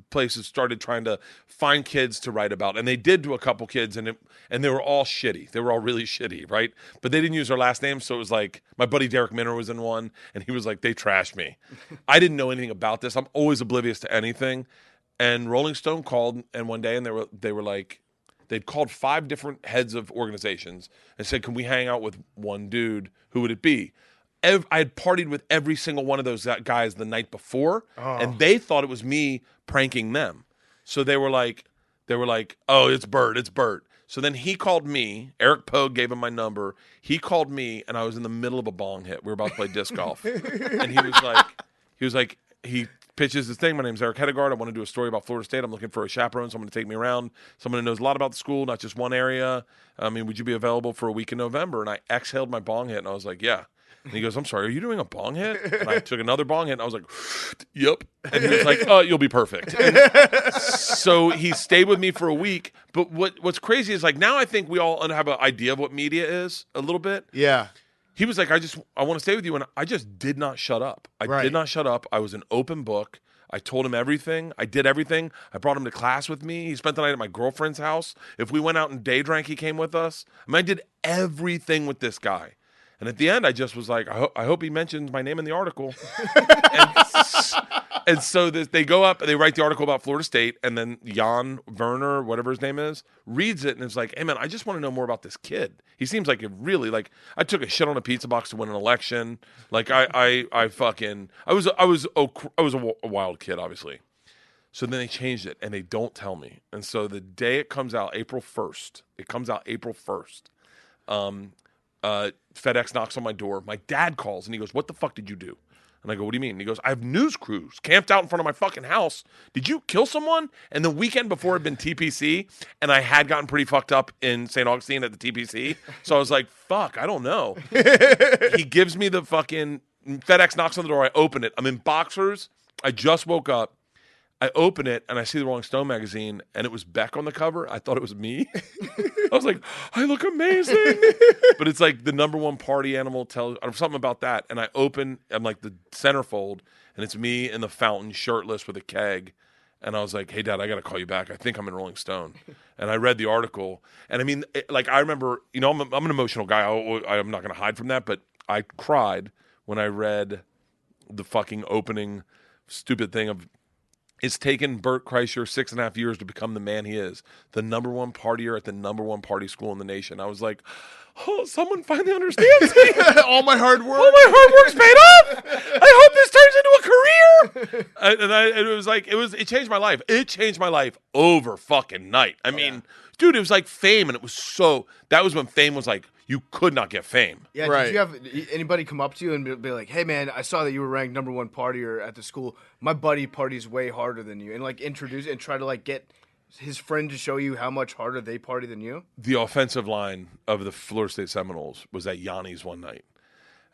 places started trying to find kids to write about, and they did to a couple kids, and they were all shitty. They were all really shitty, right? But they didn't use their last name, so it was like my buddy Derek Minner was in one, and he was like, "They trashed me." I didn't know anything about this. I'm always oblivious to anything, and Rolling Stone called, and one day, and they were like, they'd called 5 different heads of organizations and said, "Can we hang out with one dude? Who would it be?" I had partied with every single one of those guys the night before, and they thought it was me pranking them. So they were like, oh, it's Bert. So then he called me. Eric Pogue gave him my number. He called me, and I was in the middle of a bong hit. We were about to play disc golf, and he pitches this thing. My name's Eric Hedegaard. I want to do a story about Florida State. I'm looking for a chaperone, someone to take me around, someone who knows a lot about the school, not just one area. I mean, would you be available for a week in November? And I exhaled my bong hit, and I was like, yeah. And he goes, I'm sorry, are you doing a bong hit? And I took another bong hit, and I was like, yep. And he was like, oh, you'll be perfect. And so he stayed with me for a week. But what's crazy is, like, now I think we all have an idea of what media is a little bit. Yeah. He was like, I want to stay with you. And I just did not shut up. I did not shut up. I was an open book. I told him everything. I did everything. I brought him to class with me. He spent the night at my girlfriend's house. If we went out and day drank, he came with us. I mean, I did everything with this guy. And at the end, I just was like, I hope he mentions my name in the article. and so they go up and they write the article about Florida State. And then Jan Werner, whatever his name is, reads it and is like, hey, man, I just want to know more about this kid. He seems like I took a shit on a pizza box to win an election. Like I was a wild kid, obviously. So then they changed it and they don't tell me. And so the day it comes out, April 1st, FedEx knocks on my door. My dad calls and he goes, what the fuck did you do? And I go, what do you mean? And he goes, I have news crews camped out in front of my fucking house. Did you kill someone? And the weekend before had been TPC, and I had gotten pretty fucked up in St. Augustine at the TPC. So I was like, fuck, I don't know. He gives me the fucking FedEx knocks on the door. I open it. I'm in boxers. I just woke up. I open it, and I see the Rolling Stone magazine, and it was Beck on the cover. I thought it was me. I was like, I look amazing. But it's like the number one party animal tells or something about that. And I open, I'm like the centerfold, and it's me in the fountain, shirtless with a keg. And I was like, hey, Dad, I got to call you back. I think I'm in Rolling Stone. And I read the article. And I mean, I remember, I'm an emotional guy. I'm not going to hide from that. But I cried when I read the fucking opening stupid thing of, it's taken Bert Kreischer 6.5 years to become the man he is, the number one partier at the number one party school in the nation. I was like, oh, someone finally understands me. All my hard work. All my hard work's paid off. I hope this turns into a career. It changed my life. It changed my life over fucking night. I mean, dude, it was like fame, and that was when fame was like, you could not get fame. Yeah, right. Did you have anybody come up to you and be like, hey, man, I saw that you were ranked number one partier at the school. My buddy parties way harder than you. And, like, introduce and try to, like, get his friend to show you how much harder they party than you? The offensive line of the Florida State Seminoles was at Yanni's one night.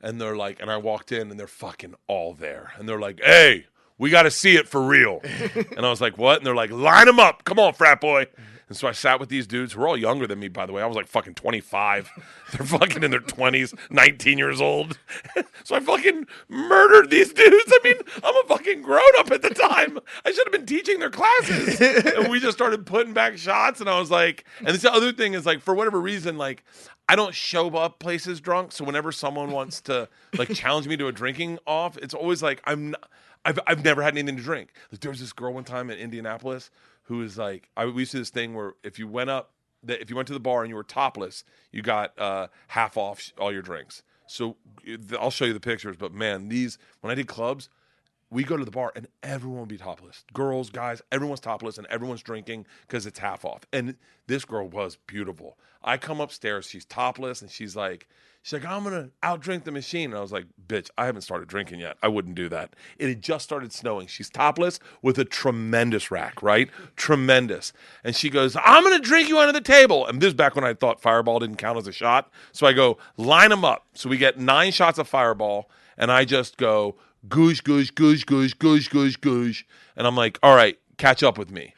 And they're like, and I walked in, and they're fucking all there. And they're like, hey, we got to see it for real. And I was like, what? And they're like, line them up. Come on, frat boy. And so I sat with these dudes who were all younger than me, by the way. I was like fucking 25. They're fucking in their 20s, 19 years old. So I fucking murdered these dudes. I mean, I'm a fucking grown-up at the time. I should have been teaching their classes. And we just started putting back shots, and I was like, and this other thing is, like, for whatever reason, like, I don't show up places drunk, so whenever someone wants to, like, challenge me to a drinking off, it's always like, I've never had anything to drink. Like, there was this girl one time in Indianapolis who was like, we used to do this thing where if you went to the bar and you were topless, you got half off all your drinks. So I'll show you the pictures, but man, when I did clubs, we go to the bar and everyone would be topless. Girls, guys, everyone's topless and everyone's drinking because it's half off. And this girl was beautiful. I come upstairs, she's topless, and she's like, I'm going to outdrink the machine. And I was like, bitch, I haven't started drinking yet. I wouldn't do that. It had just started snowing. She's topless with a tremendous rack, right? Tremendous. And she goes, I'm going to drink you under the table. And this is back when I thought Fireball didn't count as a shot. So I go, line them up. So we get 9 shots of Fireball, and I just go, goosh, goosh, goosh, goosh, goosh, goosh, goosh. And I'm like, all right, catch up with me.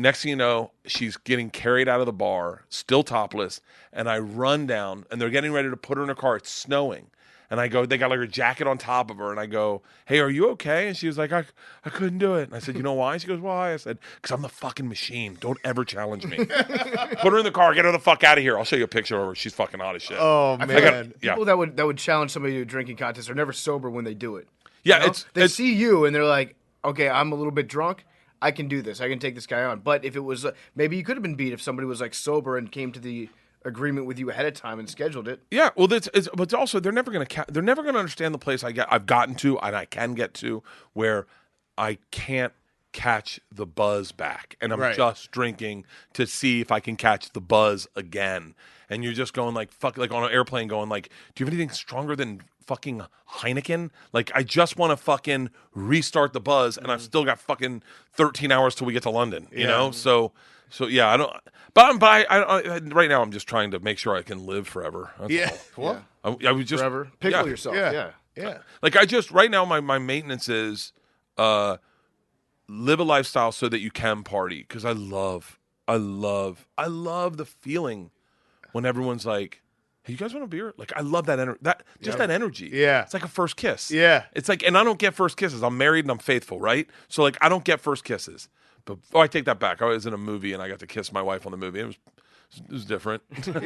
Next thing you know, she's getting carried out of the bar, still topless, and I run down, and they're getting ready to put her in a car. It's snowing. And I go, they got like her jacket on top of her, and I go, hey, are you okay? And she was like, I couldn't do it. And I said, you know why? She goes, why? I said, because I'm the fucking machine. Don't ever challenge me. Put her in the car. Get her the fuck out of here. I'll show you a picture of her. She's fucking hot as shit. Oh, man. People that would challenge somebody to a drinking contest are never sober when they do it. Yeah, you know? They see you, and they're like, okay, I'm a little bit drunk. I can do this. I can take this guy on. But if it was, maybe you could have been beat if somebody was like sober and came to the agreement with you ahead of time and scheduled it. Yeah, well, but also they're never gonna understand the place I've gotten to and I can get to where I can't catch the buzz back, and I'm Right. just drinking to see if I can catch the buzz again. And you're just going like fuck, like on an airplane, going like, do you have anything stronger than fucking Heineken? Like, I just want to fucking restart the buzz, and I've still got fucking 13 hours till we get to London. You know, so yeah, I don't. But I right now I'm just trying to make sure I can live forever. That's all. Well, I was just Forever. Pickle yourself. Yeah. Yeah. like I just right now my maintenance is live a lifestyle so that you can party, because I love the feeling when everyone's like, hey, you guys want a beer? Like, I love that energy. That energy. Yeah. It's like a first kiss. Yeah. It's like, and I don't get first kisses. I'm married and I'm faithful, right? So like, I don't get first kisses. But I take that back. I was in a movie and I got to kiss my wife on the movie. It was different. But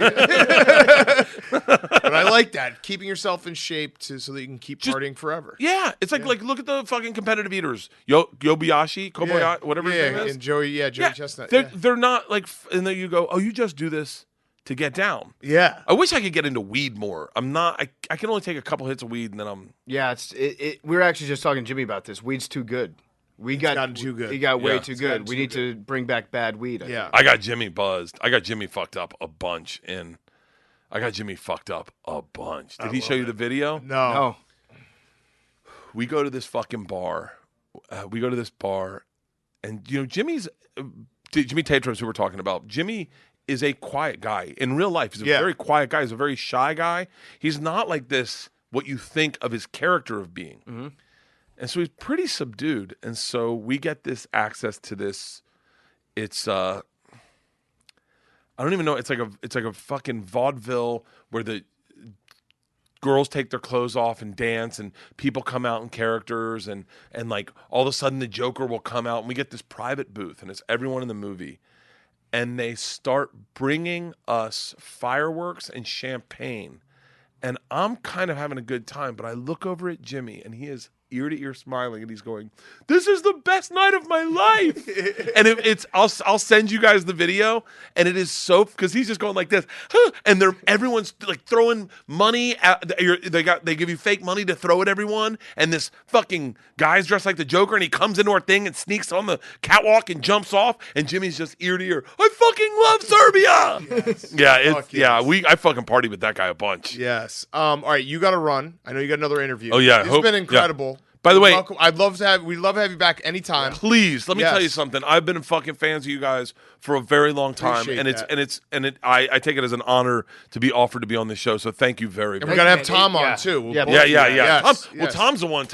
I like that, keeping yourself in shape so that you can keep partying forever. Yeah, it's like look at the fucking competitive eaters, Kobayashi, whatever his name is. And Joey Chestnut. They're not like, and then you go, oh, you just do this to get down. Yeah. I wish I could get into weed more. I'm not. I can only take a couple hits of weed and then I'm. Yeah, we were actually just talking to Jimmy about this. Weed's too good. Gotten too good. He got way Yeah. too good. We need to bring back bad weed. I think. I got Jimmy buzzed. I got Jimmy fucked up a bunch, and I got Jimmy fucked up a bunch. Did he show you the video? No. We go to this fucking bar. And you know Jimmy Tatros, who we're talking about. Jimmy is a quiet guy in real life. He's a very quiet guy. He's a very shy guy. He's not like this. What you think of his character of being. Mm-hmm. And so he's pretty subdued. And so we get this access to this. It's I don't even know. It's like a fucking vaudeville where the girls take their clothes off and dance, and people come out in characters, and like all of a sudden the Joker will come out, and we get this private booth, and it's everyone in the movie, and they start bringing us fireworks and champagne, and I'm kind of having a good time, but I look over at Jimmy, and he is ear to ear smiling, and he's going, "This is the best night of my life." And I'll send you guys the video, and it is so, because he's just going like this, and everyone's like throwing money at, they give you fake money to throw at everyone, and this fucking guy's dressed like the Joker, and he comes into our thing and sneaks on the catwalk and jumps off, and Jimmy's just ear to ear, "I fucking love Serbia." Yes. I fucking party with that guy a bunch. Yes. All right, you got to run. I know you got another interview. Oh yeah, it's been incredible. Yeah. By the way, welcome. We'd love to have you back anytime. Please, let me tell you something. I've been fucking fans of you guys for a very long time, I take it as an honor to be offered to be on this show. So thank you very much. And we're gonna have Tom on too. Yeah. Yes. Tom's the one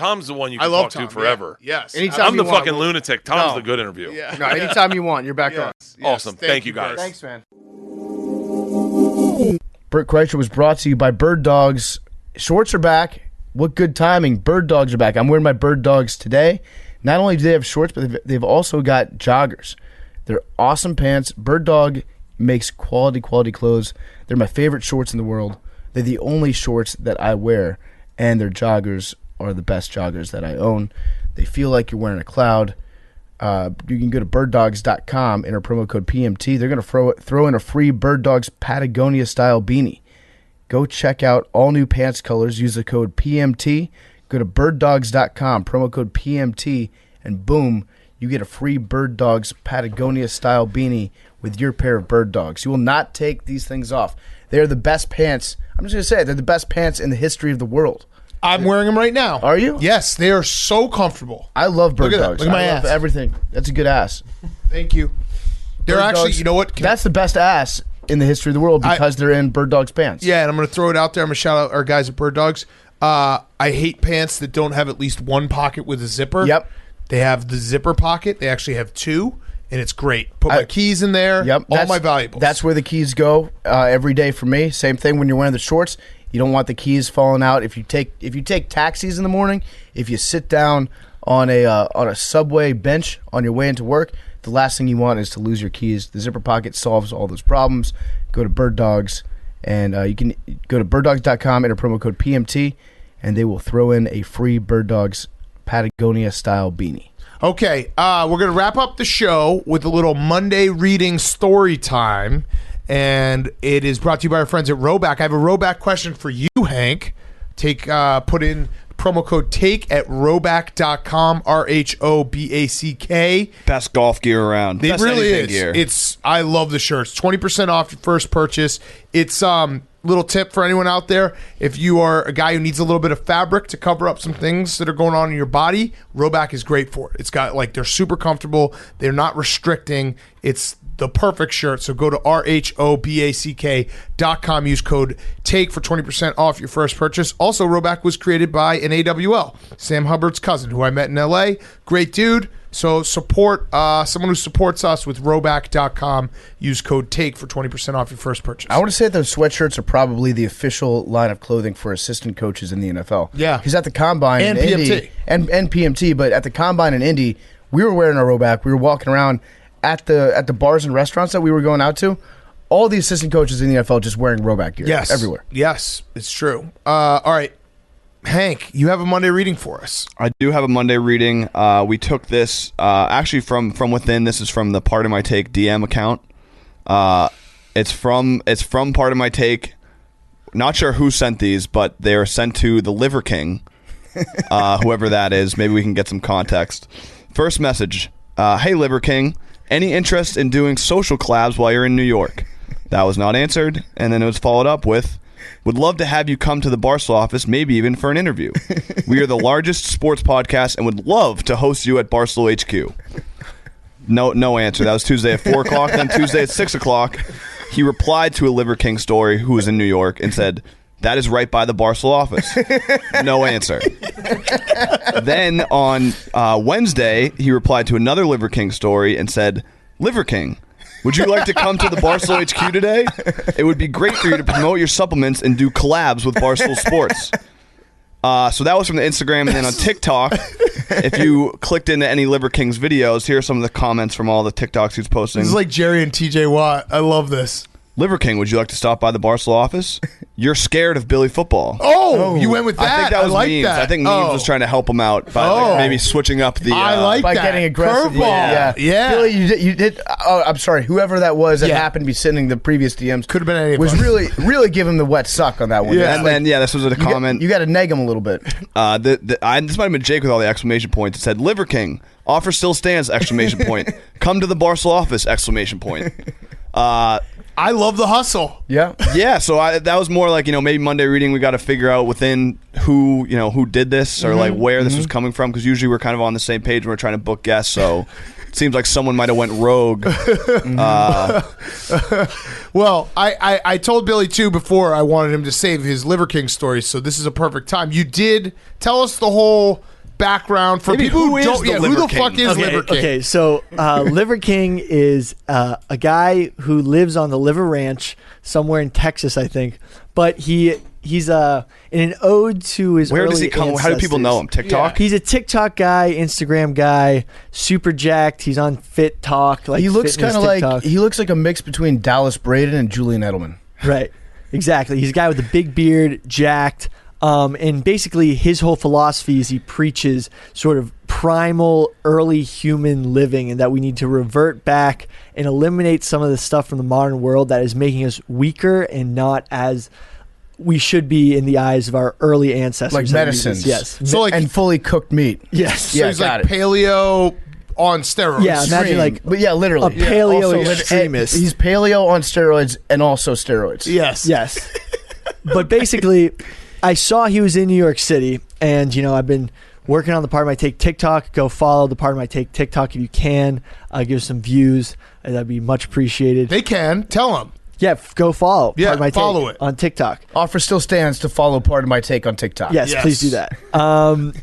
you can talk to forever. Yeah. Yes. Anytime I'm the you want. fucking lunatic. Tom's the good interview. Yeah. No, anytime you want, you're back on. Yes. Awesome. Thank you guys. Thanks, man. Bert Kreischer was brought to you by Bird Dogs. Shorts are back. What good timing. Bird Dogs are back. I'm wearing my Bird Dogs today. Not only do they have shorts, but they've also got joggers. They're awesome pants. Bird Dog makes quality clothes. They're my favorite shorts in the world. They're the only shorts that I wear, and their joggers are the best joggers that I own. They feel like you're wearing a cloud. You can go to birddogs.com, enter promo code PMT. They're going to throw in a free Bird Dogs Patagonia-style beanie. Go check out all new pants colors. Use the code PMT. Go to birddogs.com, promo code PMT, and boom, you get a free Bird Dogs Patagonia-style beanie with your pair of Bird Dogs. You will not take these things off. They are the best pants. I'm just going to say, they're the best pants in the history of the world. I'm wearing them right now. Are you? Yes, they are so comfortable. I love Bird Look at that. Dogs. Look at my I love ass. everything. That's a good ass. Thank you. They're Bird actually, Dogs, you know what? That's the best ass in the history of the world because they're in Bird Dogs pants. Yeah, and I'm going to throw it out there. I'm going to shout out our guys at Bird Dogs. I hate pants that don't have at least one pocket with a zipper. Yep. They have the zipper pocket. They actually have two, and it's great. Put my keys in there. Yep. All my valuables. That's where the keys go every day for me. Same thing when you're wearing the shorts. You don't want the keys falling out. If you take taxis in the morning, if you sit down on a subway bench on your way into work, the last thing you want is to lose your keys. The zipper pocket solves all those problems. Go to Bird Dogs, and you can go to birddogs.com, enter promo code PMT, and they will throw in a free Bird Dogs Patagonia-style beanie. Okay, we're going to wrap up the show with a little Monday reading story time, and it is brought to you by our friends at Roback. I have a Roback question for you, Hank. Put in promo code TAKE at Roback.com, RHOBACK. Best golf gear around. It Best really anything is. gear. I love the shirts. 20% off your first purchase. It's little tip for anyone out there. If you are a guy who needs a little bit of fabric to cover up some things that are going on in your body, Roback is great for it. It's got they're super comfortable. They're not restricting. It's the perfect shirt. So go to RHOBACK.com. Use code TAKE for 20% off your first purchase. Also, Roback was created by an AWL, Sam Hubbard's cousin, who I met in LA. Great dude. So support someone who supports us with Roback.com. Use code TAKE for 20% off your first purchase. I want to say that those sweatshirts are probably the official line of clothing for assistant coaches in the NFL. Yeah. Because at the Combine And in PMT. Indy, and PMT, but at the Combine in Indy, we were wearing our Roback. We were walking around at the bars and restaurants that we were going out to. All the assistant coaches in the NFL just wearing Roback gear. Yes. Everywhere. Yes, it's true. All right. Hank, you have a Monday reading for us. I do have a Monday reading. We took this actually from within. This is from the Part of My Take DM account. It's from Part of My Take. Not sure who sent these, but they are sent to the Liver King, whoever that is. Maybe we can get some context. First message: Hey Liver King, any interest in doing social collabs while you're in New York? That was not answered, and then it was followed up with, would love to have you come to the Barstool office, maybe even for an interview. We are the largest sports podcast and would love to host you at Barstool HQ. No answer. That was Tuesday at 4 o'clock. Then Tuesday at 6 o'clock, he replied to a Liver King story who was in New York and said, that is right by the Barstool office. No answer. Then on Wednesday, he replied to another Liver King story and said, Liver King, would you like to come to the Barstool HQ today? It would be great for you to promote your supplements and do collabs with Barstool Sports. So that was from the Instagram. And then on TikTok, if you clicked into any Liver King's videos, here are some of the comments from all the TikToks he's posting. This is like Jerry and TJ Watt. I love this. Liver King, would you like to stop by the Barstool office? You're scared of Billy football. Oh, you went with that? I think that was like Memes. that. I think Memes was trying to help him out by maybe switching up the... I like by that. getting aggressive. Curveball. Yeah. Billy, you did. Oh, I'm sorry. Whoever that was that happened to be sending the previous DMs Could have been any of was us. really giving the wet suck on that one. Yeah. And then, this was a comment. You got to neg him a little bit. This might have been Jake with all the exclamation points. It said, Liver King, offer still stands, exclamation point. Come to the Barstool office, exclamation point. I love the hustle. Yeah. Yeah, so that was more like, maybe Monday reading, we got to figure out within who did this or like where this was coming from, because usually we're kind of on the same page when we're trying to book guests, so it seems like someone might have went rogue. Well, I told Billy, too, before I wanted him to save his Liver King story, so this is a perfect time. You did tell us the whole background for Maybe people who who is don't. the Yeah, who Liver the King? fuck is Liver King? Okay, so Liver King is a guy who lives on the Liver Ranch somewhere in Texas, I think. But he's in an ode to his Where early does he come? How do people know him? ancestors. TikTok? He's a TikTok guy, Instagram guy, super jacked. He's on Fit Talk. Like He looks fitness kind of like TikTok. he looks like a mix between Dallas Braden and Julian Edelman. Right. Exactly. He's a guy with a big beard, jacked. And basically his whole philosophy is he preaches sort of primal early human living, and that we need to revert back and eliminate some of the stuff from the modern world that is making us weaker and not as we should be in the eyes of our early ancestors. Like medicines. Yes. So like, and fully cooked meat. Yes. so Yeah, he's got like it. paleo on steroids. Yeah, imagine like But yeah, literally. a paleo Also, extremist. He's paleo on steroids and also steroids. Yes. Yes. But basically, I saw he was in New York City, and I've been working on the Part of My Take TikTok. Go follow the Part of My Take TikTok if you can. Give some views. That'd be much appreciated. They can. Tell him. Yeah, go follow. Yeah, Part of My follow Take it. on TikTok. Offer still stands to follow Part of My Take on TikTok. Yes, Yes. please do that.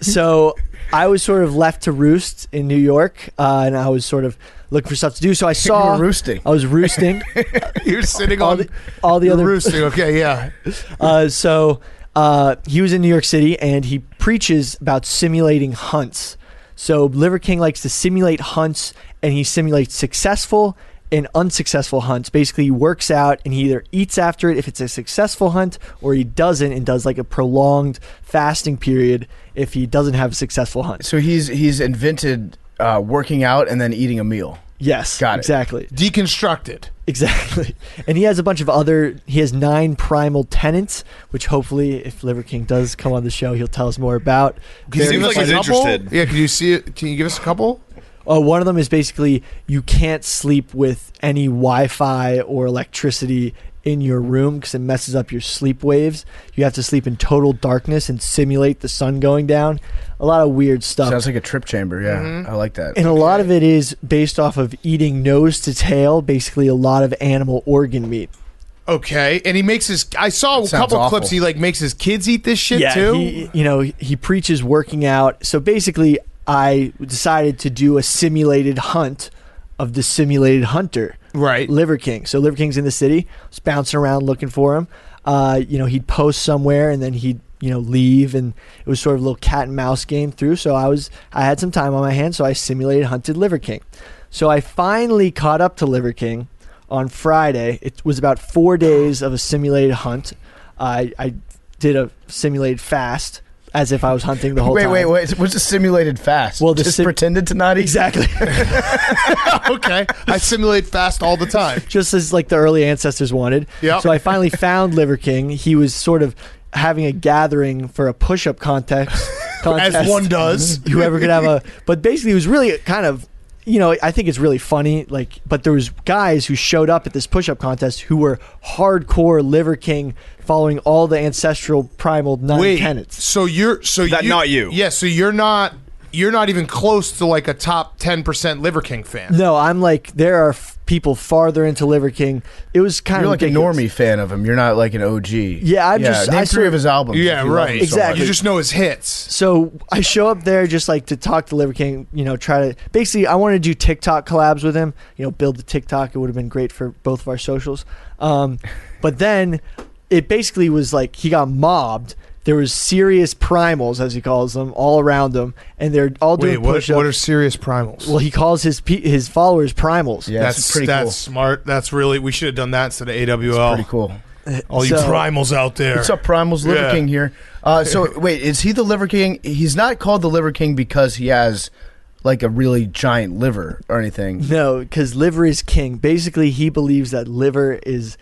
So I was sort of left to roost in New York, and I was sort of looking for stuff to do. So I saw You were roosting. I was roosting. You're sitting all on the you're other roosting. Okay, yeah. So he was in New York City, and he preaches about simulating hunts. So Liver King likes to simulate hunts, and he simulates successful and unsuccessful hunts. Basically, he works out, and he either eats after it if it's a successful hunt, or he doesn't and does like a prolonged fasting period if he doesn't have a successful hunt. So he's invented working out and then eating a meal. Yes, Got it. exactly. Deconstructed. Exactly. And he has a bunch of he has 9 primal tenets, which hopefully, if Liver King does come on the show, he'll tell us more about. He seems like he's interested. Yeah, can you see it? Can you give us a couple? One of them is basically you can't sleep with any Wi-Fi or electricity in your room because it messes up your sleep waves. You have to sleep in total darkness and simulate the sun going down. A lot of weird stuff. Sounds like a trip chamber. Yeah, I like that. And a lot of it is based off of eating nose to tail, basically a lot of animal organ meat. Okay, and he makes his. I saw a Sounds couple awful. clips. He like makes his kids eat this shit too. He preaches working out. So basically, I decided to do a simulated hunt of the simulated hunter. Right. Liver King. So Liver King's in the city. I was bouncing around looking for him. He'd post somewhere and then he'd leave, and it was sort of a little cat and mouse game through. So I had some time on my hands, so I simulated hunted Liver King. So I finally caught up to Liver King on Friday. It was about 4 days of a simulated hunt. I did a simulated fast as if I was hunting the whole time. Wait. What's a simulated fast? Well, just pretended to not eat? Exactly. Okay, I simulate fast all the time. Just as like the early ancestors wanted. Yep. So I finally found Liver King. He was sort of having a gathering for a push-up contest. As one does. Whoever could have but basically it was really kind of, I think it's really funny. But there was guys who showed up at this push-up contest who were hardcore Liver King, following all the ancestral primal 9 tenets. So not you. Yeah, so you're not even close to like a top 10% Liver King fan. No, I'm like, there are people farther into Liver King. It was kind You're of like ridiculous. a normie fan of him. You're not like an OG. Yeah, Name 3 of his albums. Yeah, if you love right. him so Exactly. You just know his hits. So I show up there just like to talk to Liver King, try to basically, I wanted to do TikTok collabs with him, build the TikTok. It would have been great for both of our socials. But then it basically was like he got mobbed. There was serious primals, as he calls them, all around him, and they're all doing push-ups. What are serious primals? Well, he calls his followers primals. Yeah, that's pretty cool. smart. That's really, we should have done that instead of AWL. Pretty cool. All you primals out there. What's up, Primals? Liver King here. So wait, is he the Liver King? He's not called the Liver King because he has like a really giant liver or anything. No, because liver is king. Basically, he believes that liver is,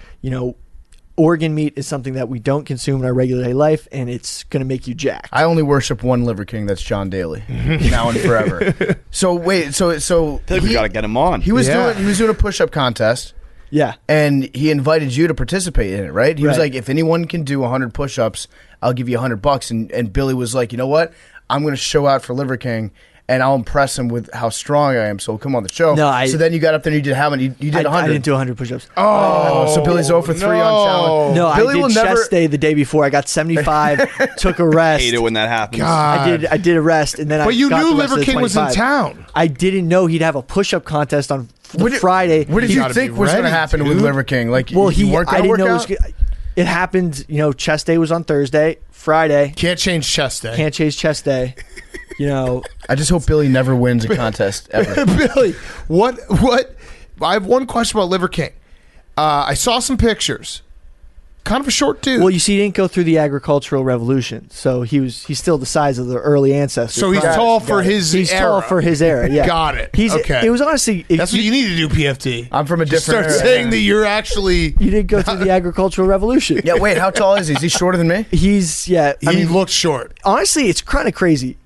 organ meat is something that we don't consume in our regular day life, and it's going to make you jacked. I only worship one Liver King. That's John Daly, now and forever. So wait, so I feel like we gotta get him on. he was doing a push-up contest, Yeah. and he invited you to participate in it, right? He was Right. like, if anyone can do 100 push-ups, I'll give you $100. And Billy was like, you know what? I'm going to show out for Liver King, and I'll impress him with how strong I am. So he'll come on the show. No, so then you got up there and you did how many? You did 100. I didn't do 100 push-ups. Oh, so Billy's 0 for 3 on challenge. No, Billy I will did never- chest day the day before. I got 75, took a rest. Hate it when that happens. God. I did a rest, and then I But you got knew the rest of Liver the King was in 25. town. I didn't know he'd have a push-up contest on Friday. What did You you gotta think be was going to ready, happen with dude. Liver King? Like, Well, you weren't I going to didn't work know out? it happened. Chest day was on Thursday. Friday, Can't change chest day. can't chase chest day. I just hope Billy never wins a contest ever. Billy, what? I have one question about Liver King. I saw some pictures. Kind of a short dude. Well, you see, he didn't go through the agricultural revolution, so he's still the size of the early ancestors. so he's tall for his He's era. tall for his era. Yeah, Got it. He's Okay. It was honestly. If That's what you need to do, PFT. I'm from a Just different start era. saying that you're actually. you didn't go through the agricultural revolution. Yeah, wait, how tall is he? Is he shorter than me? He's I He mean, looks short. honestly, it's kind of crazy.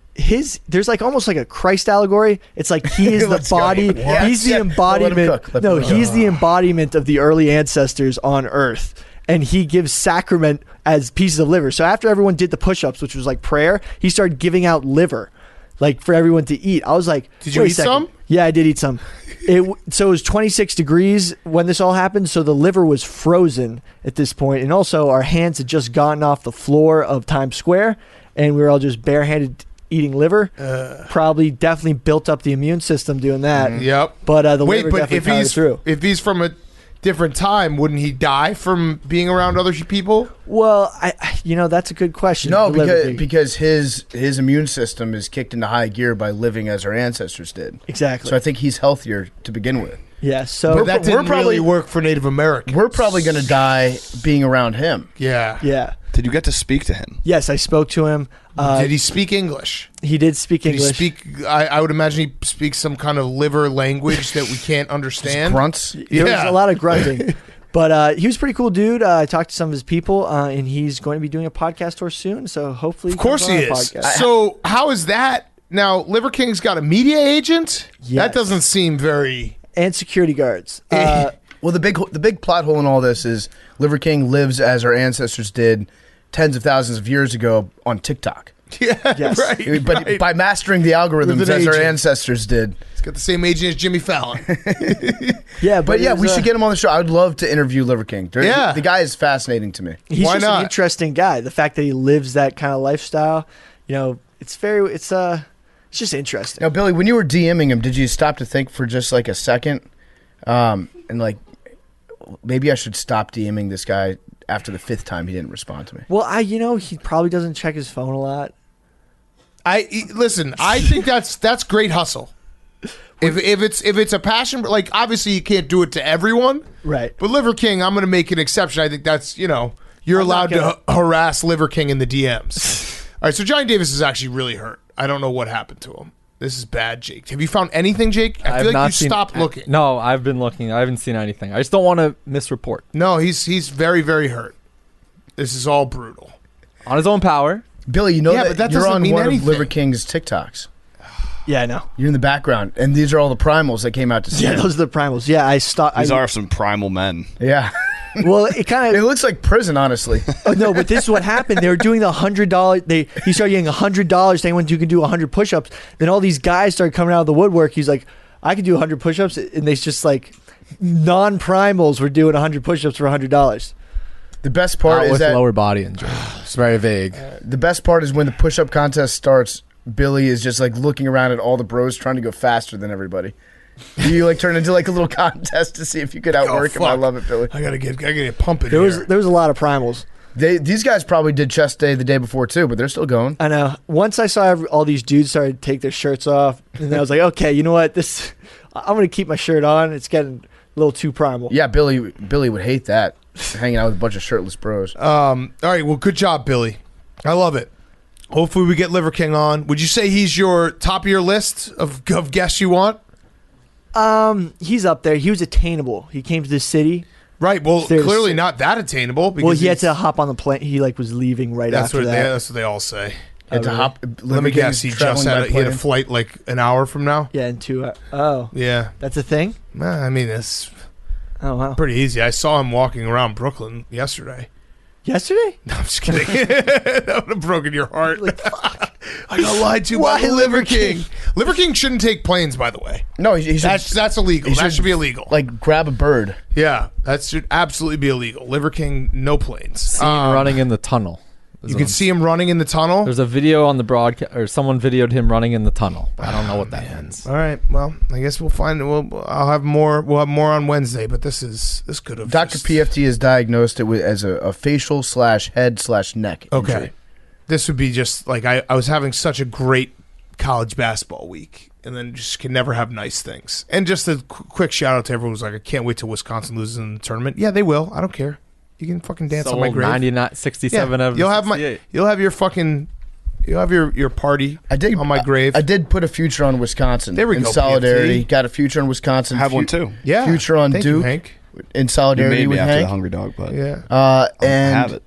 There's like almost like a Christ allegory. It's like he is the Let's go. body. What? He's the Yeah. Let him embodiment. cook. Let No, him cook. he's the embodiment of the early ancestors on Earth, and he gives sacrament as pieces of liver. So after everyone did the push-ups, which was like prayer, he started giving out liver, like for everyone to eat. I was like, Did you wait a eat second. some? Yeah, I did eat some. So it was 26 degrees when this all happened, so the liver was frozen at this point, and also our hands had just gotten off the floor of Times Square, and we were all just barehanded eating liver. Definitely built up the immune system doing that. Yep. But the Wait, liver but definitely if powered he's through. if he's from a different time, wouldn't he die from being around other people? Well, that's a good question. No, The liver thing. because his immune system is kicked into high gear by living as our ancestors did. Exactly. So I think he's healthier to begin with. Yeah. So But that didn't we're probably- really work for Native Americans. We're probably going to die being around him. Yeah. yeah. Did you get to speak to him? Yes, I spoke to him. Did he speak English? He did speak Did English. he speak? I would imagine he speaks some kind of liver language that we can't understand. Grunts. There was a lot of grunting. But he was a pretty cool dude. I talked to some of his people, and he's going to be doing a podcast tour soon. So hopefully, Of course he is. So how is that? Now, Liver King's got a media agent? Yes. That doesn't seem very... And security guards. Well, the big plot hole in all this is Liver King lives as our ancestors did tens of thousands of years ago on TikTok. Yeah, Yes. right. But right. by mastering the algorithms With an as our agent. ancestors did. He's got the same agent as Jimmy Fallon. Yeah, But yeah, it was, we should get him on the show. I would love to interview Liver King. Yeah. The guy is fascinating to me. He's Why just not? an interesting guy. The fact that he lives that kind of lifestyle, it's just interesting. Now, Billy, when you were DMing him, did you stop to think for just like a second? And like, maybe I should stop DMing this guy after the 5th time he didn't respond to me. Well, he probably doesn't check his phone a lot. Listen, I think that's great hustle. If it's a passion, like obviously you can't do it to everyone, Right. But Liver King, I'm going to make an exception. I think that's you're allowed to harass Liver King in the DMs. All right, so Johnny Davis is actually really hurt. I don't know what happened to him. This is bad, Jake. Have you found anything, Jake? I feel like you stopped looking. No, I've been looking. I haven't seen anything. I just don't want to misreport. No, he's very, very hurt. This is all brutal. On his own power. Billy, Yeah, that, but that you're doesn't on mean one anything. of Liver King's TikToks. Yeah, I know. You're in the background, and these are all the primals that came out to see Yeah, him. those are the primals. Yeah, I stopped. These are some primal men. Yeah. Well, it kind It of. looks like prison, honestly. Oh, no, but this is what happened. They were doing the $100. He started getting $100 to anyone who can do 100 push-ups. Then all these guys started coming out of the woodwork. He's like, I can do 100 push-ups, and they just like non-primals were doing 100 push-ups for $100. The best part Out is with that lower body injury. It's very vague. the best part is when the push-up contest starts. Billy is just like looking around at all the bros trying to go faster than everybody. You like turn into like a little contest to see if you could outwork him. I fuck. love it, Billy. I gotta get pumping There here. was a lot of primals. These guys probably did chest day the day before too, but they're still going. I know. Once I saw all these dudes started to take their shirts off, and then I was like, okay, you know what? I'm gonna keep my shirt on. It's getting a little too primal. Yeah, Billy would hate that, hanging out with a bunch of shirtless bros. All right, well, good job, Billy. I love it. Hopefully we get Liver King on. Would you say he's your top of your list of guests you want? He's up there. He was attainable. He came to the city. Right. Well, There's- clearly not that attainable. Because Well, he had he's- to hop on the plane. He was leaving right That's after what that. that's what they all say. Had to really? hop. Let me guess. He just had a flight like an hour from now. Yeah, in 2 hours. Oh, Yeah. that's a thing. I mean, it's Oh wow. pretty easy. I saw him walking around Brooklyn yesterday. Yesterday? No, I'm just kidding. That would have broken your heart. Fuck. I got lied to by the Liver King. Liver King shouldn't take planes, by the way. No, he should That's illegal. he That should be illegal. like grab a bird. Yeah, that should absolutely be illegal. Liver King, no planes. Seen running in the tunnel. You can see him running in the tunnel. There's a video on the broadcast, or someone videoed him running in the tunnel. I don't know what that means. All right. Well, I guess we'll find. I'll have more. We'll have more on Wednesday. But this could have. Dr. PFT has diagnosed it as a facial / head / neck Okay. injury. This would be just like I was having such a great college basketball week, and then just can never have nice things. And just a quick shout out to everyone who's like, I can't wait till Wisconsin loses in the tournament. Yeah, they will. I don't care. You can fucking dance on my grave. 99, 67 of You'll have 68. You'll have your fucking. You'll have your party. On my grave. I did put a future on Wisconsin. There we in go, solidarity. PFT. Got a future on Wisconsin. I have one too. Yeah. Future on Thank you, Duke. Hank. In You solidarity made me with after the Hank. hungry dog, but Yeah. And have it.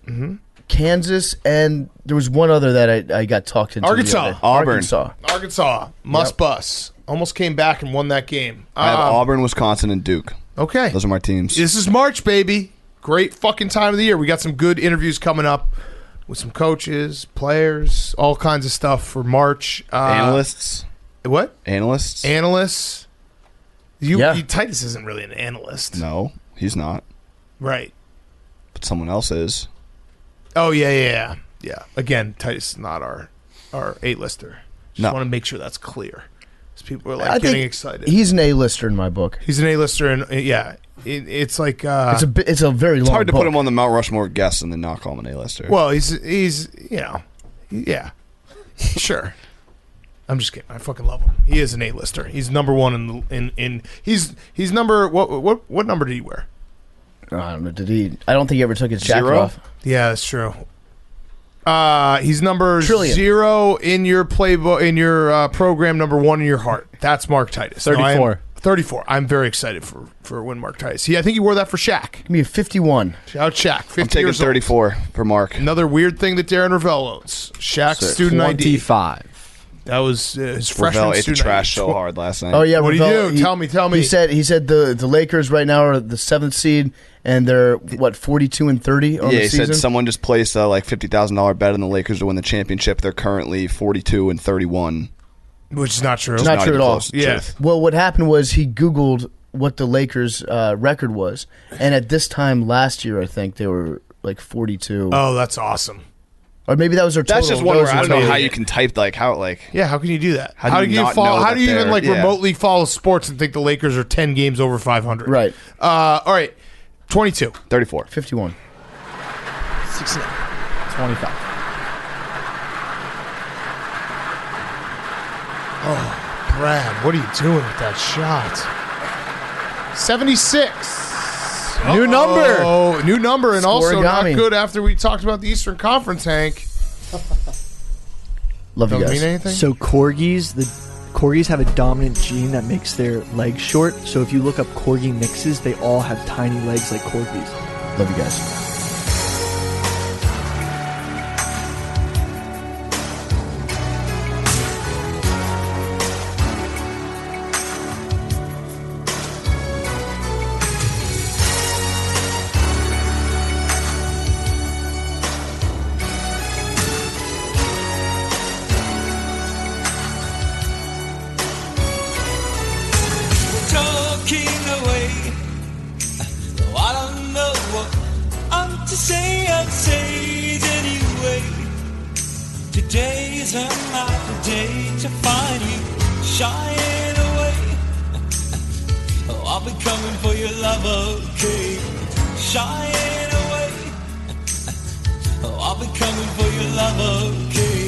Kansas, and there was one other that I got talked into. the Arkansas. other day. Auburn. Arkansas. Must bus. Almost came back and won that game. I have Auburn, Wisconsin, and Duke. Okay. Those are my teams. This is March, baby. Great fucking time of the year. We got some good interviews coming up with some coaches, players, all kinds of stuff for March. Analysts. What? Analysts. Analysts. Yeah. Titus isn't really an analyst. No, he's not. Right. But someone else is. Oh, yeah. Again, Titus is not our A-lister. Just No. want to make sure that's clear. Because people are I getting think excited. He's an A-lister in my book. He's an A-lister, and yeah, it's like It's a very long. It's hard to book. put him on the Mount Rushmore of guests and then not call him an A-lister. well, he's yeah, sure. I'm just kidding. I fucking love him. He is an A-lister. He's number one in he's number what number did he wear? I don't know. Did he? I don't think he ever took his jacket 0? off. Yeah, that's true. He's number Trillion. 0 in your playbook, in your program, number 1 in your heart. That's Mark Titus. 34. 34. I'm very excited for when Mark Titus. I think he wore that for Shaq. Give me a 51. Shout out Shaq. 50 I'm taking years old. 34 for Mark. Another weird thing that Darren Ravel owns. Shaq's student ID. 25. That was his freshman Ravel ate the student trash ID. so hard last night. Oh yeah, What do you Ravel, do? Tell me. He said the Lakers right now are the 7th seed, and they're 42 and 30 on Yeah, the he season. said someone just placed like $50,000 bet on the Lakers to win the championship. They're currently 42 and 31. Which is not true. It's not true even at all. close to the Yeah. truth. Well, what happened was he Googled what the Lakers' record was, and at this time last year, I think they were like 42, Oh, that's awesome. or maybe that was their total. That's just That one was where I their don't know total. how you can type Yeah, how can you do that? How do you not know How that do you even they're- yeah. remotely follow sports and think the Lakers are 10 games over 500? Right. All right. 22. 34. 51. 25. Brad, what are you doing with that shot? 76. New number. Oh, new number, and also not Scoregami. good after we talked about the Eastern Conference, Hank. Love you Doesn't guys. mean anything? So corgis have a dominant gene that makes their legs short. So if you look up corgi mixes, they all have tiny legs like corgis. Love you guys. Talking away. Oh, I don't know what I'm to say. I'll say it anyway. Today is another day to find you shying away. Oh, I'll be coming for your love, okay? Shying away. Oh, I'll be coming for your love, okay?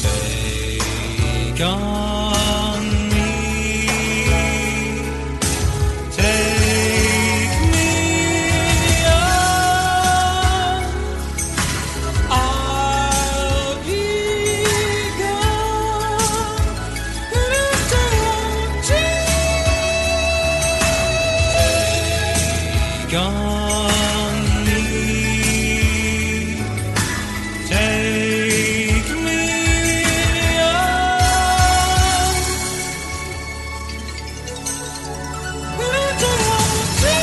Take on me. Take me on. I'll be gone in a day. Take on me. Take me on. In a day.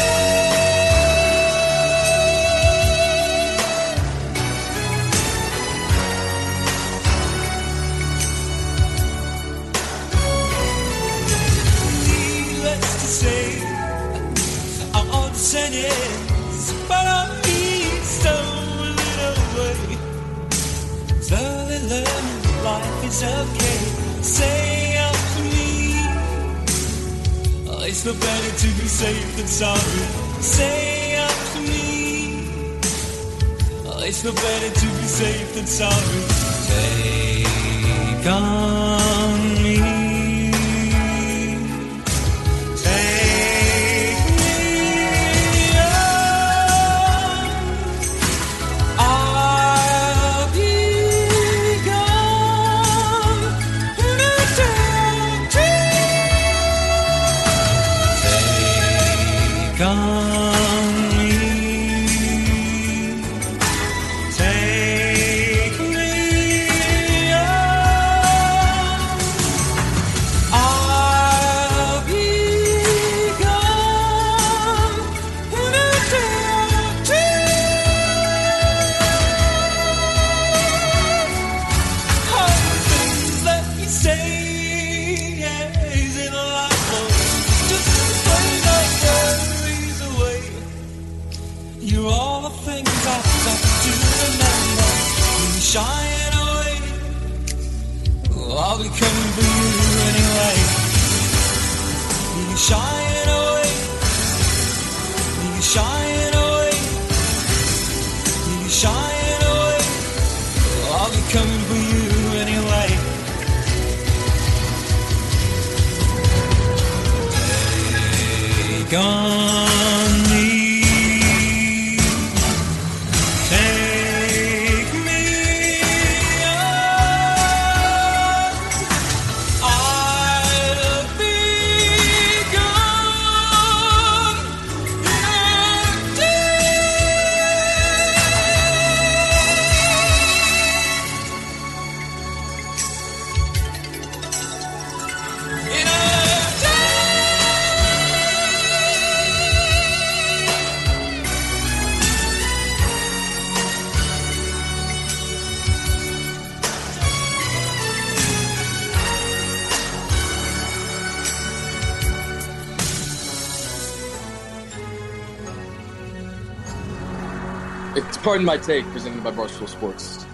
Needless to say, I'm on sentence, but I'm being stolen away. Slowly learning life is okay. Say out to me. Oh, it's no better to be safe than sorry. Say out to me. Oh, it's no better to be safe than sorry. Take on me. Take me on. I'll be gone in a day or two. Take on me. Take me on. I'll be gone in a day or two. All the things that you say isn't a lot, just play my worries away. You're all the things I've got to remember. When you're shying away, oh, I'll be coming for you anyway. When you're shying away, when you're shying away, when you're shying away, oh, I'll be coming for you anyway. Take on me. Take me It's Pardon My Take, presented by Barstool Sports.